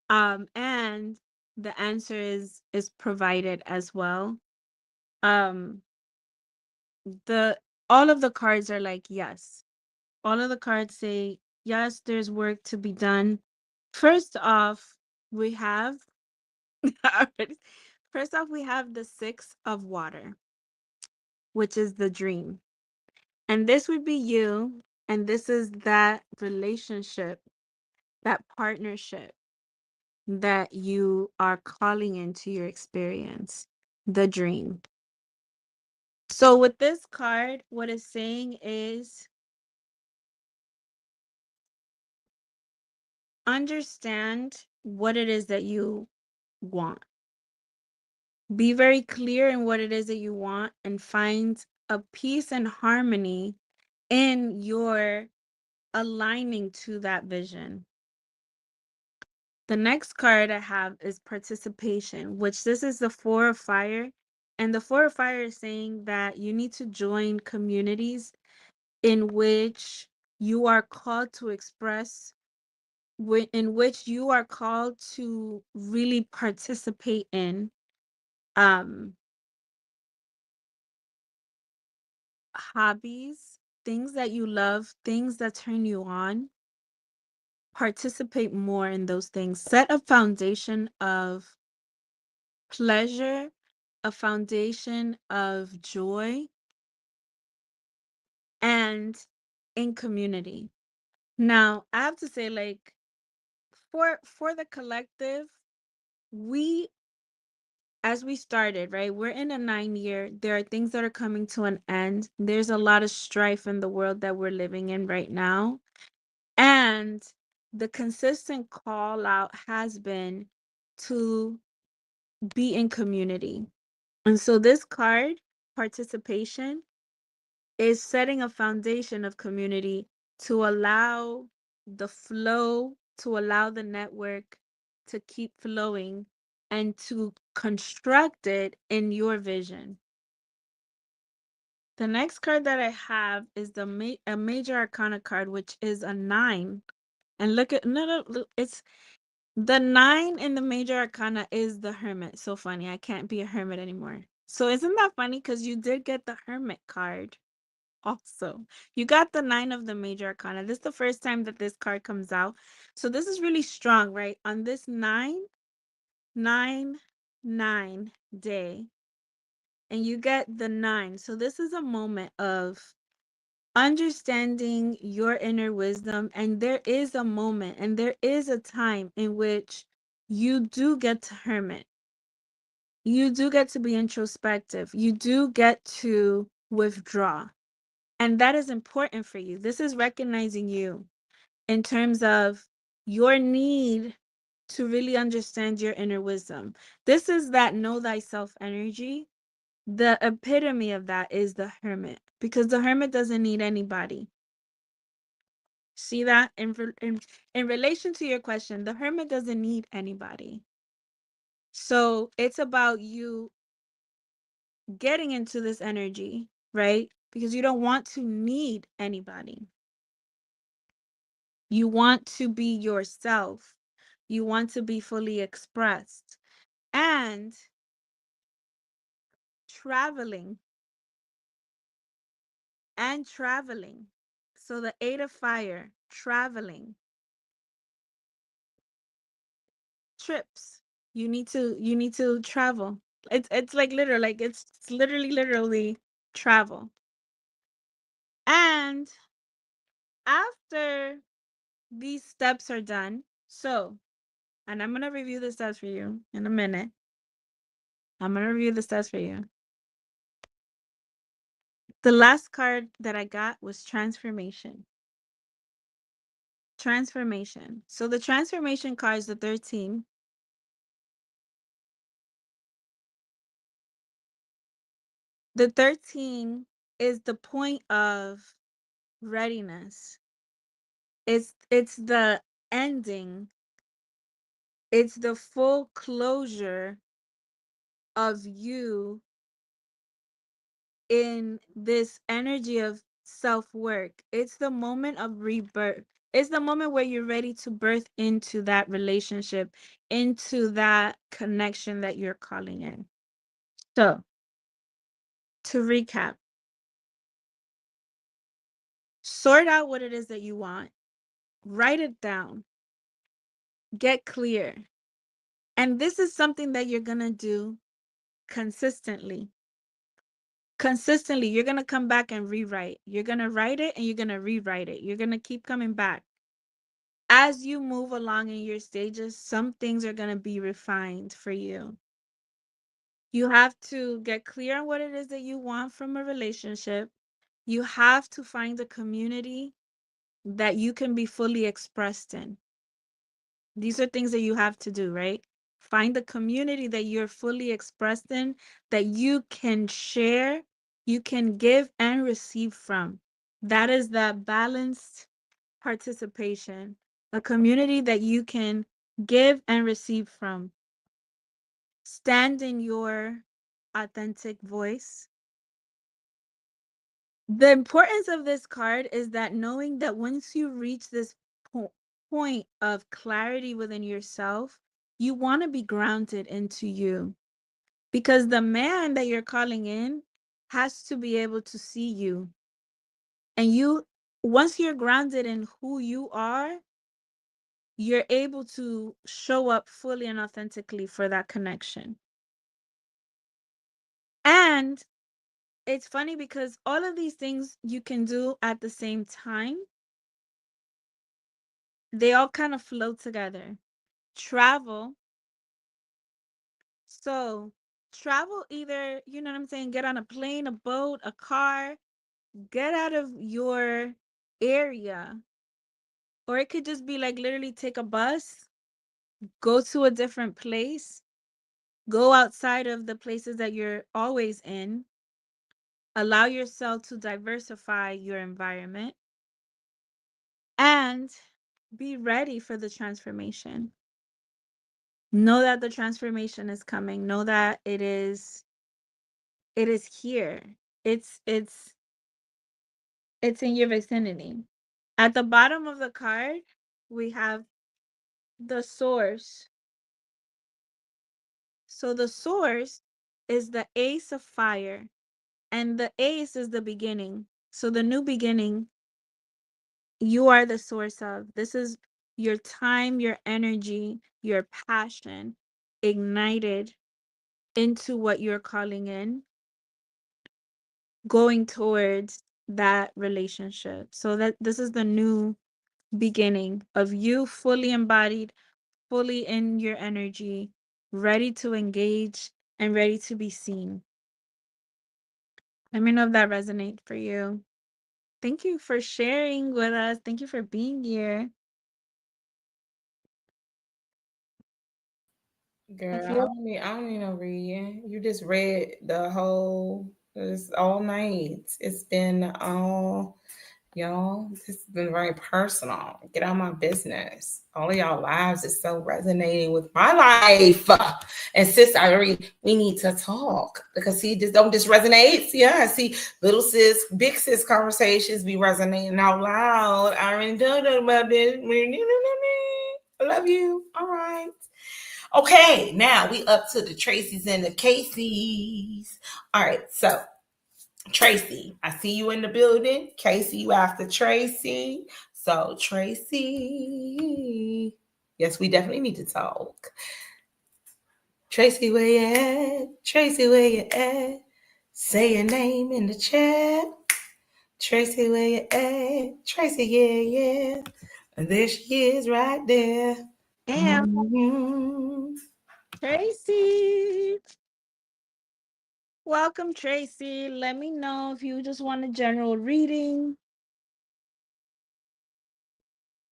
And the answer is provided as well. Um, the all of the cards are like yes. All of the cards say yes, there's work to be done. First off, we have first off we have the 6 of water, which is the dream. And this would be you. And this is that relationship, that partnership that you are calling into your experience, the dream. So, with this card, what it's saying is understand what it is that you want. Be very clear in what it is that you want and find a peace and harmony in your aligning to that vision. The next card I have is participation, which this is the 4 of fire. And the 4 of fire is saying that you need to join communities in which you are called to express, in which you are called to really participate in um, hobbies, things that you love, things that turn you on. Participate more in those things. Set a foundation of pleasure, a foundation of joy, and in community. Now, I have to say, like, for the collective, we as we started, right? We're in a 9 year. There are things that are coming to an end. There's a lot of strife in the world that we're living in right now. And the consistent call out has been to be in community. And so this card, participation, is setting a foundation of community to allow the flow, to allow the network to keep flowing and to construct it in your vision. The next card that I have is a major arcana card, which is a 9. And look at it's the 9 in the major arcana is the hermit. So funny, I can't be a hermit anymore. So isn't that funny? Because you did get the hermit card. Also, you got the 9 of the major arcana. This is the first time that this card comes out. So this is really strong, right? On this 9 day, and you get the 9. So this is a moment of understanding your inner wisdom. And there is a moment and there is a time in which you do get to hermit. You do get to be introspective. You do get to withdraw. And that is important for you. This is recognizing you in terms of your need to really understand your inner wisdom. This is that know thyself energy. The epitome of that is the hermit, because the hermit doesn't need anybody. See that? In relation to your question, the hermit doesn't need anybody. So it's about you getting into this energy, right? Because you don't want to need anybody. You want to be yourself. You want to be fully expressed. And traveling. So the 8 of fire, traveling. Trips. You need to travel. It's like literal, like it's literally travel. And after these steps are done, and I'm gonna review the steps for you in a minute. I'm gonna review the steps for you. The last card that I got was transformation. Transformation. So the transformation card is the 13. The 13 is the point of readiness. It's the ending. It's the full closure of you in this energy of self-work. It's the moment of rebirth. It's the moment where you're ready to birth into that relationship, into that connection that you're calling in. So, to recap, sort out what it is that you want, write it down, get clear. And this is something that you're going to do consistently. Consistently, you're going to come back and rewrite. You're going to write it and you're going to rewrite it. You're going to keep coming back. As you move along in your stages, some things are going to be refined for you. You have to get clear on what it is that you want from a relationship. You have to find a community that you can be fully expressed in. These are things that you have to do, right? Find the community that you're fully expressed in, that you can share, you can give and receive from. That is that balanced participation, a community that you can give and receive from. Stand in your authentic voice. The importance of this card is that knowing that once you reach this point of clarity within yourself, you want to be grounded into you, because the man that you're calling in has to be able to see you. And once you're grounded in who you are, you're able to show up fully and authentically for that connection. And it's funny because all of these things you can do at the same time, they all kind of flow together. Travel. So, travel either, you know what I'm saying, get on a plane, a boat, a car, get out of your area Or it could just be like literally take a bus, go to a different place, go outside of the places that you're always in, allow yourself to diversify your environment, and be ready for the transformation. Know that the transformation is coming. Know that it is here. It's it's it's in your vicinity. At the bottom of the card, we have the source. So the source is the ace of fire, and the ace is the beginning. So the new beginning, you are the source of. This is your time, your energy, your passion ignited into what you're calling in, going towards that relationship. So that this is the new beginning of you fully embodied, fully in your energy, ready to engage and ready to be seen. Let me know if that resonates for you. Thank you for sharing with us. Thank you for being here. If Girl, you I don't need no reading. You just read the whole, it's all night. It's been all, y'all, this has been very personal. Get out of my business. All of y'all lives is so resonating with my life. And sis, we need to talk because see, just don't just resonate. Yeah, I see little sis, big sis conversations be resonating out loud. I already done about this. I love you. All right. Okay, now we up to the Tracy's and the Casey's. All right, so Tracy, I see you in the building. Casey, you after Tracy. So Tracy, yes, we definitely need to talk. Tracy, where you at? Tracy, where you at? Say your name in the chat. Tracy, where you at? Tracy, yeah, yeah. And there she is right there. am Mm-hmm. Tracy. Welcome, Tracy. Let me know if you just want a general reading.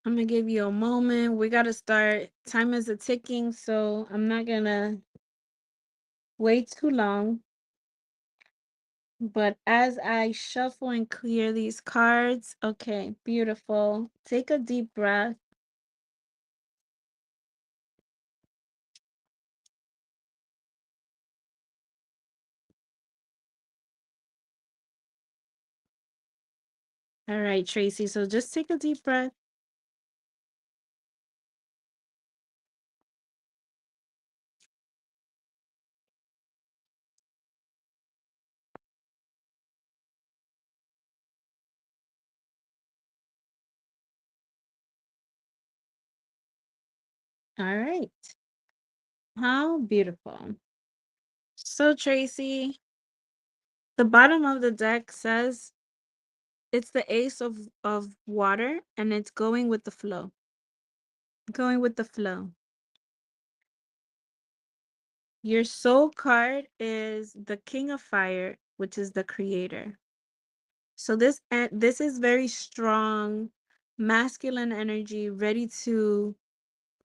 I'm gonna give you a moment. We gotta start. Time is a ticking, so I'm not gonna wait too long. But as I shuffle and clear these cards, okay, beautiful. Take a deep breath. All right, Tracy. So just take a deep breath. All right. How beautiful. So, Tracy, the bottom of the deck says it's the ace of water and it's going with the flow. Going with the flow. Your soul card is the king of fire, which is the creator. So this is very strong masculine energy, ready to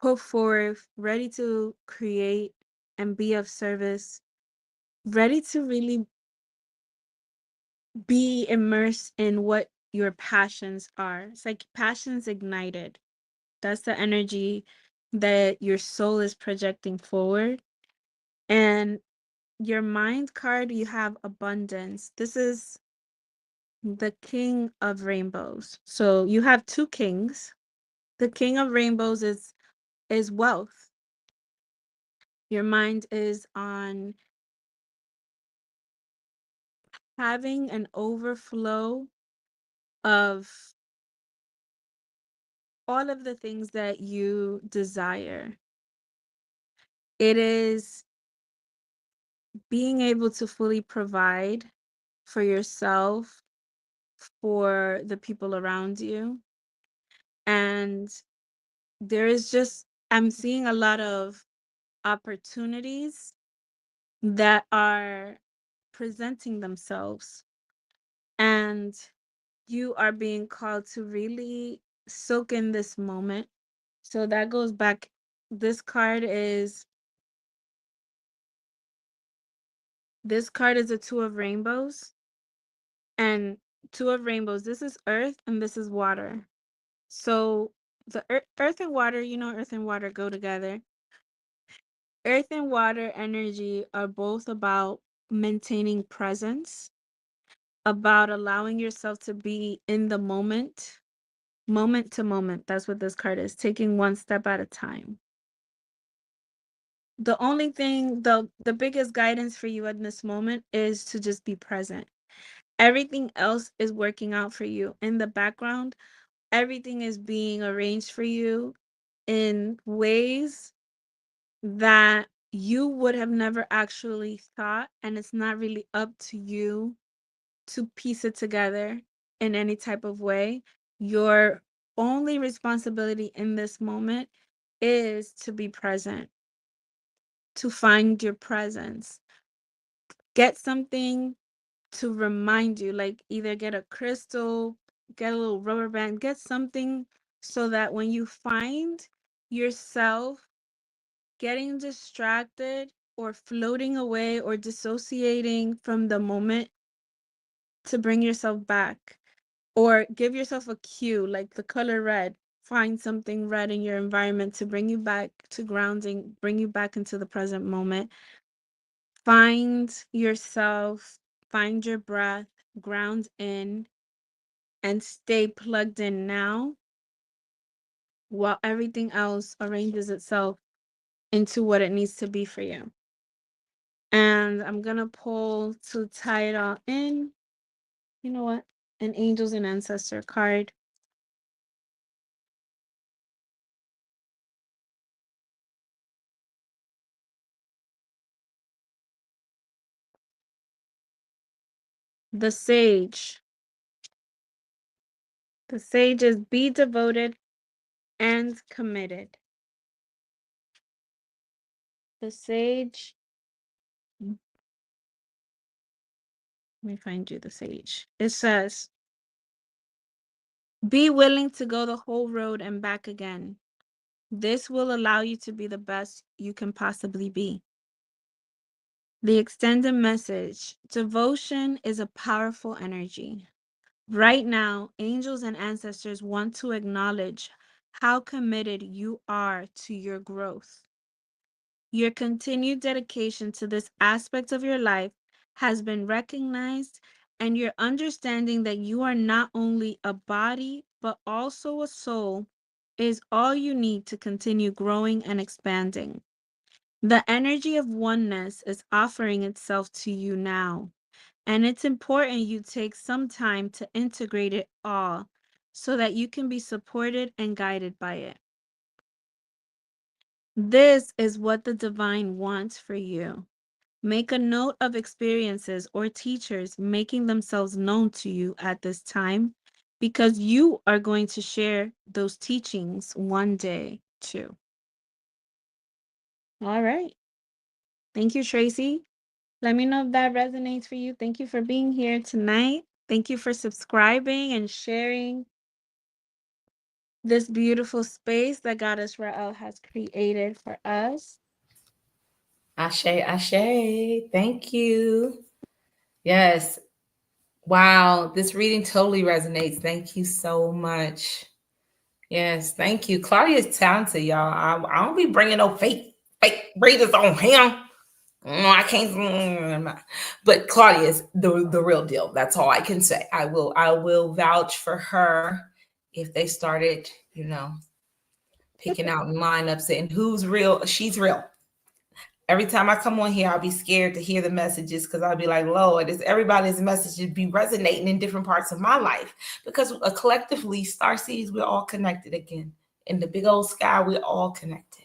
put forth, ready to create and be of service, ready to really be immersed in what your passions are. It's like passions ignited. That's the energy that your soul is projecting forward. And your mind card, you have abundance. This is the king of rainbows. So you have two kings. The king of rainbows is wealth. Your mind is on having an overflow of all of the things that you desire. It is being able to fully provide for yourself, for the people around you. And there is just, I'm seeing a lot of opportunities that are presenting themselves. And you are being called to really soak in this moment. So that goes back. This card is a two of rainbows. And two of rainbows. This is earth and this is water. So the earth and water, earth and water go together. Earth and water energy are both about maintaining presence, about allowing yourself to be in the moment, moment to moment. That's what this card is, taking one step at a time. The only thing, the biggest guidance for you in this moment is to just be present. Everything else is working out for you in the background. Everything is being arranged for you in ways that you would have never actually thought, and it's not really up to you to piece it together in any type of way. Your only responsibility in this moment is to be present, to find your presence. Get something to remind you, like either get a crystal, get a little rubber band, get something so that when you find yourself getting distracted or floating away or dissociating from the moment, to bring yourself back, or give yourself a cue like the color red. Find something red in your environment to bring you back to grounding, bring you back into the present moment. Find yourself, find your breath, ground in, and stay plugged in now while everything else arranges itself into what it needs to be for you. And I'm going to pull to tie it all in. You know what? An Angels and Ancestor card. The Sage. The Sage is be devoted and committed. The Sage. Let me find you the Sage. It says, be willing to go the whole road and back again. This will allow you to be the best you can possibly be. The extended message. Devotion is a powerful energy. Right now, angels and ancestors want to acknowledge how committed you are to your growth. Your continued dedication to this aspect of your life has been recognized, and your understanding that you are not only a body, but also a soul is all you need to continue growing and expanding. The energy of oneness is offering itself to you now, and it's important you take some time to integrate it all so that you can be supported and guided by it. This is what the divine wants for you. Make a note of experiences or teachers making themselves known to you at this time, because you are going to share those teachings one day too. All right. Thank you, Tracy. Let me know if that resonates for you. Thank you for being here tonight. Thank you for subscribing and sharing this beautiful space that Goddess Rael has created for us. Ashe, Ashe. Thank you. Yes. Wow. This reading totally resonates. Thank you so much. Yes. Thank you. Claudia is talented, y'all. I don't be bringing no fake readers on him. I can't. But Claudia is the real deal. That's all I can say. I will vouch for her if they started, picking out lineups and who's real. She's real. Every time I come on here, I'll be scared to hear the messages because I'll be like, Lord, is everybody's messages be resonating in different parts of my life? Because collectively, Starseeds, we're all connected again. In the big old sky, we're all connected.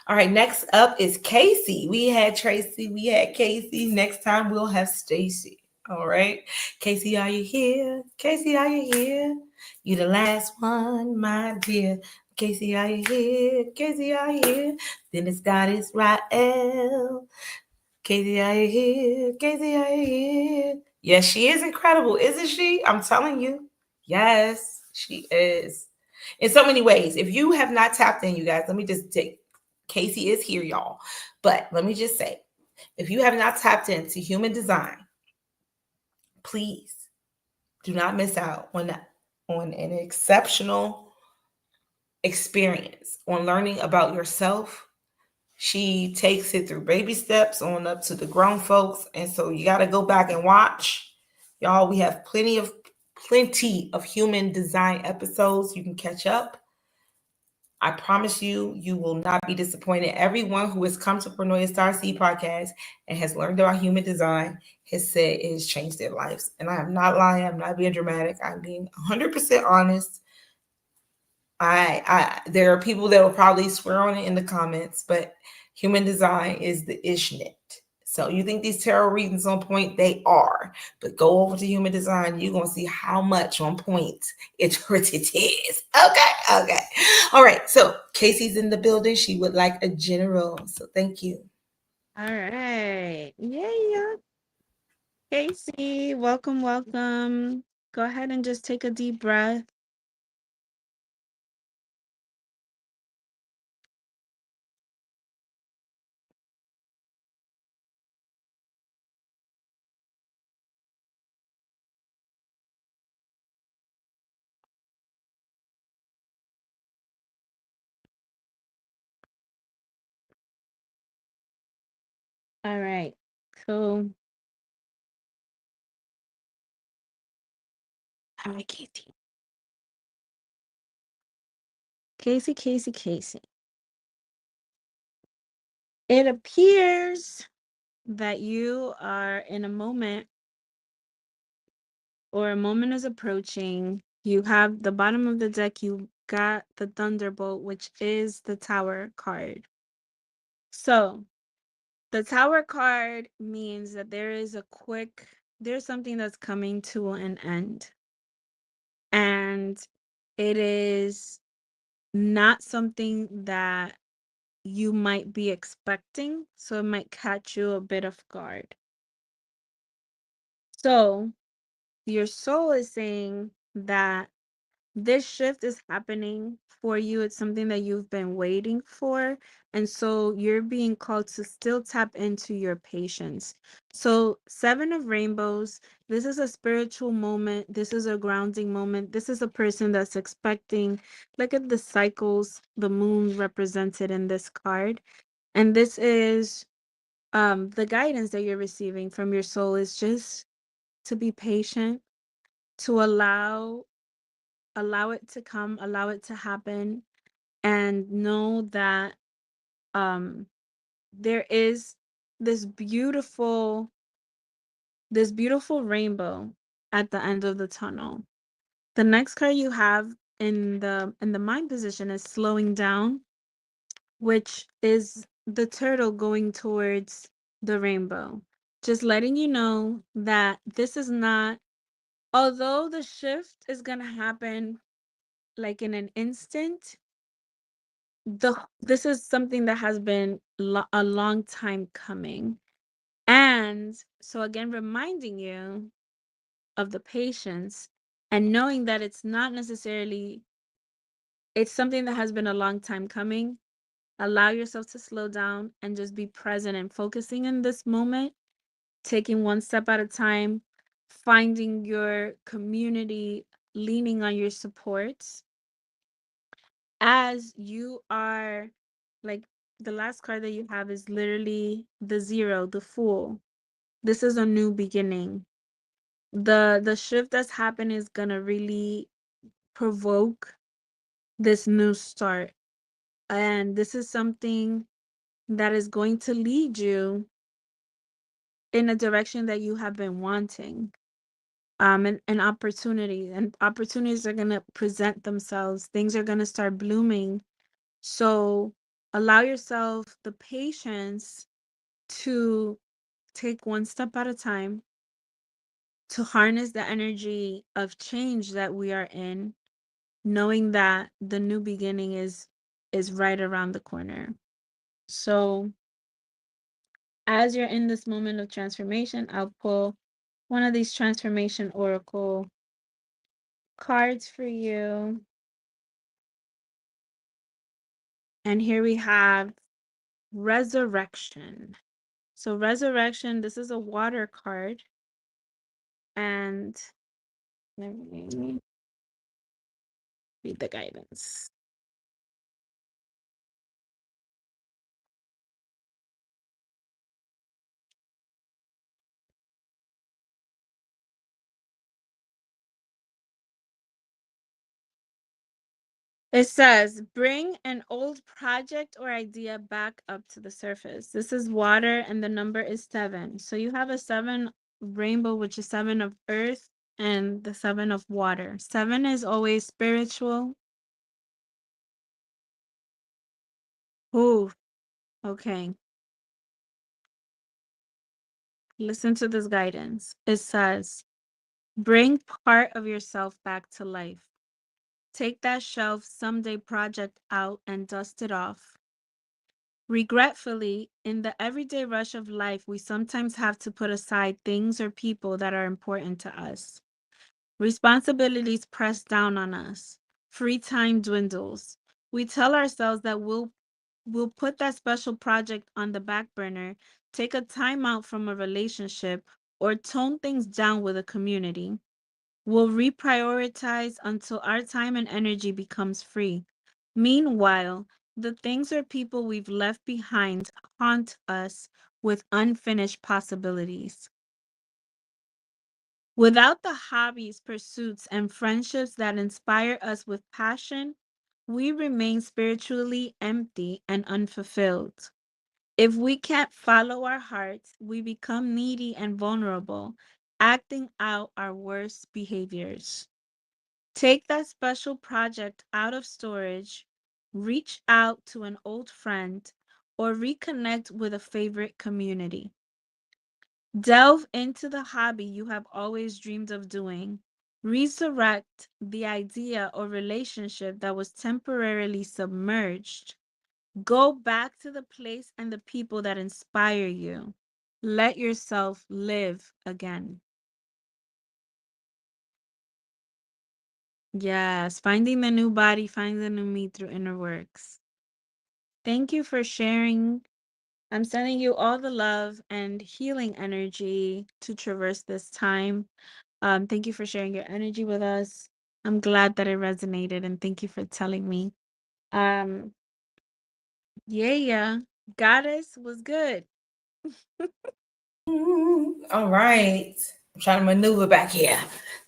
All right, next up is Casey. We had Tracy, we had Casey. Next time we'll have Stacy. All right. Casey, are you here? Casey, are you here? You the last one, my dear. Casey, are you here? Casey, are you here? Then it's God Israel. Casey, are you here? Casey, are you here? Yes, she is incredible, isn't she? I'm telling you. Yes, she is. in so many ways. If you have not tapped in, you guys, let me just take Casey is here, y'all. But let me just say, if you have not tapped into human design, please do not miss out on an exceptional experience on learning about yourself. She takes it through baby steps on up to the grown folks. And so you got to go back and watch. Y'all, we have plenty of human design episodes you can catch up. I promise you, you will not be disappointed. Everyone who has come to Paranoia Starseed podcast and has learned about human design has said it has changed their lives. And I am not lying. I'm not being dramatic. I'm being 100% honest. There are people that will probably swear on it in the comments, but human design is the ishnit. So you think these tarot readings on point? They are. But go over to human design, you're going to see how much on point it is. Okay. All right. So Casey's in the building. She would like a general. So thank you. All right. Yeah. Casey, welcome. Go ahead and just take a deep breath. All right. So, all right, Casey. Casey. It appears that you are in a moment, or a moment is approaching. You have the bottom of the deck, you got the Thunderbolt, which is the Tower card. So, the Tower card means that there's something that's coming to an end. And it is not something that you might be expecting, so it might catch you a bit off guard. So, your soul is saying that this shift is happening for you. It's something that you've been waiting for. And so you're being called to still tap into your patience. So, Seven of Rainbows, this is a spiritual moment. This is a grounding moment. This is a person that's expecting. Look at the cycles, the moon represented in this card. And this is the guidance that you're receiving from your soul is just to be patient, to allow it to come, allow it to happen, and know that there is this beautiful rainbow at the end of the tunnel. The next card you have in the mind position is slowing down, which is the turtle going towards the rainbow. Just letting you know that this is not, although the shift is going to happen like in an instant, this is something that has been a long time coming. And so again, reminding you of the patience and knowing that it's not necessarily, it's something that has been a long time coming. Allow yourself to slow down and just be present and focusing in this moment, taking one step at a time, finding your community, leaning on your supports as you are, like, the last card that you have is literally the zero, the fool. This is a new beginning. The shift that's happened is gonna really provoke this new start, and this is something that is going to lead you in a direction that you have been wanting. And opportunities are gonna present themselves. Things are gonna start blooming. So allow yourself the patience to take one step at a time, to harness the energy of change that we are in, knowing that the new beginning is right around the corner. So as you're in this moment of transformation, I'll pull one of these transformation oracle cards for you. And here we have resurrection. So resurrection, this is a water card. And let me read the guidance. It says, bring an old project or idea back up to the surface. This is water and the number is 7. So you have a 7 rainbow, which is 7 of earth, and the 7 of water. 7 is always spiritual. Ooh, okay. Listen to this guidance. It says, bring part of yourself back to life. Take that shelf someday project out and dust it off. Regretfully, in the everyday rush of life, we sometimes have to put aside things or people that are important to us. Responsibilities press down on us. Free time dwindles. We tell ourselves that we'll put that special project on the back burner, take a time out from a relationship, or tone things down with a community. We'll reprioritize until our time and energy becomes free. Meanwhile, the things or people we've left behind haunt us with unfinished possibilities. Without the hobbies, pursuits, and friendships that inspire us with passion, we remain spiritually empty and unfulfilled. If we can't follow our hearts, we become needy and vulnerable, acting out our worst behaviors. Take that special project out of storage, reach out to an old friend, or reconnect with a favorite community. Delve into the hobby you have always dreamed of doing. Resurrect the idea or relationship that was temporarily submerged. Go back to the place and the people that inspire you. Let yourself live again. Yes, finding the new body, finding the new me through inner works. Thank you for sharing. I'm sending you all the love and healing energy to traverse this time. Thank you for sharing your energy with us. I'm glad that it resonated, and thank you for telling me. Um, yeah. Goddess was good. All right. I'm trying to maneuver back here.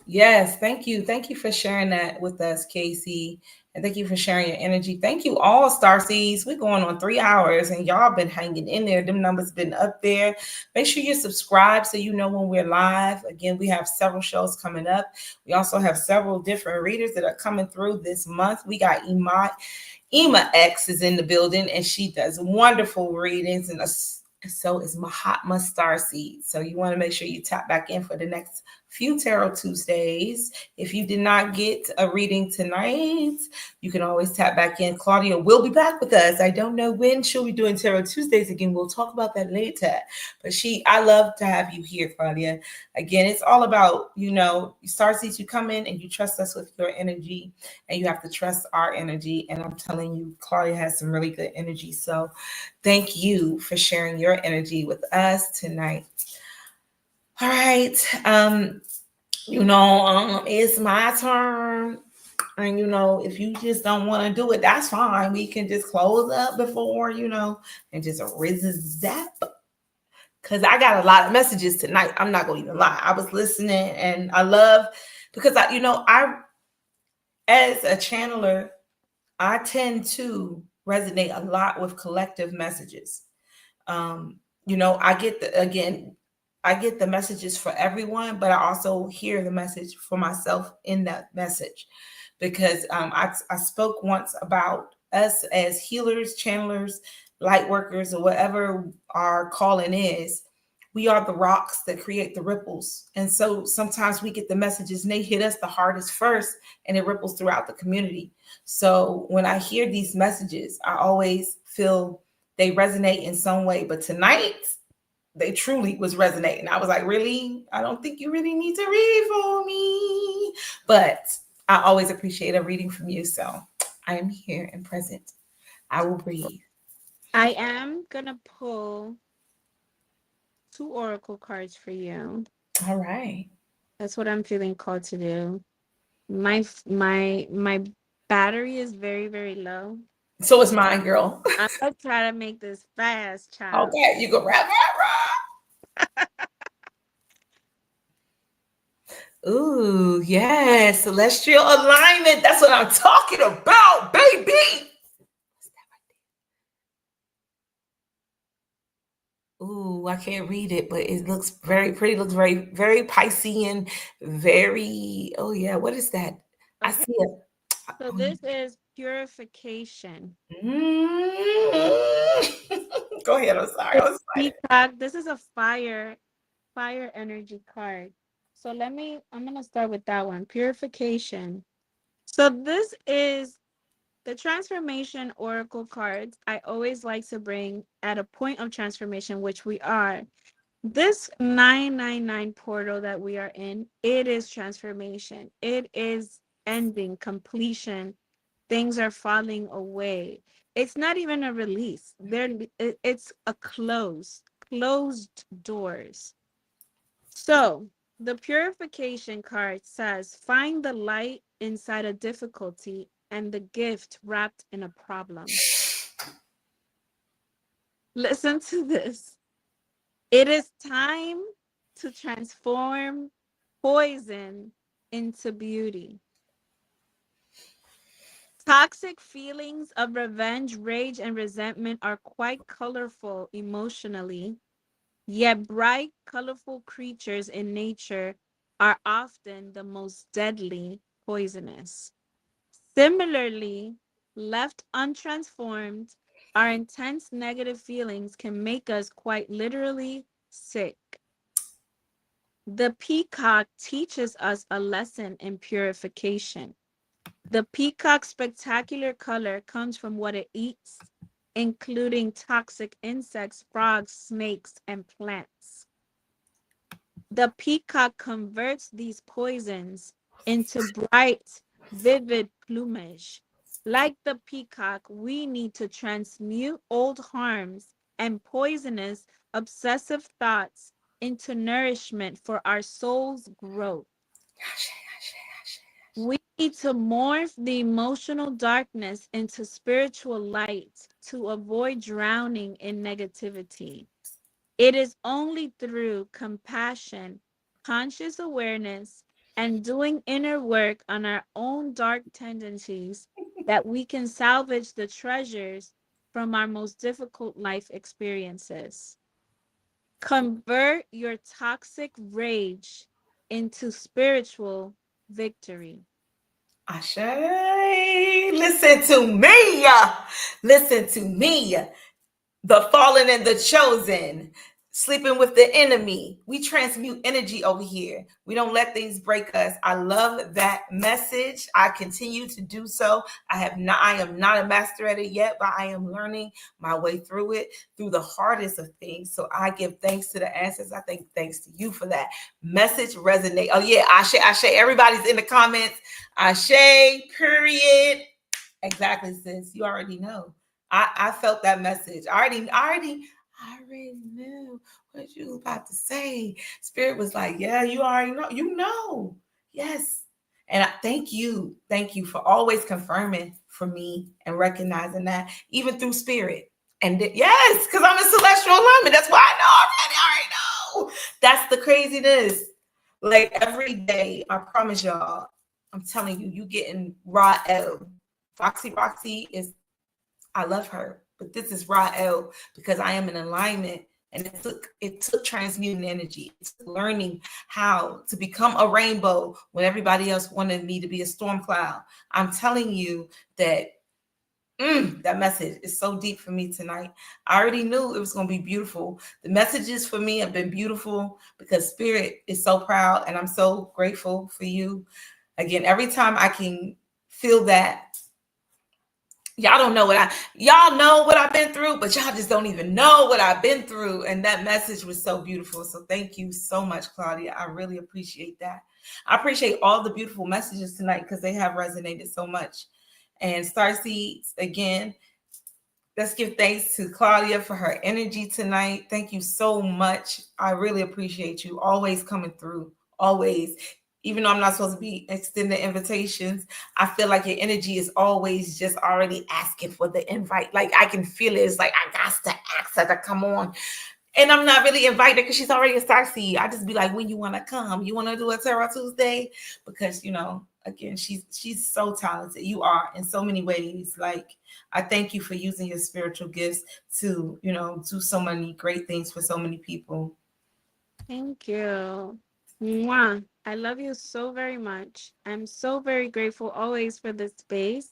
Yes, thank you. Thank you for sharing that with us, Casey. And thank you for sharing your energy. Thank you all, Starseeds. We're going on 3 hours and y'all been hanging in there. Them numbers been up there. Make sure you subscribe so you know when we're live. Again, we have several shows coming up. We also have several different readers that are coming through this month. We got Ema X is in the building and she does wonderful readings, and so is Mahatma Starseed. So you want to make sure you tap back in for the next few Tarot Tuesdays. If you did not get a reading tonight, you can always tap back in. Claudia will be back with us. I don't know when she'll be doing Tarot Tuesdays again. We'll talk about that later. But I love to have you here, Claudia. Again, it's all about, Starseeds, you come in and you trust us with your energy, and you have to trust our energy. And I'm telling you, Claudia has some really good energy. So thank you for sharing your energy with us tonight. All right. It's my turn. And, if you just don't want to do it, that's fine. We can just close up before, and just zap. Because I got a lot of messages tonight. I'm not going to even lie. I was listening and I love, because I as a channeler, I tend to resonate a lot with collective messages. I get the messages for everyone, but I also hear the message for myself in that message, because I spoke once about us as healers, channelers, light workers, or whatever our calling is. We are the rocks that create the ripples. And so sometimes we get the messages and they hit us the hardest first, and it ripples throughout the community. So when I hear these messages, I always feel they resonate in some way. But tonight, they truly was resonating. I was like, really? I don't think you really need to read for me. But I always appreciate a reading from you. So I am here and present. I will breathe. I am gonna pull 2 oracle cards for you. All right. That's what I'm feeling called to do. My battery is very, very low. So is mine, girl. I'm gonna try to make this fast, child. Okay, you go rap. Ooh, yes, celestial alignment. That's what I'm talking about, baby. Ooh, I can't read it, but it looks very pretty. Looks very, very Piscean. Very. Oh yeah, what is that? I Okay. see it. So this is purification. Go ahead. I'm sorry. I was excited. Peacock. This is a fire energy card. So I'm gonna start with that one. Purification. So this is the transformation oracle cards I always like to bring at a point of transformation, which we are. This 999 portal that we are in, it is transformation. It is ending, completion. Things are falling away. It's not even a release. It's a closed doors. So the purification card says, find the light inside a difficulty and the gift wrapped in a problem. Listen to this. It is time to transform poison into beauty. Toxic feelings of revenge, rage, and resentment are quite colorful emotionally, yet bright, colorful creatures in nature are often the most deadly poisonous. Similarly, left untransformed, our intense negative feelings can make us quite literally sick. The peacock teaches us a lesson in purification. The peacock's spectacular color comes from what it eats, including toxic insects, frogs, snakes, and plants. The peacock converts these poisons into bright, vivid plumage. Like the peacock, we need to transmute old harms and poisonous, obsessive thoughts into nourishment for our soul's growth. We need to morph the emotional darkness into spiritual light to avoid drowning in negativity. It is only through compassion, conscious awareness, and doing inner work on our own dark tendencies that we can salvage the treasures from our most difficult life experiences. Convert your toxic rage into spiritual victory. Ashe, listen to me. Listen to me. The fallen and the chosen, sleeping with the enemy. We transmute energy over here. We don't let things break us. I love that message. I continue to do so. I am not a master at it yet, but I am learning my way through it, through the hardest of things. So I give thanks to the answers. I think thanks to you for that message. Resonate. Oh yeah, Ashe. Everybody's in the comments. Ashe, period. Exactly, sis. You already know. I felt that message. I already knew what you were about to say. Spirit was like, yeah, you already know. You know. Yes. And I thank you. Thank you for always confirming for me and recognizing that, even through spirit. And yes, because I'm in celestial alignment. That's why I know already. I already know. That's the craziness. Like every day, I promise y'all, I'm telling you, you getting raw L. Roxy is, I love her, but this is raw L because I am in alignment, and it took transmuting energy. It's learning how to become a rainbow when everybody else wanted me to be a storm cloud. I'm telling you that that message is so deep for me tonight. I already knew it was going to be beautiful. The messages for me have been beautiful because Spirit is so proud, and I'm so grateful for you. Again, every time I can feel that. Y'all don't know y'all know what I've been through, but y'all just don't even know what I've been through. And that message was so beautiful. So thank you so much, Claudia. I really appreciate that. I appreciate all the beautiful messages tonight because they have resonated so much. And Starseeds, again, Let's give thanks to Claudia for her energy tonight. Thank you so much. I really appreciate you always coming through. Always. Even though I'm not supposed to be extending invitations, I feel like your energy is always just already asking for the invite. Like I can feel it. It's like I got to ask her to come on. And I'm not really invited because she's already a Starseed. I just be like, when you want to come, you want to do a Tarot Tuesday? Because, you know, again, she's so talented. You are in so many ways. Like, I thank you for using your spiritual gifts to, you know, do so many great things for so many people. Thank you. Mwah. I love you so very much. I'm so very grateful always for this space.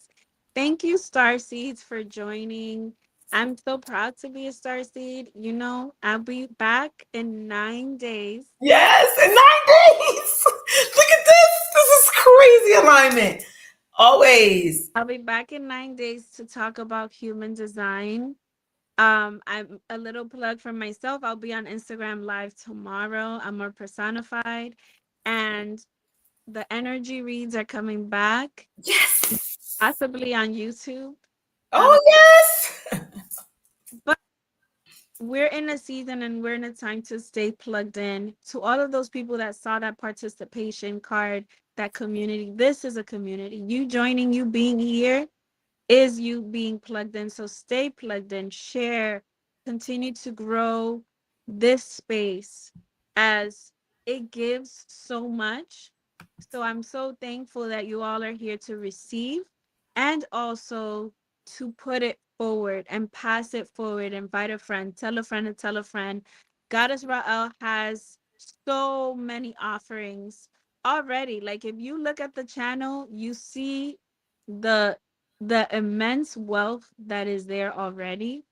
Thank you, Starseeds, for joining. I'm so proud to be a Starseed. You know, I'll be back in 9 days. Yes, in 9 days. Look at this. This is crazy alignment. Always. I'll be back in 9 days to talk about human design. I'm a little plug for myself. I'll be on Instagram Live tomorrow. I'm more personified. And the energy reads are coming back. Yes. Possibly on YouTube. Oh, yes. But we're in a season and we're in a time to stay plugged in. To all of those people that saw that participation card, that community, this is a community. You joining, you being here is you being plugged in. So stay plugged in, share, continue to grow this space as it gives so much. So I'm so thankful that you all are here to receive and also to put it forward and pass it forward. Invite a friend, tell a friend, and tell a friend. Goddess Ra'el has so many offerings already. Like if you look at the channel, you see the immense wealth that is there already,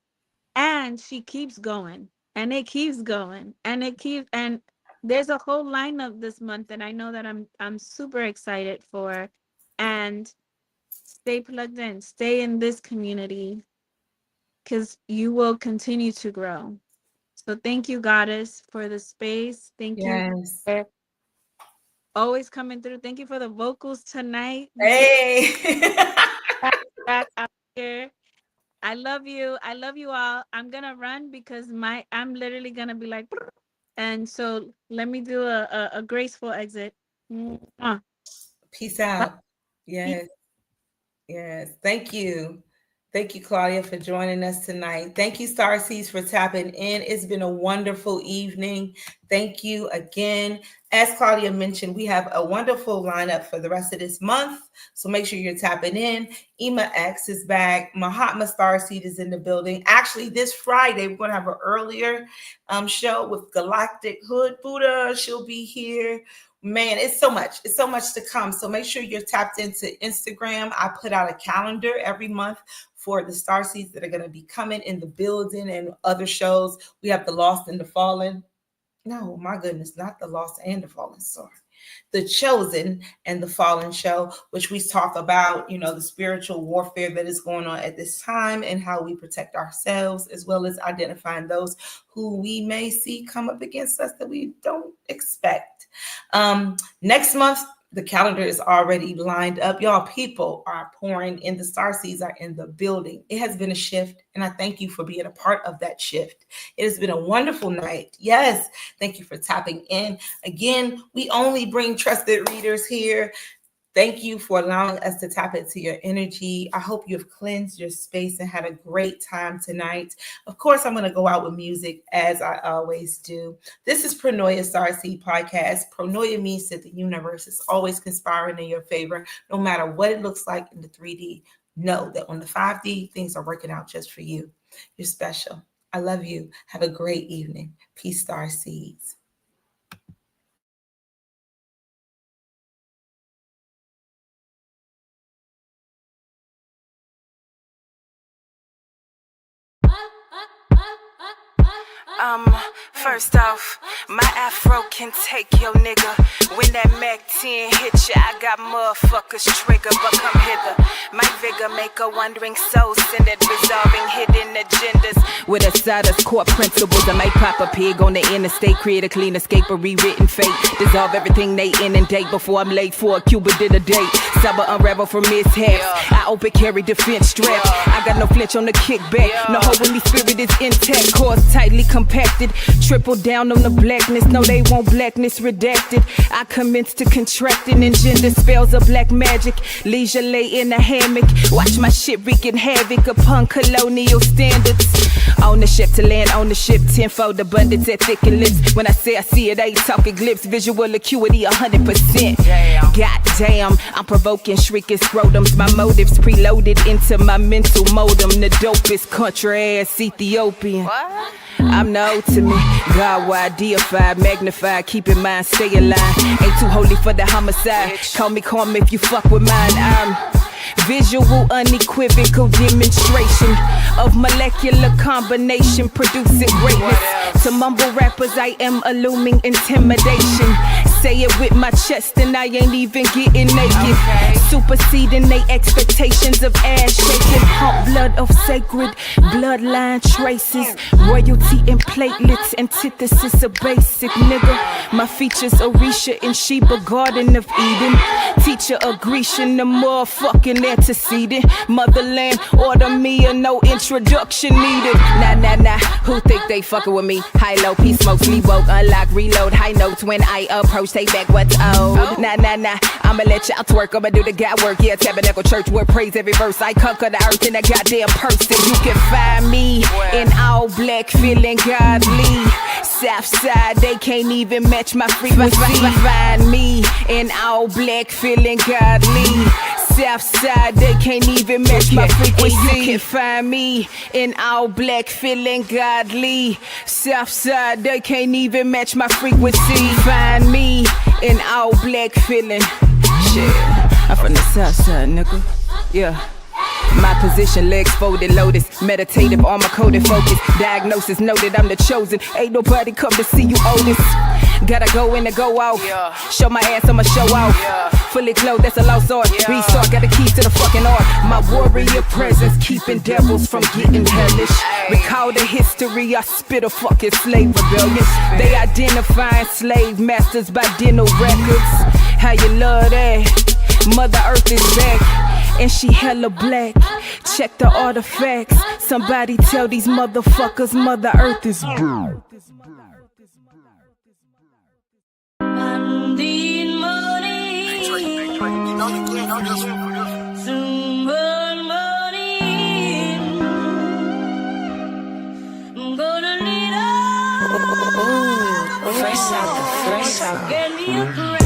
and she keeps going and it keeps going and it keeps, and there's a whole lineup this month that I know that I'm super excited for. And stay plugged in, stay in this community, because you will continue to grow. So thank you, Goddess, for the space. Thank you for always coming through. Thank you for the vocals tonight. Hey. Back out here. I love you. I love you all. I'm gonna run because I'm literally gonna be like, and so let me do a graceful exit. Peace out. Yes. Yes. Thank you. Thank you, Claudia, for joining us tonight. Thank you, Starseeds, for tapping in. It's been a wonderful evening. Thank you again. As Claudia mentioned, we have a wonderful lineup for the rest of this month. So make sure you're tapping in. Ema X is back. Mahatma Starseed is in the building. Actually, this Friday, we're going to have an earlier show with Galactic Hood Buddha. She'll be here. Man, it's so much to come. So make sure you're tapped into Instagram. I put out a calendar every month for the Starseeds that are going to be coming in the building and other shows. We have the Lost and the Fallen. No, my goodness, not the Lost and the Fallen. Sorry. The Chosen and the Fallen show, which we talk about, you know, the spiritual warfare that is going on at this time and how we protect ourselves, as well as identifying those who we may see come up against us that we don't expect. Next month, the calendar is already lined up. Y'all, people are pouring in. The Starseeds are in the building. It has been a shift, and I thank you for being a part of that shift. It has been a wonderful night. Yes, thank you for tapping in. Again, we only bring trusted readers here. Thank you for allowing us to tap into your energy. I hope you've cleansed your space and had a great time tonight. Of course, I'm going to go out with music as I always do. This is Pronoia Starseed Podcast. Pronoia means that the universe is always conspiring in your favor, no matter what it looks like in the 3D. Know that on the 5D, things are working out just for you. You're special. I love you. Have a great evening. Peace, Starseeds. First off, my afro can take your nigga. When that Mac 10 hit ya, I got motherfuckers trigger, but come hither. My vigor make a wandering soul, send it resolving hidden agendas. With a side of court principles, I might pop a pig on the interstate, create a clean escape, a rewritten fate. Dissolve everything they inundate before I'm late for a Cuba did a date. Summer unravel from mishaps. I open carry defense straps. I I got no flinch on the kickback. No Holy Spirit is intact, cause tightly compacted. Triple down on the blackness, no they won't blackness redacted. I commence to contracting and gender spells of black magic. Leisure lay in a hammock, watch my shit wreaking havoc upon colonial standards. Ownership to land, ownership tenfold abundance at thicken lips. When I say I see it, I ain't talking glips. Visual acuity 100%. Goddamn, I'm provoking, shrieking scrotums. My motives preloaded into my mental modem. The dopest country ass Ethiopian. I'm the ultimate, God-wide, deified, magnified. Keep in mind, stay alive. Ain't too holy for the homicide. Call me calm if you fuck with mine. I'm visual, unequivocal demonstration of molecular combination producing greatness. To mumble rappers, I am illuming intimidation. Say it with my chest and I ain't even getting naked. Superseding they expectations of ass shaking. Pump blood of sacred bloodline traces. Royalty and platelets, antithesis of basic nigga. My features Orisha in Sheba, Garden of Eden. Teacher of Grecian, the motherfucking antecedent. Motherland, order me or no introduction needed. Nah, who think they fucking with me? High low, peace smoke, sleep woke, unlock, reload. High notes when I approach, take back what's old. Nah, I'ma let y'all twerk, I'ma do the God work. Yeah, Tabernacle Church, where praise every verse. I conquer the earth in a goddamn person. You can find me in all black, feeling godly. Southside, they can't even match my frequency. Find me in all black, feeling godly. Southside, they can't even match my frequency. You can find me in all black, feeling godly. Southside, they can't even match my frequency. Find me in all black, feeling shit. I'm from the Southside, nigga. Yeah. My position, legs folded, lotus. Meditative, armor coated, focus. Diagnosis noted, I'm the chosen. Ain't nobody come to see you, Otis. Gotta go in and go out. Show my ass, I'ma show out. Fully clothed, that's a lost art. Restart, got the keys to the fucking art. My warrior presence, keeping devils from getting hellish. Recall the history, I spit a fucking slave rebellion. They identifying slave masters by dental records. How you love that? Mother Earth is back, and she hella black. Check the artifacts. Somebody tell these motherfuckers Mother Earth is back. Fresh out. Get me a crowd.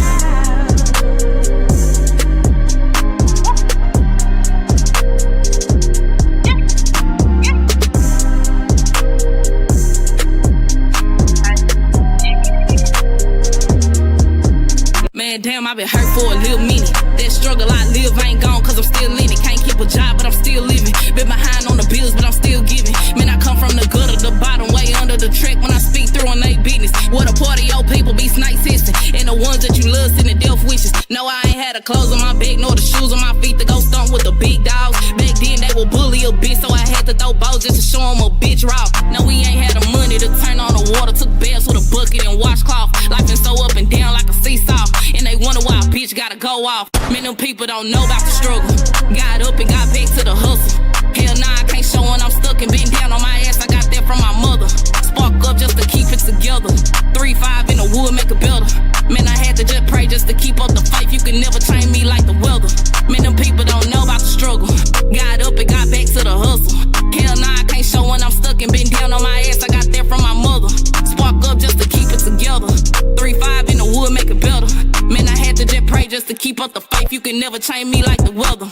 Man, damn, I been hurt for a little minute. That struggle I live ain't gone cause I'm still in it. Can't keep a job, but I'm still living. Been behind on the bills, but I'm still giving. Man, I come from the gutter, the bottom, way under the track when I speak through on they business. What a party, old people be snake sisting. And the ones that you love sending death wishes. No, I ain't had the clothes on my back, nor the shoes on my feet to go stomp with the big dogs. Back then, they would bully a bitch, so I had to throw balls just to show them a bitch raw. No, we ain't had the money to turn on the water. Took baths with a bucket and washcloth. Life been so up and down like a seesaw. And they wonder why a bitch gotta go off. Man, them people don't know about the struggle. Got up and got back to the hustle. Hell nah, I can't show when I'm stuck and been down on my ass. I got that from my mother. Spark up just to keep it together. 3-5 in the wood, make it better. Man, I had to just pray just to keep up the fight. You can never train me like the weather. Man, them people don't know about the struggle. Got up and got back to the hustle. Hell nah, I can't show when I'm stuck and been down on my ass. I got that from my mother. Spark up just to keep it together. 3-5 in the wood, make it better. Man, I had to just pray just to keep up the faith. You can never change me like the weather.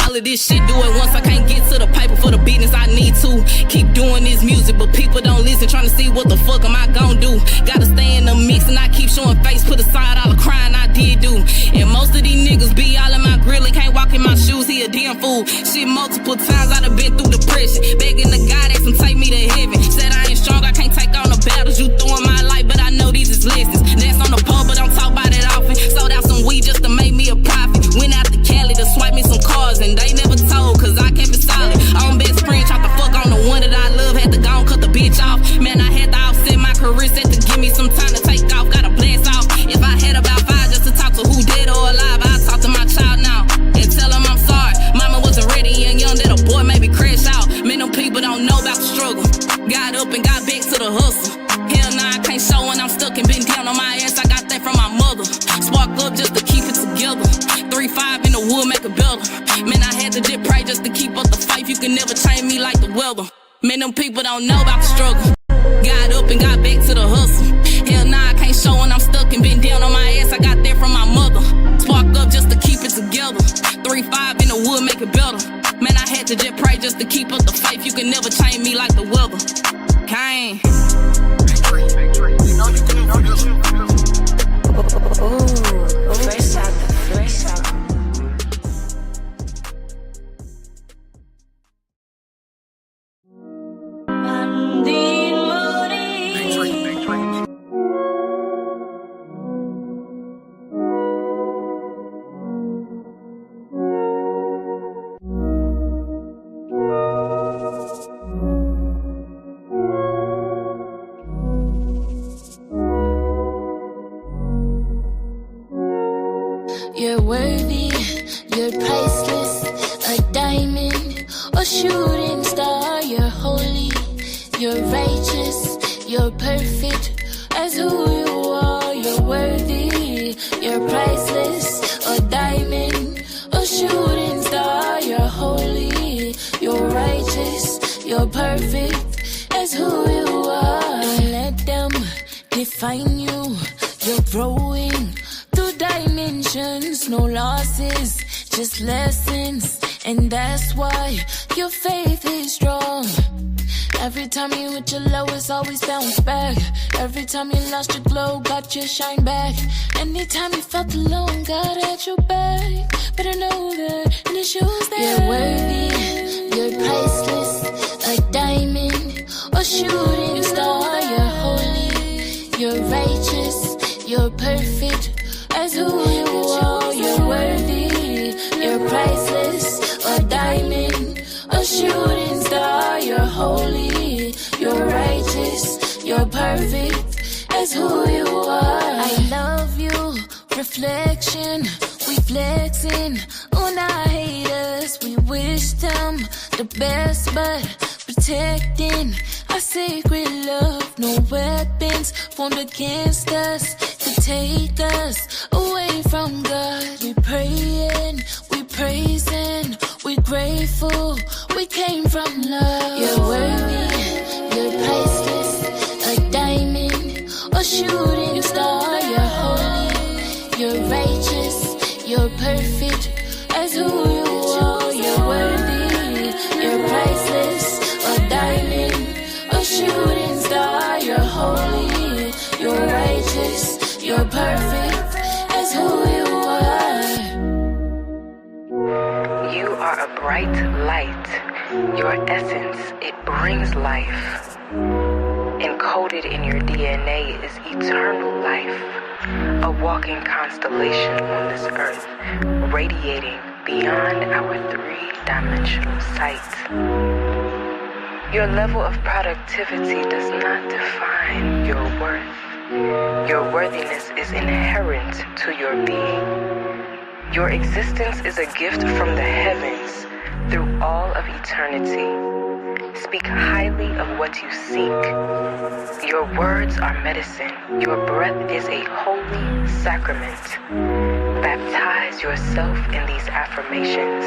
All of this shit, do it once. I can't get to the paper for the business I need to. Keep doing this music, but people don't listen. Trying to see what the fuck am I gon' do. Gotta stay in the mix and I keep showing face. Put aside all the crying I did do. And most of these niggas be all in my grill. They can't walk in my shoes, he a damn fool. Shit, multiple times I done been through depression. Begging the God that can take me to heaven. Said I ain't strong, I can't take on the battles you throw in my life, but I know these is lessons. That's on the pole, but don't talk about it often. Sold out some weed just to make me a profit. Went out to Cali to swipe me some cars, and they never told, cause I kept it solid. Own best friend, tried to fuck on the one that I love. Had to go and cut the bitch off. Man, I had to offset my career, set to give me some time to take off. Gotta blast off. If I had about 5 just to talk to who dead or alive, I'd talk to my child now and tell him I'm sorry. Mama wasn't ready and young, that a boy made me crazy. don't know about the struggle. Got up and got back to the hustle. Hell nah, I can't show when I'm stuck and been down on my ass. I got that from my mother. Spark up just to keep it together. 3-5 in the wood, make it better. Man, I had to just pray just to keep up the faith. You can never change me like the weather. Kane. Ooh, fresh out the fresh out. You're worthy, you're priceless, a diamond or shooting star. You're holy, you're righteous, you're perfect as who you are. You're worthy, you're priceless, a diamond or shooting star. You're holy, you're righteous, you're perfect as who you are. Don't let them define you, you're growing through dimensions, no losses, just lessons, and that's why your faith is strong. Every time you hit your lowest, always bounce back. Every time you lost your glow, got your shine back. Anytime you felt alone, God had your back. Better know that in the shoes that you're worthy, you're priceless, a diamond or shooting star. You're holy, you're righteous, you're perfect as who you are. You're worthy, you're priceless, a diamond, a shooting star. You're holy, you're righteous, you're perfect as who you are. I love you, reflection, we flexing on our haters. We wish them the best, but protecting our sacred love. No weapons formed against us could take us away from God. We praying, we praising, we grateful, we came from love. You're worthy, you're priceless, a diamond or shooting star. You're holy, you're righteous, you're perfect as who you are. You're worthy, you're priceless, a diamond, a shooting star. You're holy, you're righteous, you're perfect as who you are. You are a bright light. Your essence, it brings life. Encoded in your DNA is eternal life. A walking constellation on this earth, radiating beyond our three-dimensional sight. Your level of productivity does not define your worth. Your worthiness is inherent to your being. Your existence is a gift from the heavens through all of eternity. Speak highly of what you seek. Your words are medicine. Your breath is a holy sacrament. Baptize yourself in these affirmations.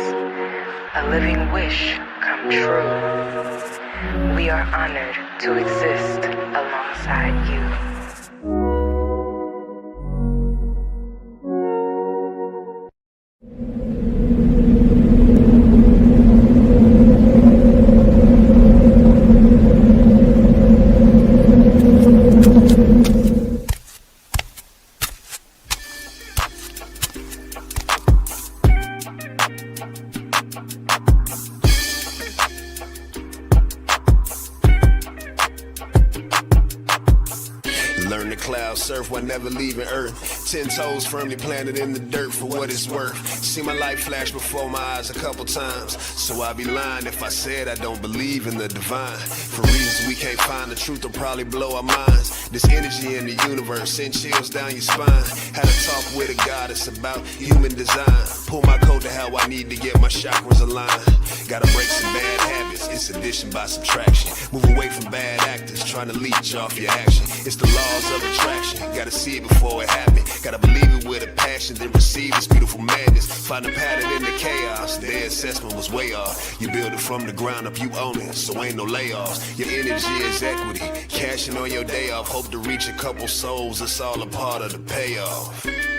A living wish come true. We are honored to exist alongside you. Learn to cloud surf while never leaving Earth. 10 toes firmly planted in the dirt for what it's worth. See my life flash before my eyes a couple times. So I'd be lying if I said I don't believe in the divine. For reasons we can't find, the truth will probably blow our minds. This energy in the universe send chills down your spine. Had a talk with a goddess about human design. Pull my coat to how I need to get my chakras aligned. Gotta break some bad habits. practice. It's addition by subtraction. Move away from bad actors trying to leech off your action. It's the laws of attraction. Gotta see it before it happens. Gotta believe it with a passion, then receive this beautiful madness. Find a pattern in the chaos. Their assessment was way off. You build it from the ground up, you own it, so ain't no layoffs. Your energy is equity. Cashing on your day off. Hope to reach a couple souls. It's all a part of the payoff.